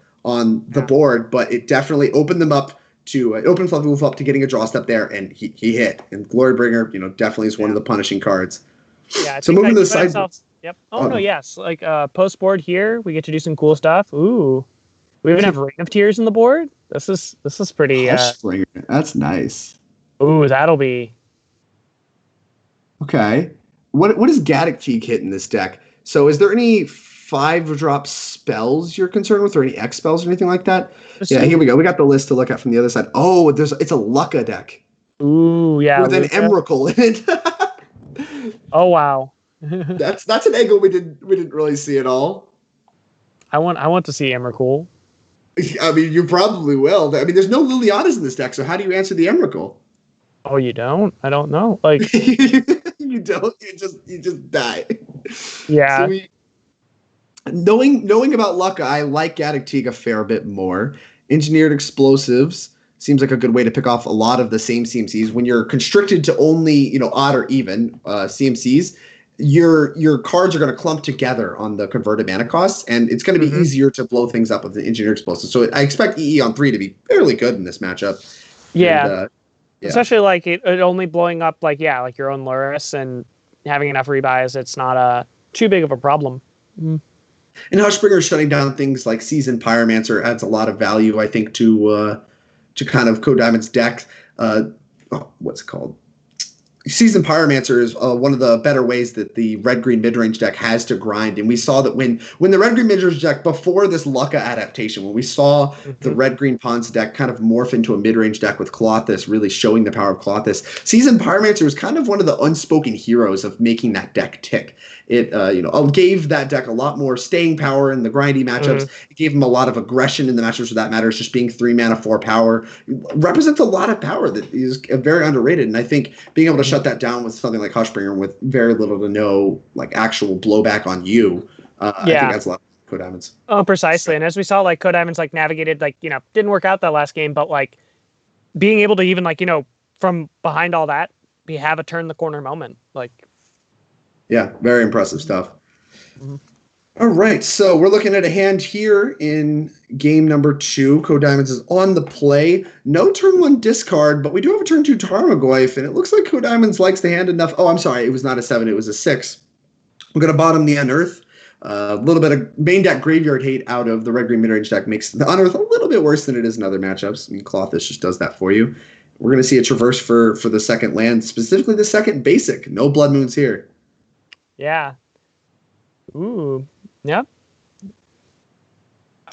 board, but it definitely opened them up to open Fluffy Wolf up to getting a draw step there, and he hit. And Glorybringer, definitely is one of the punishing cards. Yeah. So moving to the side. Yep. Oh no, yes. Like post board here, we get to do some cool stuff. Ooh, we even have Reign of Tears in the board. This is pretty. That's nice. Ooh, that'll be. Okay. What does Gaddock Teague hit in this deck? So is there any 5-drop spells you're concerned with, or any X spells or anything like that? Here we go. We got the list to look at from the other side. Oh, it's a Lucca deck. Ooh, yeah. With an Emrakul in it. Oh wow. That's an angle we didn't really see at all. I want to see Emrakul. I mean, you probably will. I mean, there's no Lilianas in this deck, so how do you answer the Emrakul? Oh, you don't? I don't know. Like you don't. You just die. Yeah. So knowing about Lucca, I like Gaddock Teague a fair bit more. Engineered Explosives seems like a good way to pick off a lot of the same CMCs. When you're constricted to only odd or even CMCs, your cards are going to clump together on the converted mana costs, and it's going to be easier to blow things up with the Engineered Explosives. So I expect EE on 3 to be fairly good in this matchup. Yeah. Especially like it only blowing up like your own Luris and having enough rebuys. It's not too big of a problem. And Hushbringer shutting down things like Seasoned Pyromancer adds a lot of value, I think, to kind of Code Diamond's deck. What's it called? Seasoned Pyromancer is one of the better ways that the red-green mid-range deck has to grind. And we saw that when the red-green mid-range deck, before this Lucca adaptation, when we saw the red-green Pawns deck kind of morph into a mid-range deck with Colossus, really showing the power of Colossus, Seasoned Pyromancer was kind of one of the unspoken heroes of making that deck tick. It gave that deck a lot more staying power in the grindy matchups. It gave him a lot of aggression in the matchups where that matters. Just being 3 mana, 4 power represents a lot of power that is very underrated. And I think being able to shut that down with something like Hushbringer with very little to no like actual blowback on you, I think that's a lot of Code Diamonds. Oh, precisely. And as we saw, like Code Diamonds like navigated didn't work out that last game, but like being able to even from behind all that, we have a turn the corner moment. Yeah, very impressive stuff. All right, so we're looking at a hand here in game number 2. Code Diamonds is on the play. No turn 1 discard, but we do have a turn 2 Tarmogoyf, and it looks like Code Diamonds likes the hand enough. Oh, I'm sorry, it was not a 7, it was a 6. We're going to bottom the Unearth. A little bit of main deck graveyard hate out of the red-green mid-range deck makes the Unearth a little bit worse than it is in other matchups. I mean, Colossus just does that for you. We're going to see a Traverse for the second land, specifically the second basic. No Blood Moons here. Yeah. Ooh. Yep.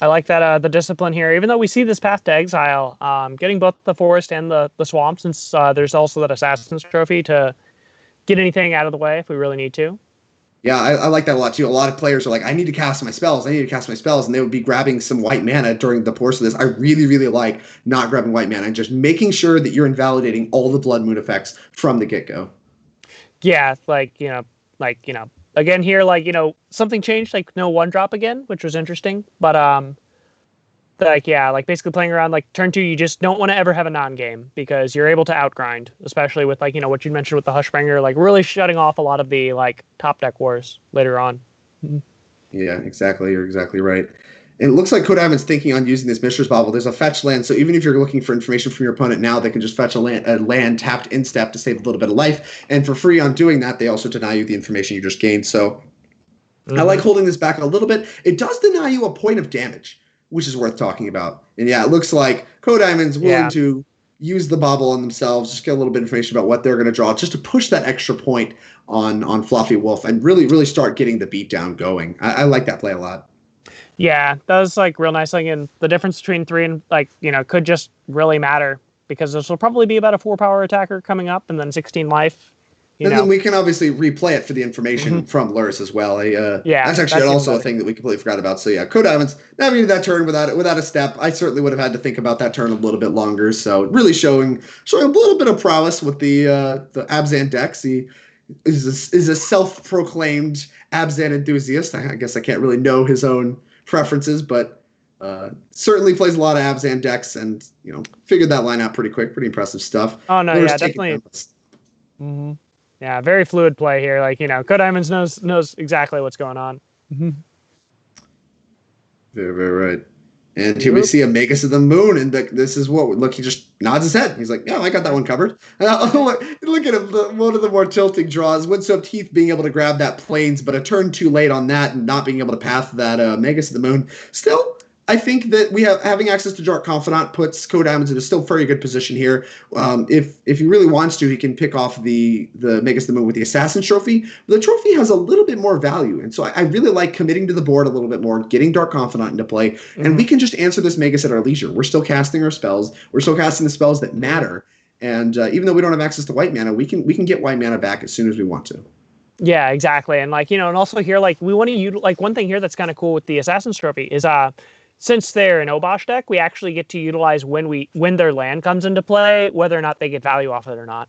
I like that the discipline here. Even though we see this path to exile, getting both the forest and the swamp, since there's also that assassin's trophy to get anything out of the way if we really need to. Yeah, I like that a lot too. A lot of players are like, I need to cast my spells. I need to cast my spells. And they would be grabbing some white mana during the course of this. I really, really like not grabbing white mana and just making sure that you're invalidating all the Blood Moon effects from the get-go. Yeah, again here, something changed, like no 1-drop again, which was interesting. But basically playing around turn 2, you just don't want to ever have a non-game because you're able to outgrind, especially with what you mentioned with the Hushbringer, really shutting off a lot of the top deck wars later on. Yeah, exactly. You're exactly right. And it looks like Kodaimon's thinking on using this Mishra's Bauble. There's a fetch land, so even if you're looking for information from your opponent now, they can just fetch a land tapped in step to save a little bit of life. And for free on doing that, they also deny you the information you just gained. So I like holding this back a little bit. It does deny you a point of damage, which is worth talking about. And yeah, it looks like Kodaimon's willing to use the bauble on themselves, just get a little bit of information about what they're going to draw, just to push that extra point on Fluffy Wolf and really, really start getting the beatdown going. I like that play a lot. Yeah, that was real nice. And the difference between 3 and could just really matter because this will probably be about a 4-power attacker coming up and then 16 life. Then we can obviously replay it for the information from Lurrus as well. That's actually also a thing that we completely forgot about. So yeah, Kodaimon's navigated that turn without a step. I certainly would have had to think about that turn a little bit longer. So really showing a little bit of prowess with the Abzan decks. He is a self-proclaimed Abzan enthusiast. I guess I can't really know his own preferences, but certainly plays a lot of Abzan decks and figured that line out pretty quick. Pretty impressive stuff. Oh no, yeah, definitely. Yeah, very fluid play here. Kodaimon's knows exactly what's going on. Very, very right. And here we see a Magus of the Moon, and this is what he just nods his head. He's like, yeah, I got that one covered. Look at him, one of the more tilting draws. Windsoap Teeth being able to grab that Plains, but a turn too late on that and not being able to path that Magus of the Moon. Still, I think that having access to Dark Confidant puts Kodaimon's in a still very good position here. If he really wants to, he can pick off the Magus of the Moon with the Assassin's Trophy. But the trophy has a little bit more value, and so I really like committing to the board a little bit more, getting Dark Confidant into play, and we can just answer this Magus at our leisure. We're still casting our spells. We're still casting the spells that matter, and even though we don't have access to white mana, we can get white mana back as soon as we want to. Yeah, exactly, and and also here we want to use one thing here that's kind of cool with the Assassin's Trophy is since they're an Obosh deck, we actually get to utilize when their land comes into play, whether or not they get value off it or not.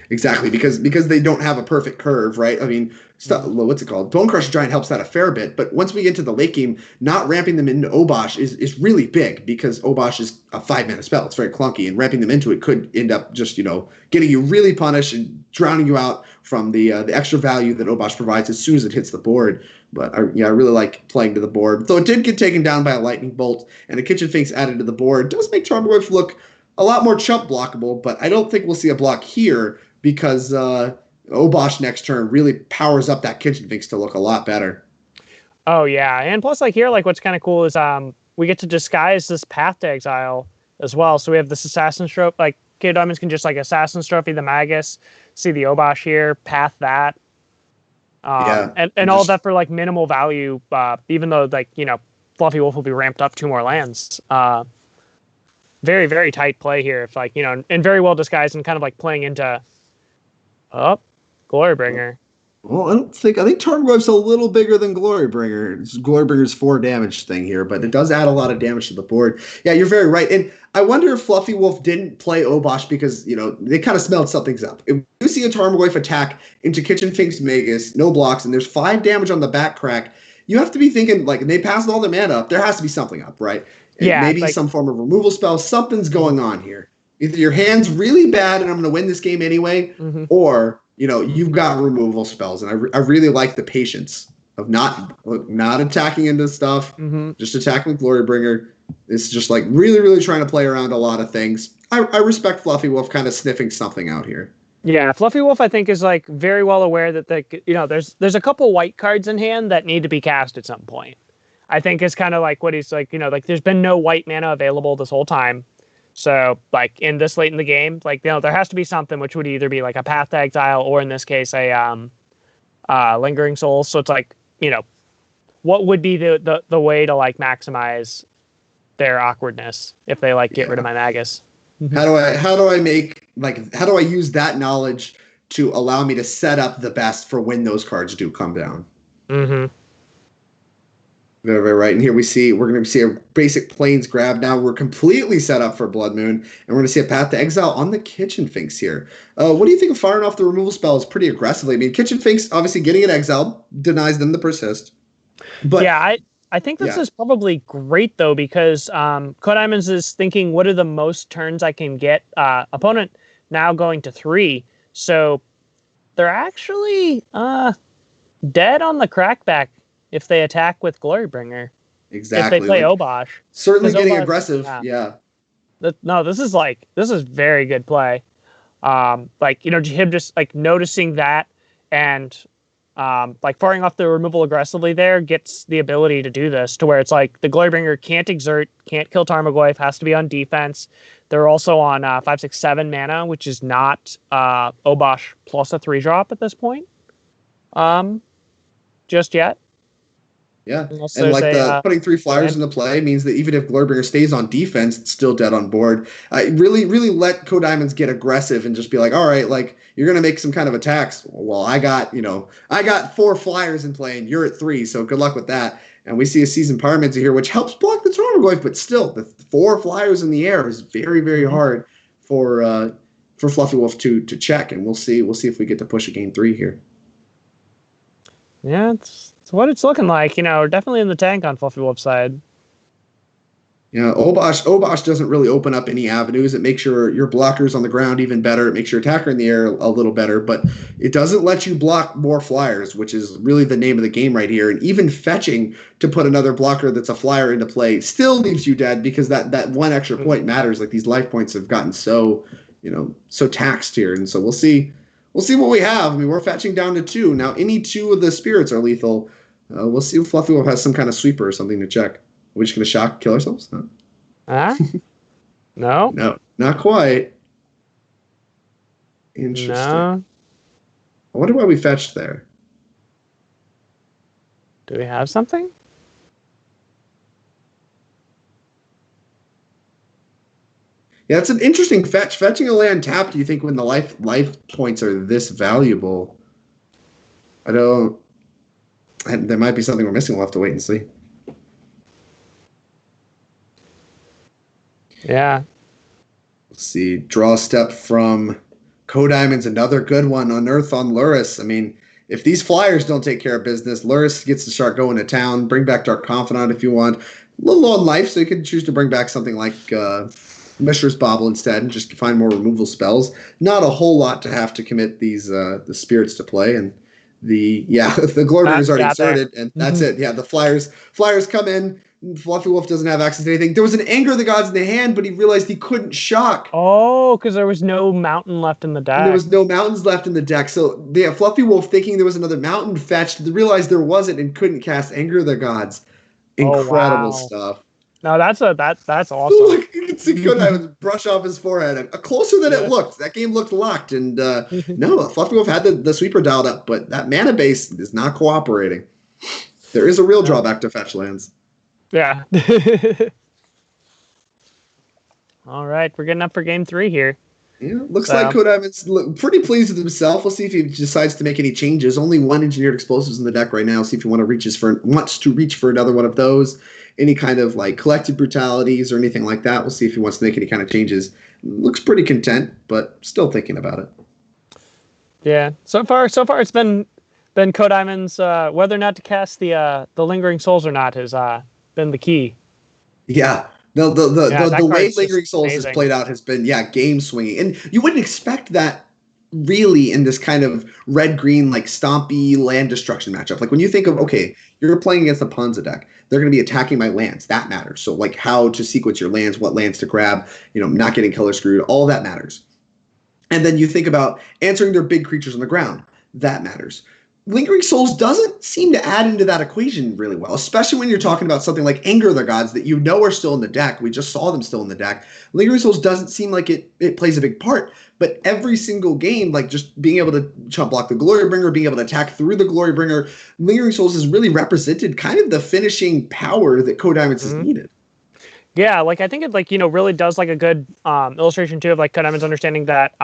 Exactly, because they don't have a perfect curve, right? I mean, what's it called? Bone Crusher Giant helps that a fair bit, but once we get to the late game, not ramping them into Obosh is really big because Obosh is a 5-mana spell. It's very clunky, and ramping them into it could end up just getting you really punished and drowning you out from the extra value that Obosh provides as soon as it hits the board. But I really like playing to the board. Though it did get taken down by a Lightning Bolt, and a Kitchen Finks added to the board. It does make Tarmogoyf look a lot more chump blockable, but I don't think we'll see a block here because Obosh next turn really powers up that Kitchen Finks to look a lot better. Oh yeah, and plus here what's kind of cool is we get to disguise this path to exile as well. So we have this Assassin's Trophy. Kodaimon's can just Assassin's Trophy the Magus, see the Obosh here, path that. And all of that for minimal value, even though Fluffy Wolf will be ramped up 2 more lands. Very, very tight play here. If and very well disguised and kind of playing into Glorybringer. Well, I think Tarmogoyf's a little bigger than Glorybringer. It's Glorybringer's 4 damage thing here, but it does add a lot of damage to the board. Yeah, you're very right. And I wonder if Fluffy Wolf didn't play Obosh because, they kind of smelled something's up. If you see a Tarmogoyf attack into Kitchen Finks Magus, no blocks, and there's 5 damage on the back crack, you have to be thinking, they passed all their mana up. There has to be something up, right? And maybe some form of removal spell. Something's going on here. Either your hand's really bad and I'm going to win this game anyway, or you've got removal spells, and I really like the patience of not attacking into stuff, just attacking with Glorybringer. It's just really, really trying to play around a lot of things. I respect Fluffy Wolf kind of sniffing something out here. Yeah, Fluffy Wolf I think is very well aware that there's a couple white cards in hand that need to be cast at some point. I think is kind of what he's there's been no white mana available this whole time. So, in this late in the game, there has to be something which would either be a Path to Exile or, in this case, a Lingering Souls. So it's what would be the way to like maximize their awkwardness if they like get rid of my Magus? How do I use that knowledge to allow me to set up the best for when those cards do come down? Mm-hmm. Very, very right. And here we're going to see a basic Plains grab. Now we're completely set up for Blood Moon, and we're going to see a Path to Exile on the Kitchen Finks here. What do you think of firing off the removal spells pretty aggressively? I mean, Kitchen Finks obviously getting an exile denies them the persist. But yeah, I think this is probably great though, because Codimon's is thinking, what are the most turns I can get? Opponent now going to 3, so they're actually dead on the crackback if they attack with Glorybringer. Exactly. If they play Obosh. Certainly getting aggressive. Yeah. No, this is very good play. Like, you know, him just like noticing that and like firing off the removal aggressively there gets the ability to do this to where it's like the Glorybringer can't exert, can't kill Tarmogoyf, has to be on defense. They're also on 5, 6, 7 mana, which is not Obosh plus a 3-drop at this point. Just yet. Yeah, and like putting 3 flyers into play means that even if Glorybringer stays on defense, it's still dead on board. Really let Codimon's get aggressive and just be like, all right, like you're gonna make some kind of attacks. Well, I got 4 flyers in play and you're at 3, so good luck with that. And we see a Seasoned Pyromancer here, which helps block the Tarmogoyf, but still, the 4 flyers in the air is very, very hard for Fluffy Wolf to check. And we'll see if we get to push a game 3 here. Yeah, it's what it's looking like. You know, we're definitely in the tank on Fluffy Wolf's side. Yeah, Obosh doesn't really open up any avenues. It makes your blockers on the ground even better. It makes your attacker in the air a little better, but it doesn't let you block more flyers, which is really the name of the game right here. And even fetching to put another blocker that's a flyer into play still leaves you dead because that one extra point matters. Like these life points have gotten so taxed here, and so we'll see what we have. I mean, we're fetching down to 2 now. Any 2 of the spirits are lethal. We'll see if Fluffy Wolf has some kind of sweeper or something to check. We're just going to kill ourselves? Huh? No. No, not quite. Interesting. No. I wonder why we fetched there. Do we have something? Yeah, it's an interesting fetch. Fetching a land tapped, do you think when the life points are this valuable? There might be something we're missing. We'll have to wait and see. Yeah. Let's see. Draw a step from Codimon's, another good one. Unearth on Luris. I mean, if these flyers don't take care of business, Luris gets to start going to town. Bring back Dark Confidant if you want. A little low on life, so you can choose to bring back something like Mishra's Bauble instead and just find more removal spells. Not a whole lot to have to commit these the spirits to play. And the Glorybringer is already inserted, and that's it. Yeah, the flyers come in. Fluffy Wolf doesn't have access to anything. There was an Anger of the Gods in the hand, but he realized he couldn't shock. Oh, because there was no mountain left in the deck. And there was no mountains left in the deck. So Fluffy Wolf, thinking there was another mountain fetched, realized there wasn't and couldn't cast Anger of the Gods. Incredible stuff. No, that's awesome. Look, you can see Codimon's brush off his forehead. Closer than it looked. That game looked locked. And no, Fluffy Wolf had the sweeper dialed up, but that mana base is not cooperating. There is a real drawback to fetch lands. Yeah. All right, we're getting up for game 3 here. Yeah, looks like Codimon's pretty pleased with himself. We'll see if he decides to make any changes. Only 1 engineered explosives in the deck right now. See if he wants to reach for another one of those. Any kind of like collective brutalities or anything like that. We'll see if he wants to make any kind of changes. Looks pretty content, but still thinking about it. Yeah. So far it's been Codimon's whether or not to cast the Lingering Souls or not has been the key. Yeah. The way Lingering Souls has played out has been, game swinging. And you wouldn't expect that really in this kind of red-green, like, stompy land destruction matchup. Like, when you think of, okay, you're playing against a Punza deck, they're going to be attacking my lands. That matters. So, like, how to sequence your lands, what lands to grab, not getting color screwed, all that matters. And then you think about answering their big creatures on the ground. That matters. Lingering Souls doesn't seem to add into that equation really well, especially when you're talking about something like Anger of the Gods that are still in the deck. We just saw them still in the deck. Lingering Souls doesn't seem like it plays a big part, but every single game, like just being able to chump block the Glorybringer, being able to attack through the Glorybringer, Lingering Souls has really represented kind of the finishing power that Code Diamonds has needed. Yeah, like I think it really does like a good illustration too of like Code Diamonds understanding that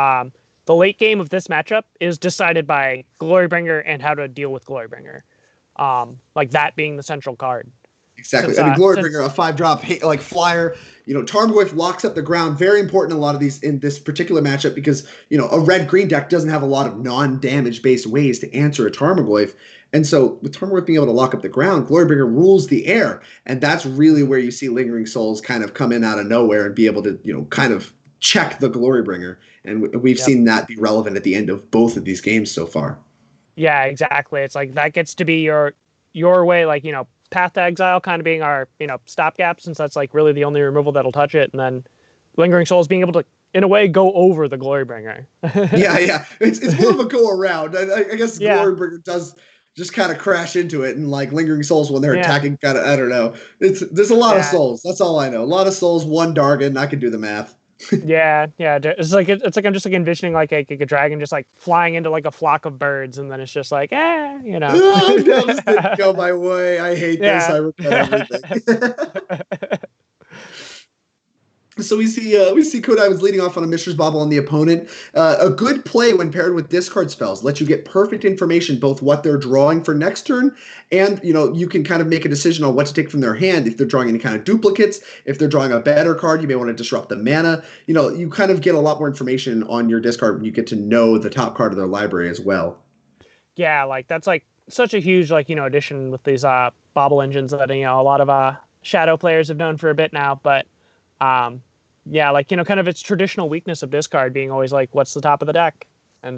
the late game of this matchup is decided by Glorybringer and how to deal with Glorybringer. Like that being the central card. Exactly. Since, Glorybringer, a 5-drop like flyer. Tarmogoyf locks up the ground. Very important in a lot of these in this particular matchup because, a red-green deck doesn't have a lot of non-damage based ways to answer a Tarmogoyf. And so with Tarmogoyf being able to lock up the ground, Glorybringer rules the air. And that's really where you see Lingering Souls kind of come in out of nowhere and be able to, kind of check the Glorybringer. And we've seen that be relevant at the end of both of these games so far. Yeah, exactly. It's like that gets to be your way, like, Path to Exile kind of being our, stopgap, since that's like really the only removal that'll touch it. And then Lingering Souls being able to, in a way, go over the Glorybringer. yeah. It's more of a go around. I guess Glorybringer does just kind of crash into it, and like Lingering Souls when they're attacking, kind of, I don't know. There's a lot of souls. That's all I know. A lot of souls, one Dargon. I can do the math. yeah. It's like I'm just like envisioning like a dragon just like flying into like a flock of birds, and then it's just like, Oh, no, this didn't go my way. I hate this. I regret everything. So we see Code Diamonds leading off on a Mishra's Bauble on the opponent. A good play when paired with discard spells lets you get perfect information, both what they're drawing for next turn, and you can kind of make a decision on what to take from their hand. If they're drawing any kind of duplicates, if they're drawing a better card, you may want to disrupt the mana. You kind of get a lot more information on your discard when you get to know the top card of their library as well. Yeah, like that's like such a huge addition with these Bauble engines that a lot of Shadow players have known for a bit now, but. Yeah, like, kind of its traditional weakness of discard being always like, what's the top of the deck? And,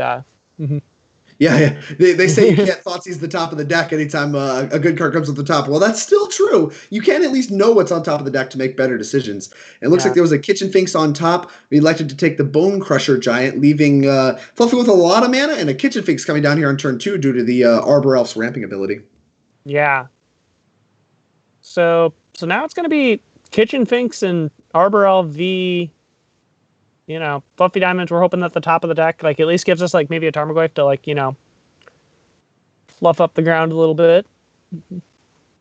Yeah. They say you can't Thoughtseize the top of the deck anytime a good card comes at the top. Well, that's still true. You can at least know what's on top of the deck to make better decisions. It looks like there was a Kitchen Finks on top. We elected to take the Bone Crusher Giant, leaving Fluffy with a lot of mana, and a Kitchen Finks coming down here on turn 2 due to the Arbor Elf's ramping ability. Yeah. So now it's going to be Kitchen Finks and Arbor Elf v. Fluffy Diamonds. We're hoping that the top of the deck like at least gives us like maybe a Tarmogoyf to like fluff up the ground a little bit. Yeah,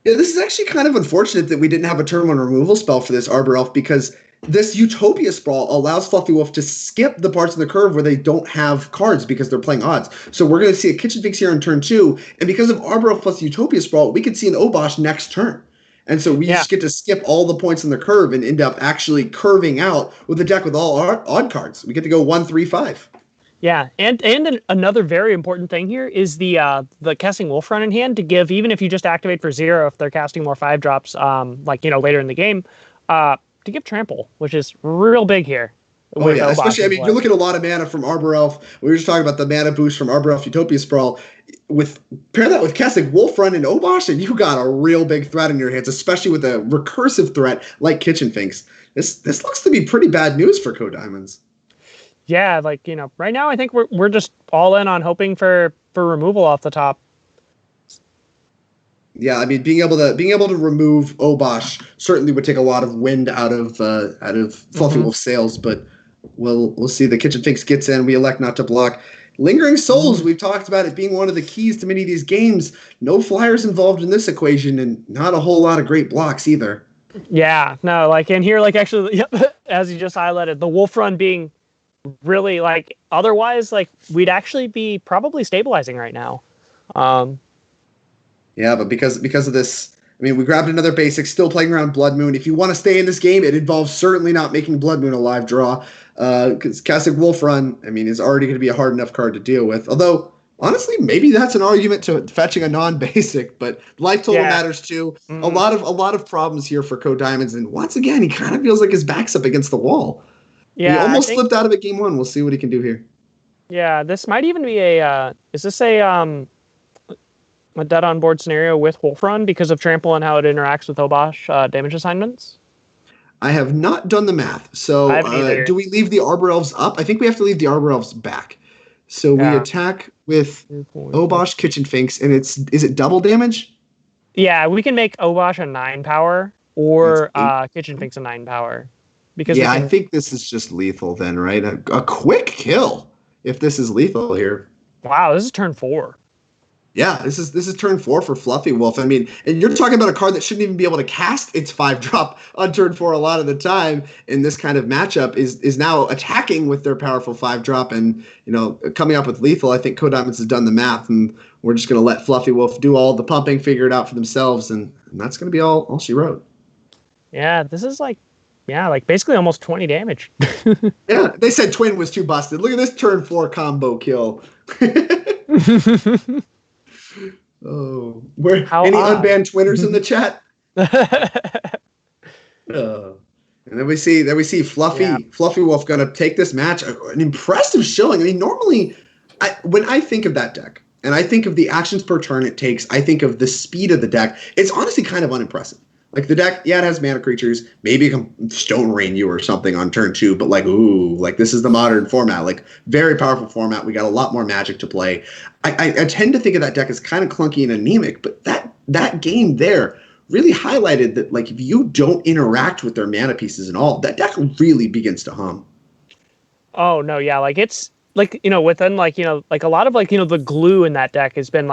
this is actually kind of unfortunate that we didn't have a turn 1 removal spell for this Arbor Elf, because this Utopia Sprawl allows Fluffy Wolf to skip the parts of the curve where they don't have cards because they're playing odds. So we're going to see a Kitchen Finks here on turn 2, and because of Arbor Elf plus Utopia Sprawl, we could see an Obosh next turn. And so we just get to skip all the points in the curve and end up actually curving out with a deck with all odd cards. We get to go 1, 3, 5. Yeah, and another very important thing here is the casting Wolf Run in hand to give, even if you just activate for 0, if they're casting more 5-drops, later in the game, to give Trample, which is real big here. Oh, yeah, especially, you're looking at a lot of mana from Arbor Elf. We were just talking about the mana boost from Arbor Elf Utopia Sprawl. Pair that with casting Wolf Run and Obosh, and you got a real big threat in your hands, especially with a recursive threat like Kitchen Finks. This looks to be pretty bad news for Code Diamonds. Yeah, right now I think we're just all in on hoping for removal off the top. Yeah, being able to remove Obosh certainly would take a lot of wind out of Fluffy Wolf's sails, but we'll see. The Kitchen Finks gets in. We elect not to block. Lingering Souls, we've talked about it being one of the keys to many of these games. No flyers involved in this equation, and not a whole lot of great blocks either. Yeah, no, in here, actually, as you just highlighted, the Wolf Run being really, otherwise, we'd actually be probably stabilizing right now. Yeah, but because of this, we grabbed another basic, still playing around Blood Moon. If you want to stay in this game, it involves certainly not making Blood Moon a live draw. Because casting Wolf Run, is already going to be a hard enough card to deal with. Although, honestly, maybe that's an argument to fetching a non-basic, but life total matters too. Mm-hmm. A lot of problems here for Code Diamonds, and once again, he kind of feels like his back's up against the wall. Yeah, he almost slipped out of it game 1. We'll see what he can do here. Yeah, this might even be a dead on board scenario with Wolf Run because of Trample and how it interacts with Obosh damage assignments? I have not done the math. So do we leave the Arbor Elves up? I think we have to leave the Arbor Elves back. So we attack with Obosh, Kitchen Finks, and is it double damage? Yeah, we can make Obosh a 9 power or Kitchen Finks a 9 power. Because I think this is just lethal then, right? A quick kill if this is lethal here. Wow, this is turn 4. Yeah, this is turn 4 for Fluffy Wolf. I mean, and you're talking about a card that shouldn't even be able to cast its 5-drop on turn 4 a lot of the time in this kind of matchup is now attacking with their powerful 5-drop and, coming up with lethal. I think Code Diamonds has done the math, and we're just going to let Fluffy Wolf do all the pumping, figure it out for themselves, and that's going to be all she wrote. Yeah, this is basically almost 20 damage. Yeah, they said Twin was too busted. Look at this turn 4 combo kill. Oh, any unbanned Twinners in the chat? And then we see Fluffy Wolf gonna take this match. An impressive showing. I mean, normally, when I think of that deck and I think of the actions per turn it takes, I think of the speed of the deck. It's honestly kind of unimpressive. Like the deck, it has mana creatures. Maybe it can Stone Rain you or something on turn 2, but this is the modern format. Like, very powerful format. We got a lot more Magic to play. I tend to think of that deck as kind of clunky and anemic, but that game there really highlighted that, like, if you don't interact with their mana pieces and all, that deck really begins to hum. Oh no, yeah, like it's like within like a lot of the glue in that deck has been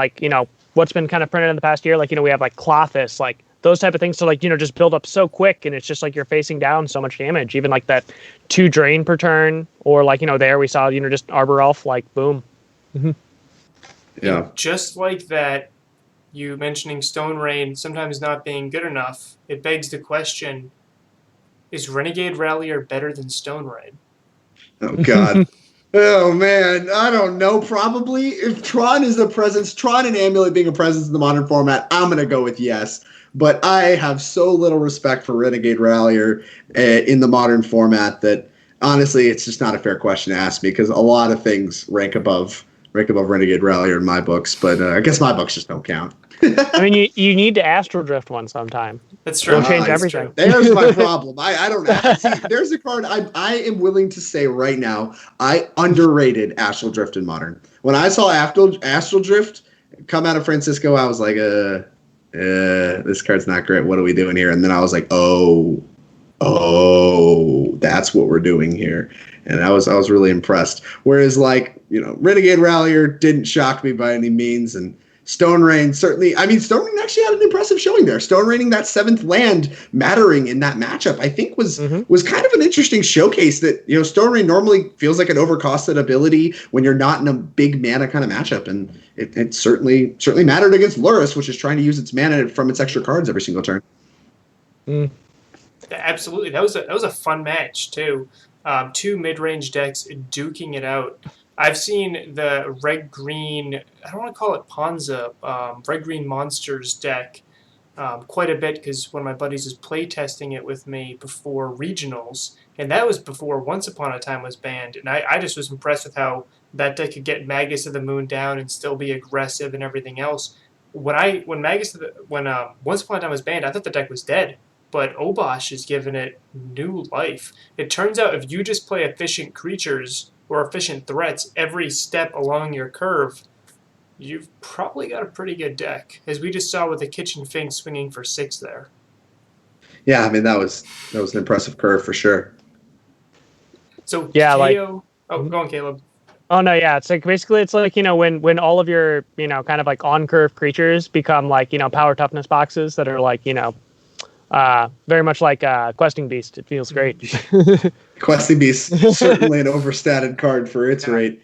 what's been kind of printed in the past year. We have Clothis, those type of things to just build up so quick, and it's just you're facing down so much damage. Even that 2 drain per turn, or there we saw just Arbor Elf, boom. Mm-hmm. Yeah. And just like that, you mentioning Stone Rain sometimes not being good enough, it begs the question: is Renegade Rallier better than Stone Rain? Oh God. Oh man, I don't know. Probably, if Tron is a presence, Tron and Amulet being a presence in the modern format, I'm gonna go with yes. But I have so little respect for Renegade Rallier in the modern format that honestly, it's just not a fair question to ask me, because a lot of things rank above Renegade Rallier in my books. But I guess my books just don't count. I mean, you need to Astral Drift one sometime. That's true. It'll change everything. There's my problem. I don't know. See, there's a card I am willing to say right now, I underrated Astral Drift in Modern. When I saw Astral Drift come out of Francisco, I was like, this card's not great. What are we doing here? And then I was like, oh, that's what we're doing here. And I was really impressed. Whereas, Renegade Rallier didn't shock me by any means, and Stone Rain certainly. I mean, Stone Rain actually had an impressive showing there. Stone Raining that 7th land mattering in that matchup, I think was kind of an interesting showcase that, Stone Rain normally feels like an overcosted ability when you're not in a big mana kind of matchup, and it certainly mattered against Lurrus, which is trying to use its mana from its extra cards every single turn. Yeah, absolutely, that was a fun match too. 2 mid-range decks duking it out. I've seen the red-green, I don't want to call it Ponza, red-green monsters deck quite a bit, because one of my buddies was playtesting it with me before regionals, and that was before Once Upon a Time was banned, and I just was impressed with how that deck could get Magus of the Moon down and still be aggressive and everything else. When Once Upon a Time was banned, I thought the deck was dead, but Obosh has given it new life. It turns out if you just play efficient creatures or efficient threats every step along your curve, you've probably got a pretty good deck, as we just saw with the Kitchen Fink swinging for 6 there. Yeah, I mean, that was an impressive curve for sure. So yeah, KO. Go on, Caleb. Oh no, yeah, it's basically it's when all of your kind of on curve creatures become power toughness boxes that are very much like Questing Beast. It feels great. Questing Beast, certainly an overstated card for its rate.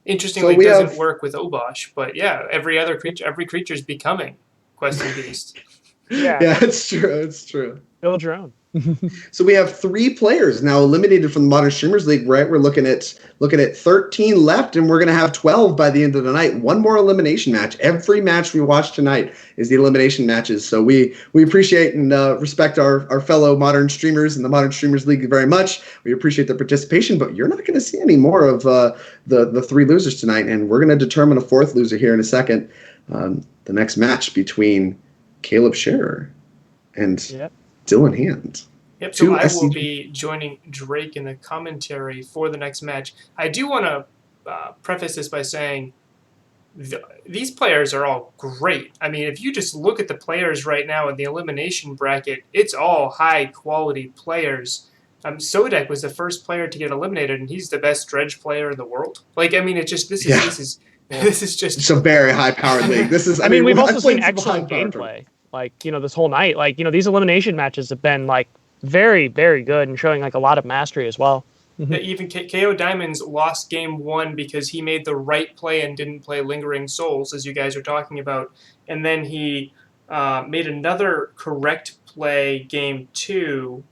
Interestingly, it doesn't work with Obosh, but yeah, every creature is becoming Questing Beast. Yeah, it's true. Build your own. So we have 3 players now eliminated from the Modern Streamers League, right? We're looking at 13 left, and we're going to have 12 by the end of the night. One more elimination match. Every match we watch tonight is the elimination matches. So we appreciate and respect our fellow Modern Streamers in the Modern Streamers League very much. We appreciate their participation, but you're not going to see any more of the 3 losers tonight, and we're going to determine a 4th loser here in a second. The next match between Caleb Scherer and Dylan Hand. Yep, so I will be joining Drake in the commentary for the next match. I do want to preface this by saying these players are all great. I mean, if you just look at the players right now in the elimination bracket, it's all high quality players. Sodek was the first player to get eliminated, and he's the best dredge player in the world. Like, I mean, it just this is Yeah. this is this is just It's a very high powered league. This is, I mean, we've also I've seen played some excellent high-powered gameplay. Like, this whole night. Like, these elimination matches have been like very, very good and showing like a lot of mastery as well. that even KO Diamonds lost game one because he made the right play and didn't play Lingering Souls, as you guys are talking about. And then he made another correct play game two.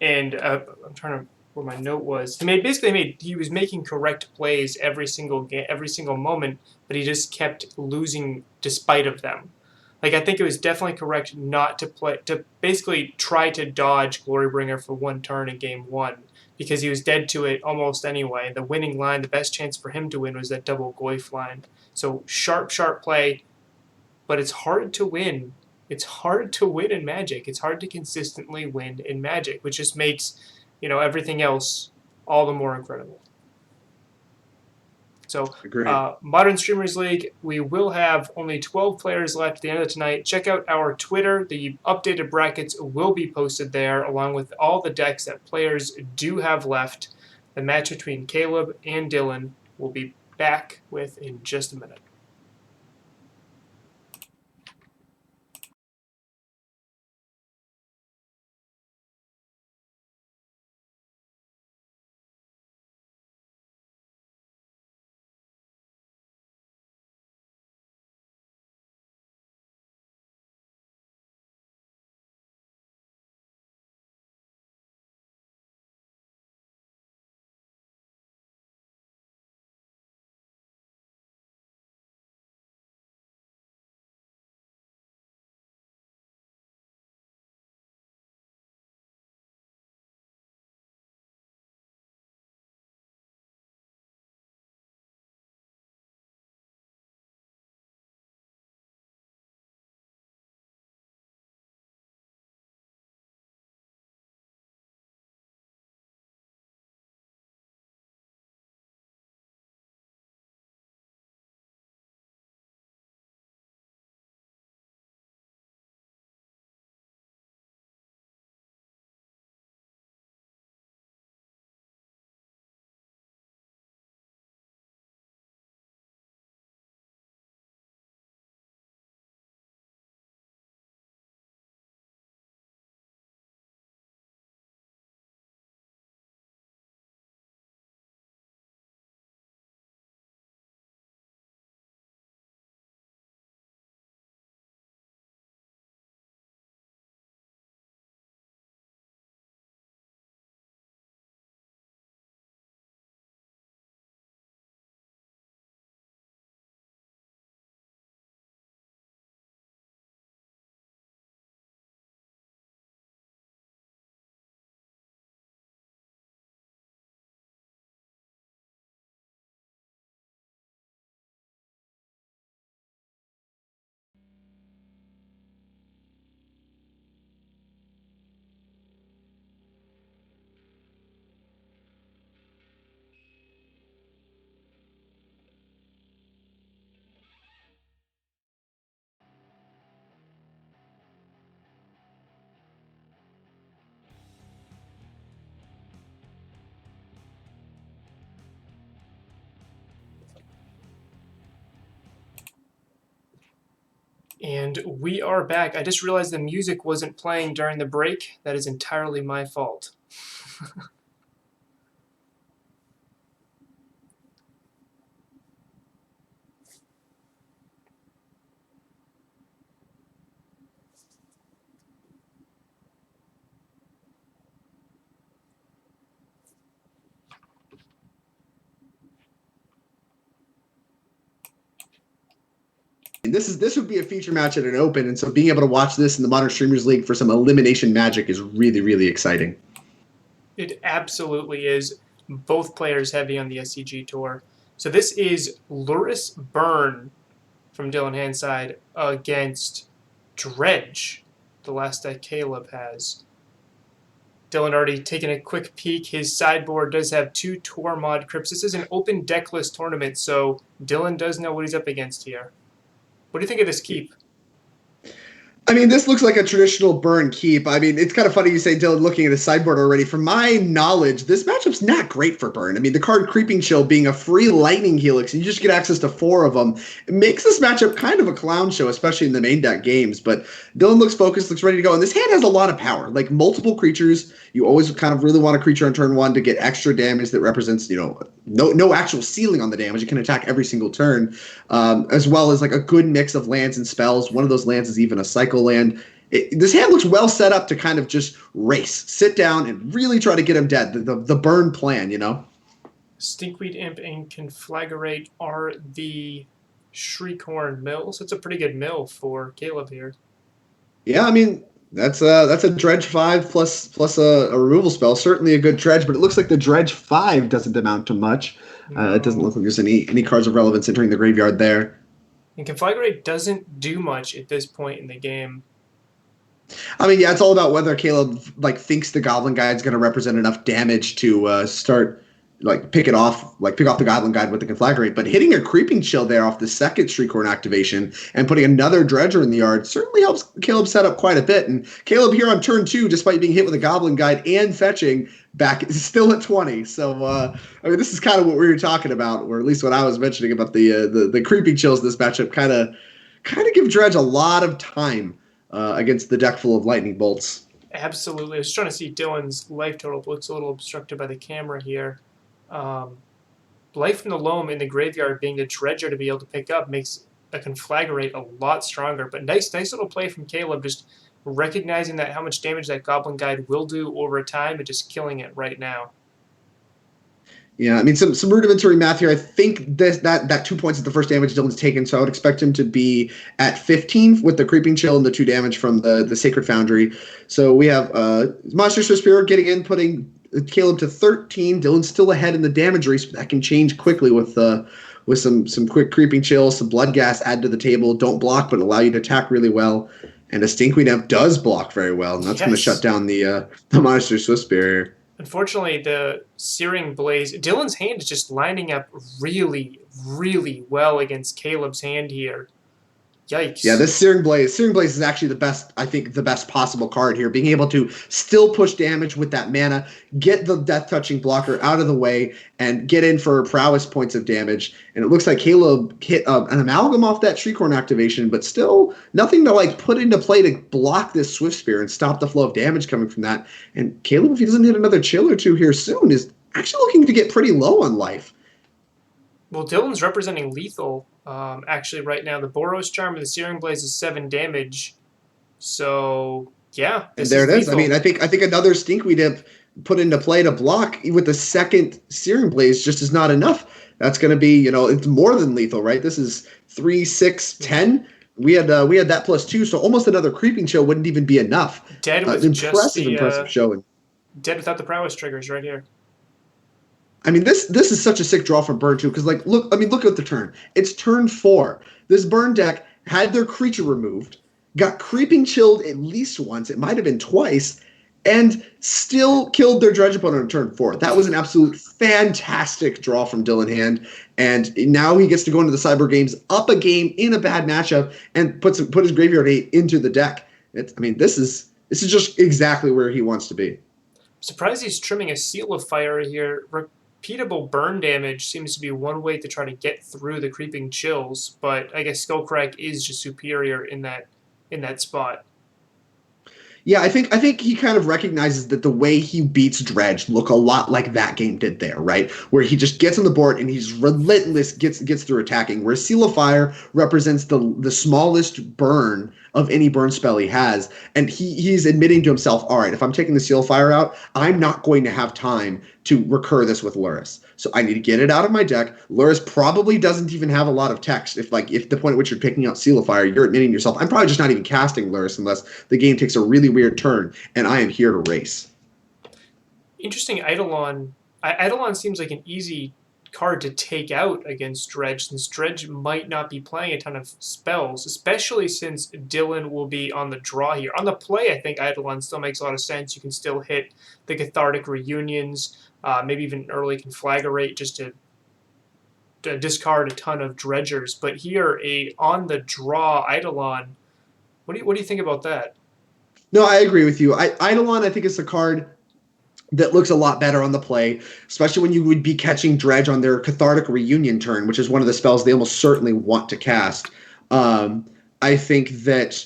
And I'm trying to where my note was. He was making correct plays every single game, every single moment, but he just kept losing despite of them. Like, I think it was definitely correct not to play, to basically try to dodge Glorybringer for one turn in game one, because he was dead to it almost anyway. The winning line, the best chance for him to win was that double Goyf line. So sharp play, but it's hard to win. It's hard to win in Magic. It's hard to consistently win in Magic, which just makes, everything else all the more incredible. So, Modern Streamers League, we will have only 12 players left at the end of tonight. Check out our Twitter. The updated brackets will be posted there, along with all the decks that players do have left. The match between Caleb and Dylan will be back with in just a minute. And we are back. I just realized the music wasn't playing during the break. That is entirely my fault. And this would be a feature match at an open, and so being able to watch this in the Modern Streamers League for some elimination magic is really, really exciting. It absolutely is. Both players heavy on the SCG tour. So this is Luris Burn from Dylan Handside against Dredge, the last deck Caleb has. Dylan already taking a quick peek. His sideboard does have 2 Tormod Crypts. This is an open deckless tournament, so Dylan does know what he's up against here. What do you think of this keep? I mean, this looks like a traditional burn keep. I mean, it's kind of funny you say, Dylan, looking at his sideboard already. From my knowledge, this matchup's not great for burn. I mean, the card Creeping Chill being a free lightning helix, and you just get access to 4 of them. It makes this matchup kind of a clown show, especially in the main deck games. But Dylan looks focused, looks ready to go. And this hand has a lot of power. Like multiple creatures, you always kind of really want a creature on turn 1 to get extra damage that represents, no actual ceiling on the damage. It can attack every single turn, as well as like a good mix of lands and spells. One of those lands is even a cycle land. This hand looks well set up to kind of just race, sit down, and really try to get him dead. The burn plan, Stinkweed Imp and Conflagrate are the Shriekhorn mills. It's a pretty good mill for Caleb here. Yeah, I mean, that's a dredge 5 plus a removal spell. Certainly a good dredge, but it looks like the dredge 5 doesn't amount to much. No. It doesn't look like there's any cards of relevance entering the graveyard there. And Conflagrate doesn't do much at this point in the game. I mean, yeah, it's all about whether Caleb thinks the Goblin Guide's going to represent enough damage to start pick off the Goblin Guide with the Conflagrate. But hitting a Creeping Chill there off the second Shriekhorn activation and putting another Dredger in the yard certainly helps Caleb set up quite a bit. And Caleb here on turn 2, despite being hit with a Goblin Guide and fetching back, is still at 20. So I mean, this is kind of what we were talking about, or at least what I was mentioning about the Creeping Chills. This matchup kind of give Dredge a lot of time against the deck full of lightning bolts. Absolutely. I was trying to see Dylan's life total. It looks a little obstructed by the camera here. Life from the Loam in the graveyard being the Dredger to be able to pick up makes a Conflagrate a lot stronger. But nice little play from Caleb, just recognizing that how much damage that Goblin Guide will do over time and just killing it right now. Yeah, I mean, some rudimentary math here. I think that 2 points is the first damage Dylan's taken, so I would expect him to be at 15 with the Creeping Chill and the 2 damage from the Sacred Foundry. So we have Monster Spirit getting in, putting Caleb to 13. Dylan's still ahead in the damage race, but that can change quickly with some quick Creeping Chill, some Blood Gas add to the table. Don't block, but allow you to attack really well. And a Stinkweed Imp does block very well, and that's going to shut down the Monster Swift Barrier. Unfortunately, the Searing Blaze, Dylan's hand is just lining up really, really well against Caleb's hand here. Yikes. Yeah, this Searing Blaze is actually the best possible card here. Being able to still push damage with that mana, get the Death Touching blocker out of the way, and get in for prowess points of damage. And it looks like Caleb hit an Amalgam off that Shriekhorn activation, but still nothing to put into play to block this Swift Spear and stop the flow of damage coming from that. And Caleb, if he doesn't hit another chill or two here soon, is actually looking to get pretty low on life. Well, Dylan's representing lethal. Actually, right now, the Boros Charm and the Searing Blaze is 7 damage. So, yeah. And there it is. Lethal. I mean, I think another Stinkweed Imp put into play to block with the second Searing Blaze just is not enough. That's going to be, it's more than lethal, right? This is 3, 6, 10. We had that +2, so almost another Creeping Chill wouldn't even be enough. Dead with impressive showing. Dead without the prowess triggers right here. I mean, this is such a sick draw from Burn too, because look at the turn. It's turn 4. This Burn deck had their creature removed, got Creeping Chilled at least once, it might have been twice, and still killed their Dredge opponent on turn 4. That was an absolute fantastic draw from Dylan Hand, and now he gets to go into the Cyber Games up a game in a bad matchup and put his Graveyard 8 into the deck. This is just exactly where he wants to be. I'm surprised he's trimming a Seal of Fire here. Repeatable burn damage seems to be one way to try to get through the Creeping Chills, but I guess Skullcrack is just superior in that spot. Yeah, I think he kind of recognizes that the way he beats Dredge look a lot like that game did there, right? Where he just gets on the board and he's relentless, gets through attacking. Where Seal of Fire represents the smallest burn of any burn spell he has, and he's admitting to himself, all right, if I'm taking the Seal of Fire out, I'm not going to have time to recur this with Lurrus. So I need to get it out of my deck. Lurrus probably doesn't even have a lot of text. If the point at which you're picking out Seal of Fire, you're admitting to yourself, I'm probably just not even casting Lurrus unless the game takes a really weird turn, and I am here to race. Interesting Eidolon. Eidolon seems like an easy card to take out against Dredge, since Dredge might not be playing a ton of spells, especially since Dylan will be on the draw here. On the play, I think Eidolon still makes a lot of sense. You can still hit the Cathartic Reunions, maybe even early Conflagrate just to discard a ton of Dredgers. But here, a on the draw Eidolon, what do you think about that? No, I agree with you. Eidolon, I think, is a card that looks a lot better on the play, especially when you would be catching Dredge on their Cathartic Reunion turn, which is one of the spells they almost certainly want to cast. I think that,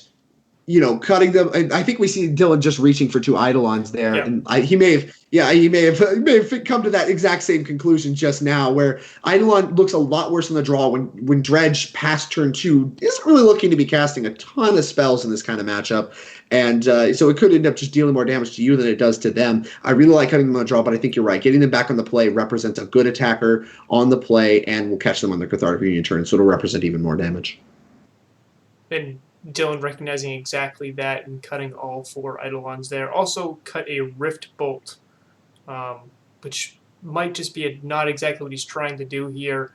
cutting them. I think we see Dylan just reaching for 2 Eidolons there, Yeah. and he may have come to that exact same conclusion just now, where Eidolon looks a lot worse on the draw when Dredge past turn 2 isn't really looking to be casting a ton of spells in this kind of matchup, and so it could end up just dealing more damage to you than it does to them. I really like cutting them on the draw, but I think you're right. Getting them back on the play represents a good attacker on the play, and will catch them on their Cathartic Reunion turn, so it'll represent even more damage. And Dylan recognizing exactly that and cutting all 4 Eidolons there. Also cut a Rift Bolt, which might just be not exactly what he's trying to do here.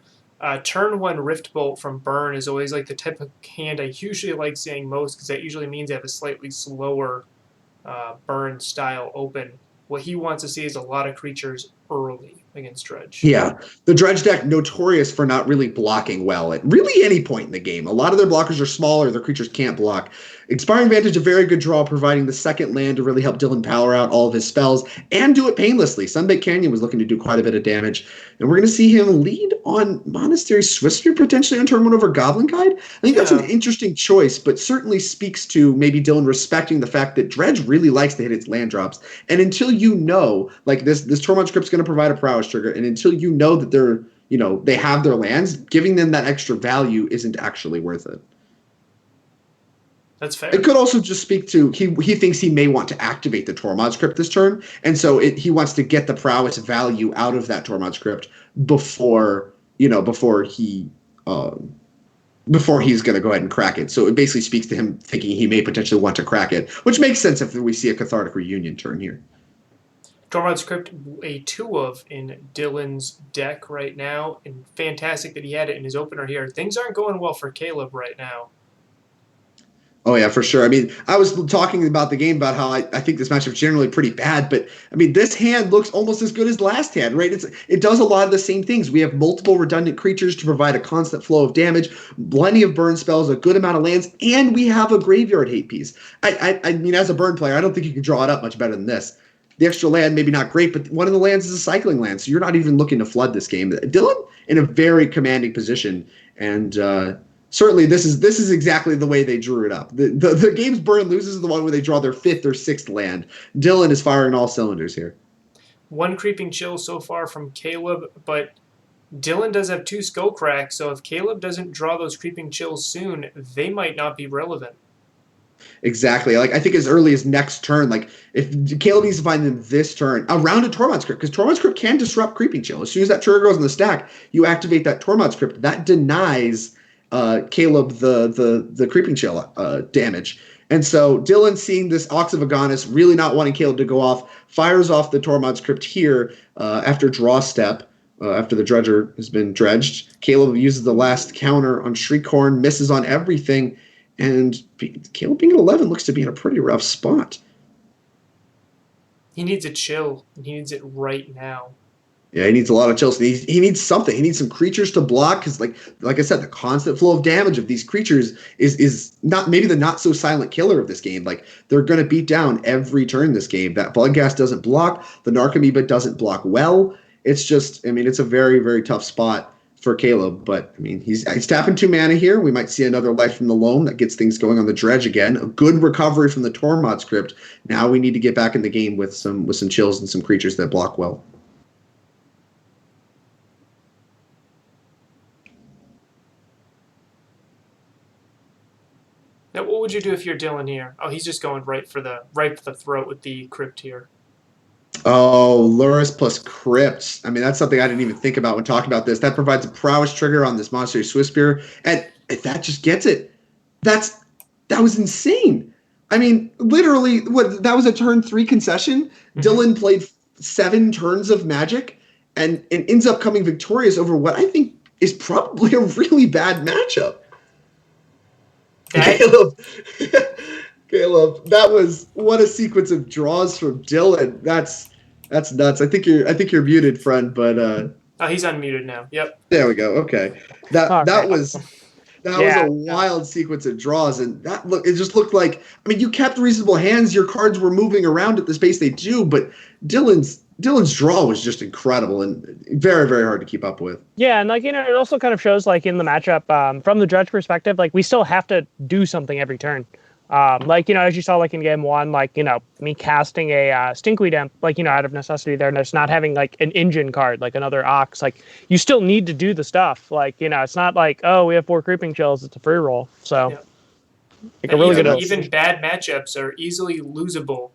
Turn 1 Rift Bolt from Burn is always like the type of hand I usually like seeing most, because that usually means they have a slightly slower Burn style open. What he wants to see is a lot of creatures early against Dredge. Yeah, the Dredge deck notorious for not really blocking well at really any point in the game. A lot of their blockers are smaller, their creatures can't block. Expiring Vantage, a very good draw, providing the second land to really help Dylan power out all of his spells and do it painlessly. Sunbaked Canyon was looking to do quite a bit of damage, and we're going to see him lead on Monastery Swiftspear potentially on turn 1 over Goblin Guide. I think that's an interesting choice, but certainly speaks to maybe Dylan respecting the fact that Dredge really likes to hit its land drops. And until you know, like this Tormod Script's going to provide a prowess trigger, and until you know that they have their lands, giving them that extra value isn't actually worth it. That's fair. It could also just speak to he thinks he may want to activate the Tormod Script this turn, and so he wants to get the prowess value out of that Tormod Script before he's going to go ahead and crack it. So it basically speaks to him thinking he may potentially want to crack it, which makes sense if we see a Cathartic Reunion turn here. Tormod Script, a 2 of in Dylan's deck right now, and fantastic that he had it in his opener here. Things aren't going well for Caleb right now. Oh, yeah, for sure. I mean, I was talking about the game about how I think this matchup is generally pretty bad, but, I mean, this hand looks almost as good as last hand, right? It does a lot of the same things. We have multiple redundant creatures to provide a constant flow of damage, plenty of burn spells, a good amount of lands, and we have a graveyard hate piece. I mean, as a burn player, I don't think you can draw it up much better than this. The extra land, maybe not great, but one of the lands is a cycling land, so you're not even looking to flood this game. Dylan in a very commanding position, and certainly this is exactly the way they drew it up. The game's Burn and loses is the one where they draw their 5th or 6th land. Dylan is firing all cylinders here. 1 Creeping Chill so far from Caleb, but Dylan does have 2 Skullcracks, so if Caleb doesn't draw those Creeping Chills soon, they might not be relevant. Exactly. Like, I think as early as next turn, like, if Caleb needs to find them this turn around a Tormod Script, because Tormod Script can disrupt Creeping Chill. As soon as that trigger goes in the stack, you activate that Tormod Script. That denies Caleb the Creeping Chill damage. And so Dylan, seeing this Ox of Agonis, really not wanting Caleb to go off, fires off the Tormod Script here after draw step. After the Dredger has been dredged. Caleb uses the last counter on Shriekhorn, misses on everything, and Caleb being at 11 looks to be in a pretty rough spot. He needs a chill, and he needs it right now. Yeah, he needs a lot of chills. He needs something. He needs some creatures to block, because like I said, the constant flow of damage of these creatures is not maybe the not so silent killer of this game. Like, they're going to beat down every turn this game. That Bloodghast doesn't block. The Narcomoeba doesn't block well. It's just, I mean, it's a very, very tough spot for Caleb. But, I mean, he's tapping 2 mana here. We might see another Life from the Loam that gets things going on the Dredge again. A good recovery from the Tormod Script. Now we need to get back in the game with some chills and some creatures that block well. Now, what would you do if you're Dylan here? Oh, he's just going right for the throat with the Crypt here. Oh, Lurrus plus Crypt. I mean, that's something I didn't even think about when talking about this. That provides a prowess trigger on this Monastery Swiftspear, and if that just gets it, that was insane. I mean, literally, that was a turn 3 concession. Mm-hmm. Dylan played 7 turns of Magic, and ends up coming victorious over what I think is probably a really bad matchup. Caleb, Caleb, what a sequence of draws from Dylan. That's nuts. I think you're muted, friend, but Oh, he's unmuted now. Yep. there we go. Okay. All That right. was Yeah, a wild sequence of draws, and it just looked like, I mean, you kept reasonable hands, your cards were moving around at the pace they do, but Dylan's draw was just incredible and very, very hard to keep up with. Yeah, and it also kind of shows in the matchup from the judge perspective, we still have to do something every turn. As you saw in game one, me casting a Stinkweed Imp, out of necessity there, and just not having an engine card, another Ox, you still need to do the stuff. It's not oh, we have 4 Creeping Chills, it's a free roll. So, a really good even bad matchups are easily losable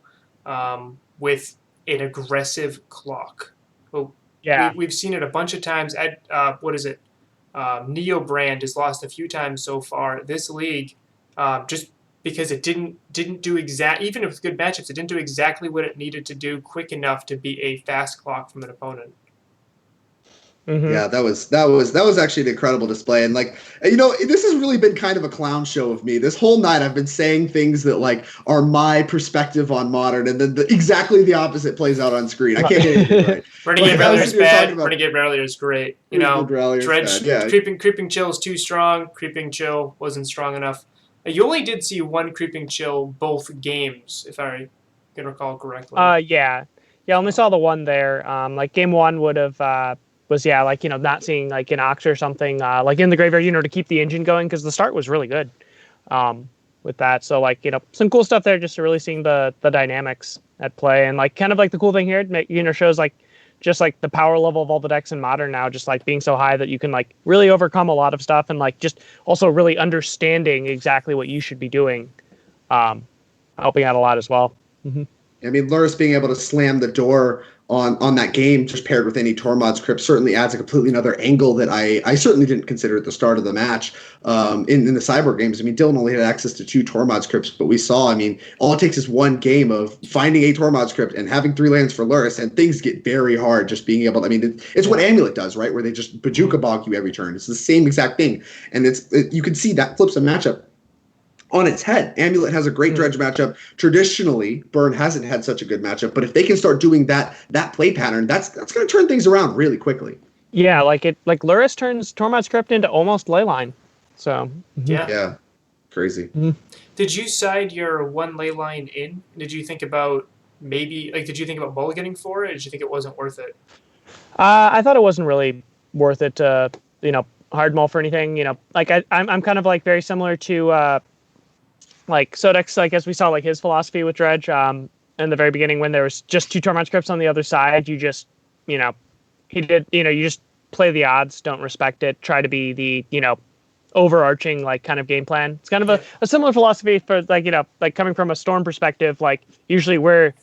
with an aggressive clock. Well, we've seen it a bunch of times at Neo Brand has lost a few times so far this league, just because it didn't do even with good matchups, it didn't do exactly what it needed to do quick enough to be a fast clock from an opponent. Mm-hmm. Yeah, that was actually an incredible display, and this has really been kind of a clown show of me. This whole night I've been saying things that are my perspective on Modern, and then exactly the opposite plays out on screen. I can't get anything right. Renegade Rallier is bad. Renegade Rallier is great. Dredge, Creeping Chill is too strong. Creeping Chill wasn't strong enough. You only did see one Creeping Chill both games, if I can recall correctly. Yeah, I only saw the one there. Game one would have was not seeing an Ox or something in the graveyard, to keep the engine going, because the start was really good with that. So some cool stuff there, just really seeing the dynamics at play, and kind of the cool thing here, it shows just the power level of all the decks in Modern now, just being so high that you can really overcome a lot of stuff, and just also really understanding exactly what you should be doing, helping out a lot as well. Mm-hmm. I mean, Luris being able to slam the door on that game, just paired with any Tormod's Crypt, certainly adds a completely another angle that I certainly didn't consider at the start of the match. In the Cyborg games, I mean, Dylan only had access to 2 Tormod's Crypts, but we saw, I mean, all it takes is one game of finding a Tormod's Crypt and having 3 lands for Luris, and things get very hard just being able to, I mean, it's what Amulet does, right? Where they just Bajuka Bog you every turn. It's the same exact thing. And you can see that flips a matchup on its head. Amulet has a great Dredge matchup. Traditionally, Burn hasn't had such a good matchup, but if they can start doing that play pattern, that's going to turn things around really quickly. Yeah, Luris turns Tormod's Crypt into almost Leyline. So yeah, crazy. Mm-hmm. Did you side your 1 Leyline in? Did you think about did you think about mulliganing for it, or did you think it wasn't worth it? I thought it wasn't really worth it to hard mull for anything. I'm kind of very similar to Sodex, as we saw his philosophy with Dredge in the very beginning, when there was just 2 Tormod's Crypts on the other side. You just he did you just play the odds, don't respect it, try to be the overarching kind of game plan. It's kind of a similar philosophy for coming from a Storm perspective. Usually we're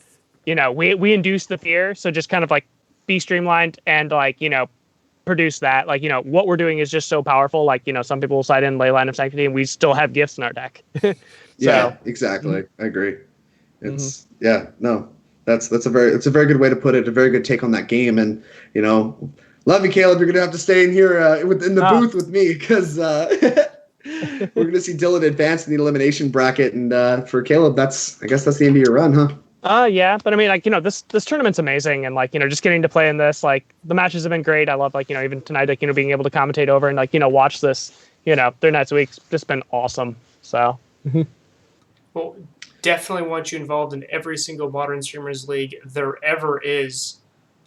we induce the fear, so just kind of be streamlined and produce that. What we're doing is just so powerful. Some people will side in Leyline of Sanctity, and we still have gifts in our deck. Yeah, exactly. I agree. It's that's a very good way to put it. A very good take on that game, and love you, Caleb. You're gonna have to stay in here in the booth with me, because we're gonna see Dylan advance in the elimination bracket, and for Caleb, I guess that's the end of your run, huh? Yeah, but I mean, this tournament's amazing, and just getting to play in this, the matches have been great. I love even tonight, being able to commentate over and watch this, their next week's just been awesome. So. Well, definitely want you involved in every single Modern Streamers League there ever is.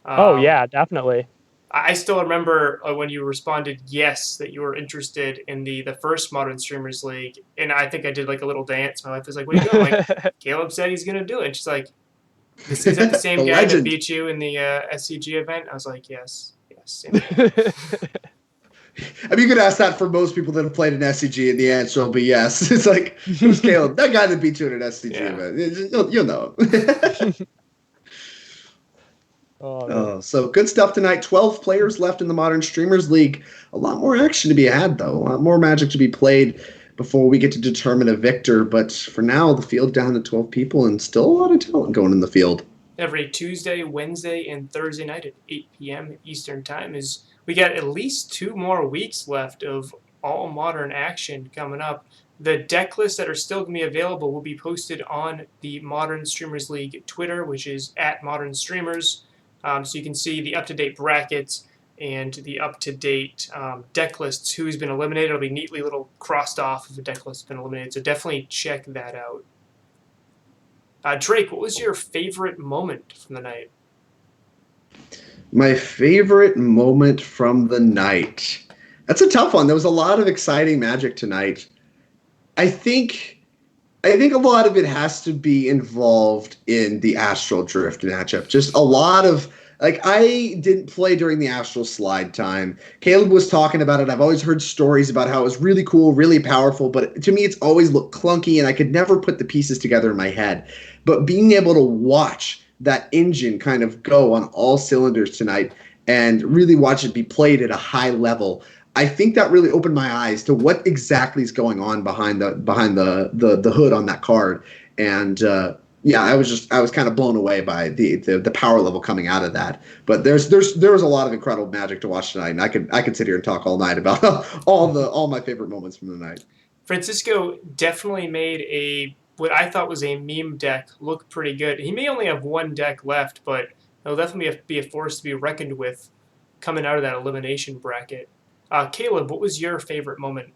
Yeah, definitely. I still remember when you responded yes, that you were interested in the first Modern Streamers League, and I think I did a little dance. My wife was like, "What are you doing?" Caleb said he's gonna do it. And she's like, "Is that the same guy that beat you in the SCG event?" I was like, "Yes, same guy." I mean, you could ask that for most people that have played an SCG, and the answer will be yes. It's who's Caleb? That guy that beat you at an SCG event. You'll know him. So good stuff tonight. 12 players left in the Modern Streamers League. A lot more action to be had, though. A lot more Magic to be played before we get to determine a victor. But for now, the field down to 12 people, and still a lot of talent going in the field. every Tuesday, Wednesday, and Thursday night at 8 p.m. Eastern Time. Is we got at least 2 more weeks left of all modern action coming up. The deck lists that are still going to be available will be posted on the Modern Streamers League Twitter, which is at Modern Streamers. So you can see the up-to-date brackets and the up-to-date deck lists, who's been eliminated. It'll be neatly little crossed off if a deck list has been eliminated. So definitely check that out. Drake, what was your favorite moment from the night? My favorite moment from the night. That's a tough one. There was a lot of exciting Magic tonight. I think a lot of it has to be involved in the Astral Drift matchup. Just a lot of I didn't play during the Astral Slide time. Caleb was talking about it. I've always heard stories about how it was really cool, really powerful, but to me it's always looked clunky and I could never put the pieces together in my head. But being able to watch that engine kind of go on all cylinders tonight and really watch it be played at a high level, I think that really opened my eyes to what exactly is going on behind the hood on that card. And I was kind of blown away by the power level coming out of that. But there was a lot of incredible Magic to watch tonight, and I could sit here and talk all night about all my favorite moments from the night. Francisco definitely made what I thought was a meme deck look pretty good. He may only have one deck left, but it'll definitely be a force to be reckoned with coming out of that elimination bracket. Caleb, what was your favorite moment?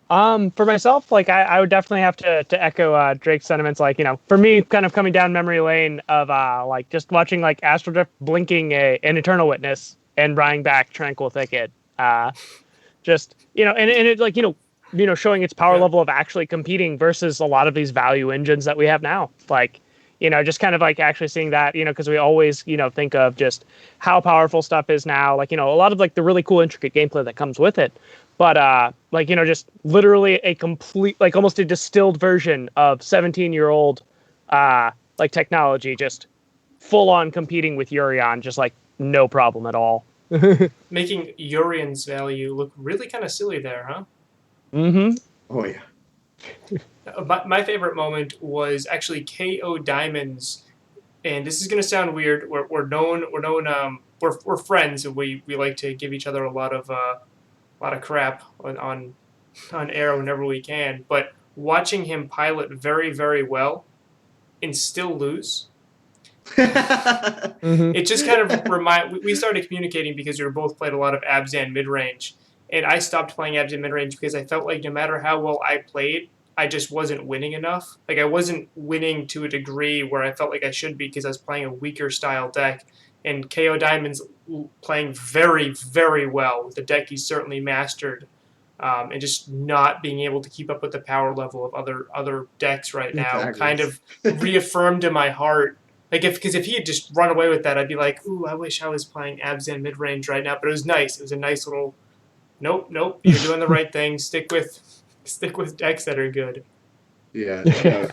For myself, I would definitely have to echo Drake's sentiments. For me, kind of coming down memory lane of just watching Astral Drift blinking an Eternal Witness and buying back Tranquil Thicket. Just and it showing its power level of actually competing versus a lot of these value engines that we have now. Just kind of actually seeing that, because we always, think of just how powerful stuff is now, a lot of the really cool, intricate gameplay that comes with it. But, just literally a complete, almost a distilled version of 17-year-old, technology, just full on competing with Urion, just no problem at all. Making Urion's value look really kind of silly there, huh? Mm-hmm. Oh, yeah. My favorite moment was actually KO Diamonds, and this is gonna sound weird. We're friends, and we like to give each other a lot of crap on air whenever we can. But watching him pilot very, very well and still lose, it just kind of we started communicating because we were both played a lot of Abzan mid range, and I stopped playing Abzan mid range because I felt like no matter how well I played, I just wasn't winning enough. I wasn't winning to a degree where I felt like I should be because I was playing a weaker style deck. And KO Diamond's playing very, very well with the deck he's certainly mastered, and just not being able to keep up with the power level of other decks right now kind of reaffirmed in my heart. Because if he had just run away with that, I'd be like, ooh, I wish I was playing Abzan mid range right now. But it was nice. It was a nice little, nope, you're doing the right thing. Stick with decks that are good. Yeah, no.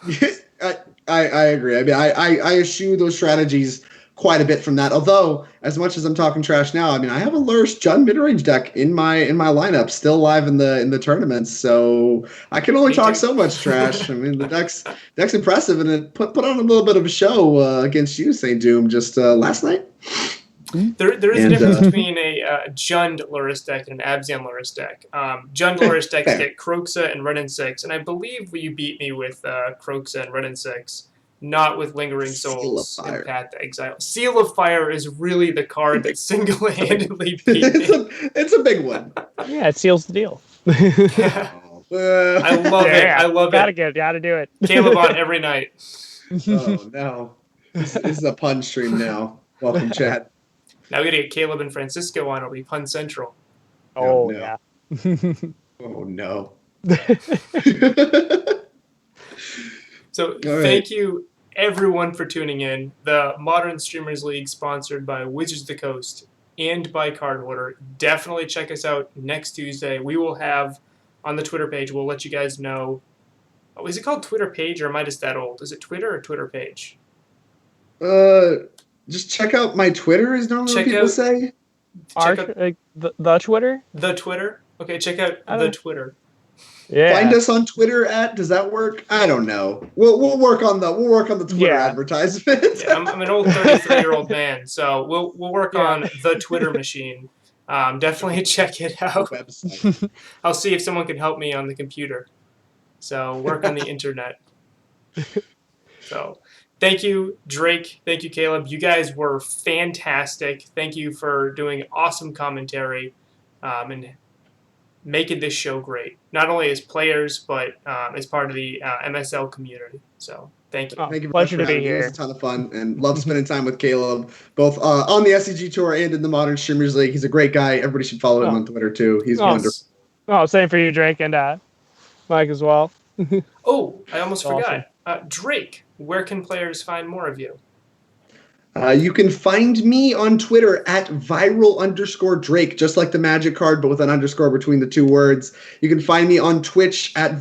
I agree. I mean, I eschew those strategies quite a bit from that. Although, as much as I'm talking trash now, I mean, I have a Lurrus Jund midrange deck in my lineup, still live in the tournaments. So I can only talk so much trash. I mean, the deck's impressive, and it put on a little bit of a show against you, St. Doom, just last night. There is a difference between a Jund Lurrus deck and an Abzan Lurrus deck. Jund Lurrus decks get Kroxa and Red and 6, and I believe you beat me with Kroxa and Red and 6, not with Lingering Souls and Path to Exile. Seal of Fire is really the card that single-handedly beat me. It's a big one. Yeah, it seals the deal. I love it. I love it. Gotta do it. Caleb on every night. Oh, no. This is a pun stream now. Welcome, chat. Now we gotta get Caleb and Francisco on. It'll be Pun Central. Oh, no. Yeah. Oh, no. So thank you, everyone, for tuning in. The Modern Streamers League, sponsored by Wizards of the Coast and by Cardholder. Definitely check us out next Tuesday. We will have, on the Twitter page, we'll let you guys know. Oh, is it called Twitter page, or am I just that old? Is it Twitter or Twitter page? Just check out my Twitter, is normally what people say. The Twitter? The Twitter? Okay, check out the Twitter. Yeah. Find us on Twitter at. Does that work? I don't know. We'll work on the Twitter Yeah. advertisement. Yeah, I'm an old 33-year-old man, so we'll work Yeah. on the Twitter machine. Definitely check it out. Website. I'll see if someone can help me on the computer. So work on the internet. So thank you, Drake. Thank you, Caleb. You guys were fantastic. Thank you for doing awesome commentary and making this show great. Not only as players, but as part of the MSL community. So thank you. Oh, Thank you very much pleasure for to be having me. It was here. a ton of fun and love spending time with Caleb, both on the SCG Tour and in the Modern Streamers League. He's a great guy. Everybody should follow him Oh. on Twitter too. He's Oh, wonderful. Oh, same for you, Drake, and Mike as well. Oh, I almost Awesome. forgot. Drake, where can players find more of you? You can find me on Twitter at viral_Drake, just like the magic card, but with an underscore between the two words. You can find me on Twitch at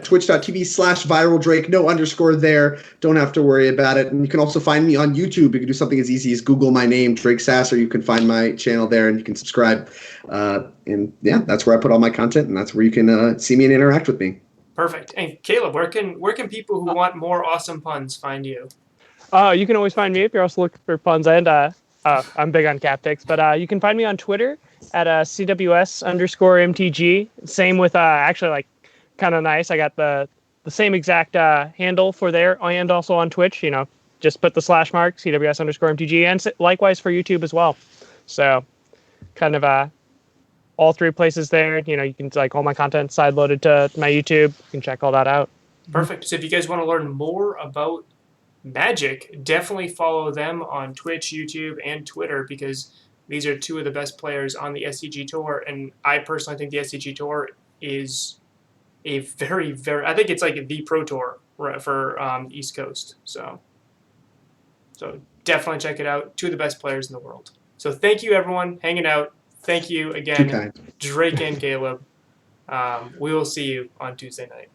twitch.tv/viraldrake, no underscore there. Don't have to worry about it. And you can also find me on YouTube. You can do something as easy as Google my name, Drake Sasser. You can find my channel there and you can subscribe. And yeah, that's where I put all my content, and that's where you can see me and interact with me. Perfect. And Caleb, where can people who want more awesome puns find you? You can always find me if you're also looking for puns, and I'm big on cat picks, but you can find me on Twitter at CWS_MTG. Same with actually, like, kind of nice. I got the same exact handle for there, and also on Twitch. Just put the / mark CWS_MTG, and likewise for YouTube as well. So kind of all three places there. You can, like, all my content side loaded to my YouTube. You can check all that out. Perfect. So if you guys want to learn more about Magic, definitely follow them on Twitch, YouTube, and Twitter, because these are two of the best players on the SCG Tour, and I personally think the SCG Tour is a very, very, I think it's like the Pro Tour for East Coast. So definitely check it out. Two of the best players in the world. So thank you, everyone, hanging out. Thank you again, Drake and Caleb. We will see you on Tuesday night.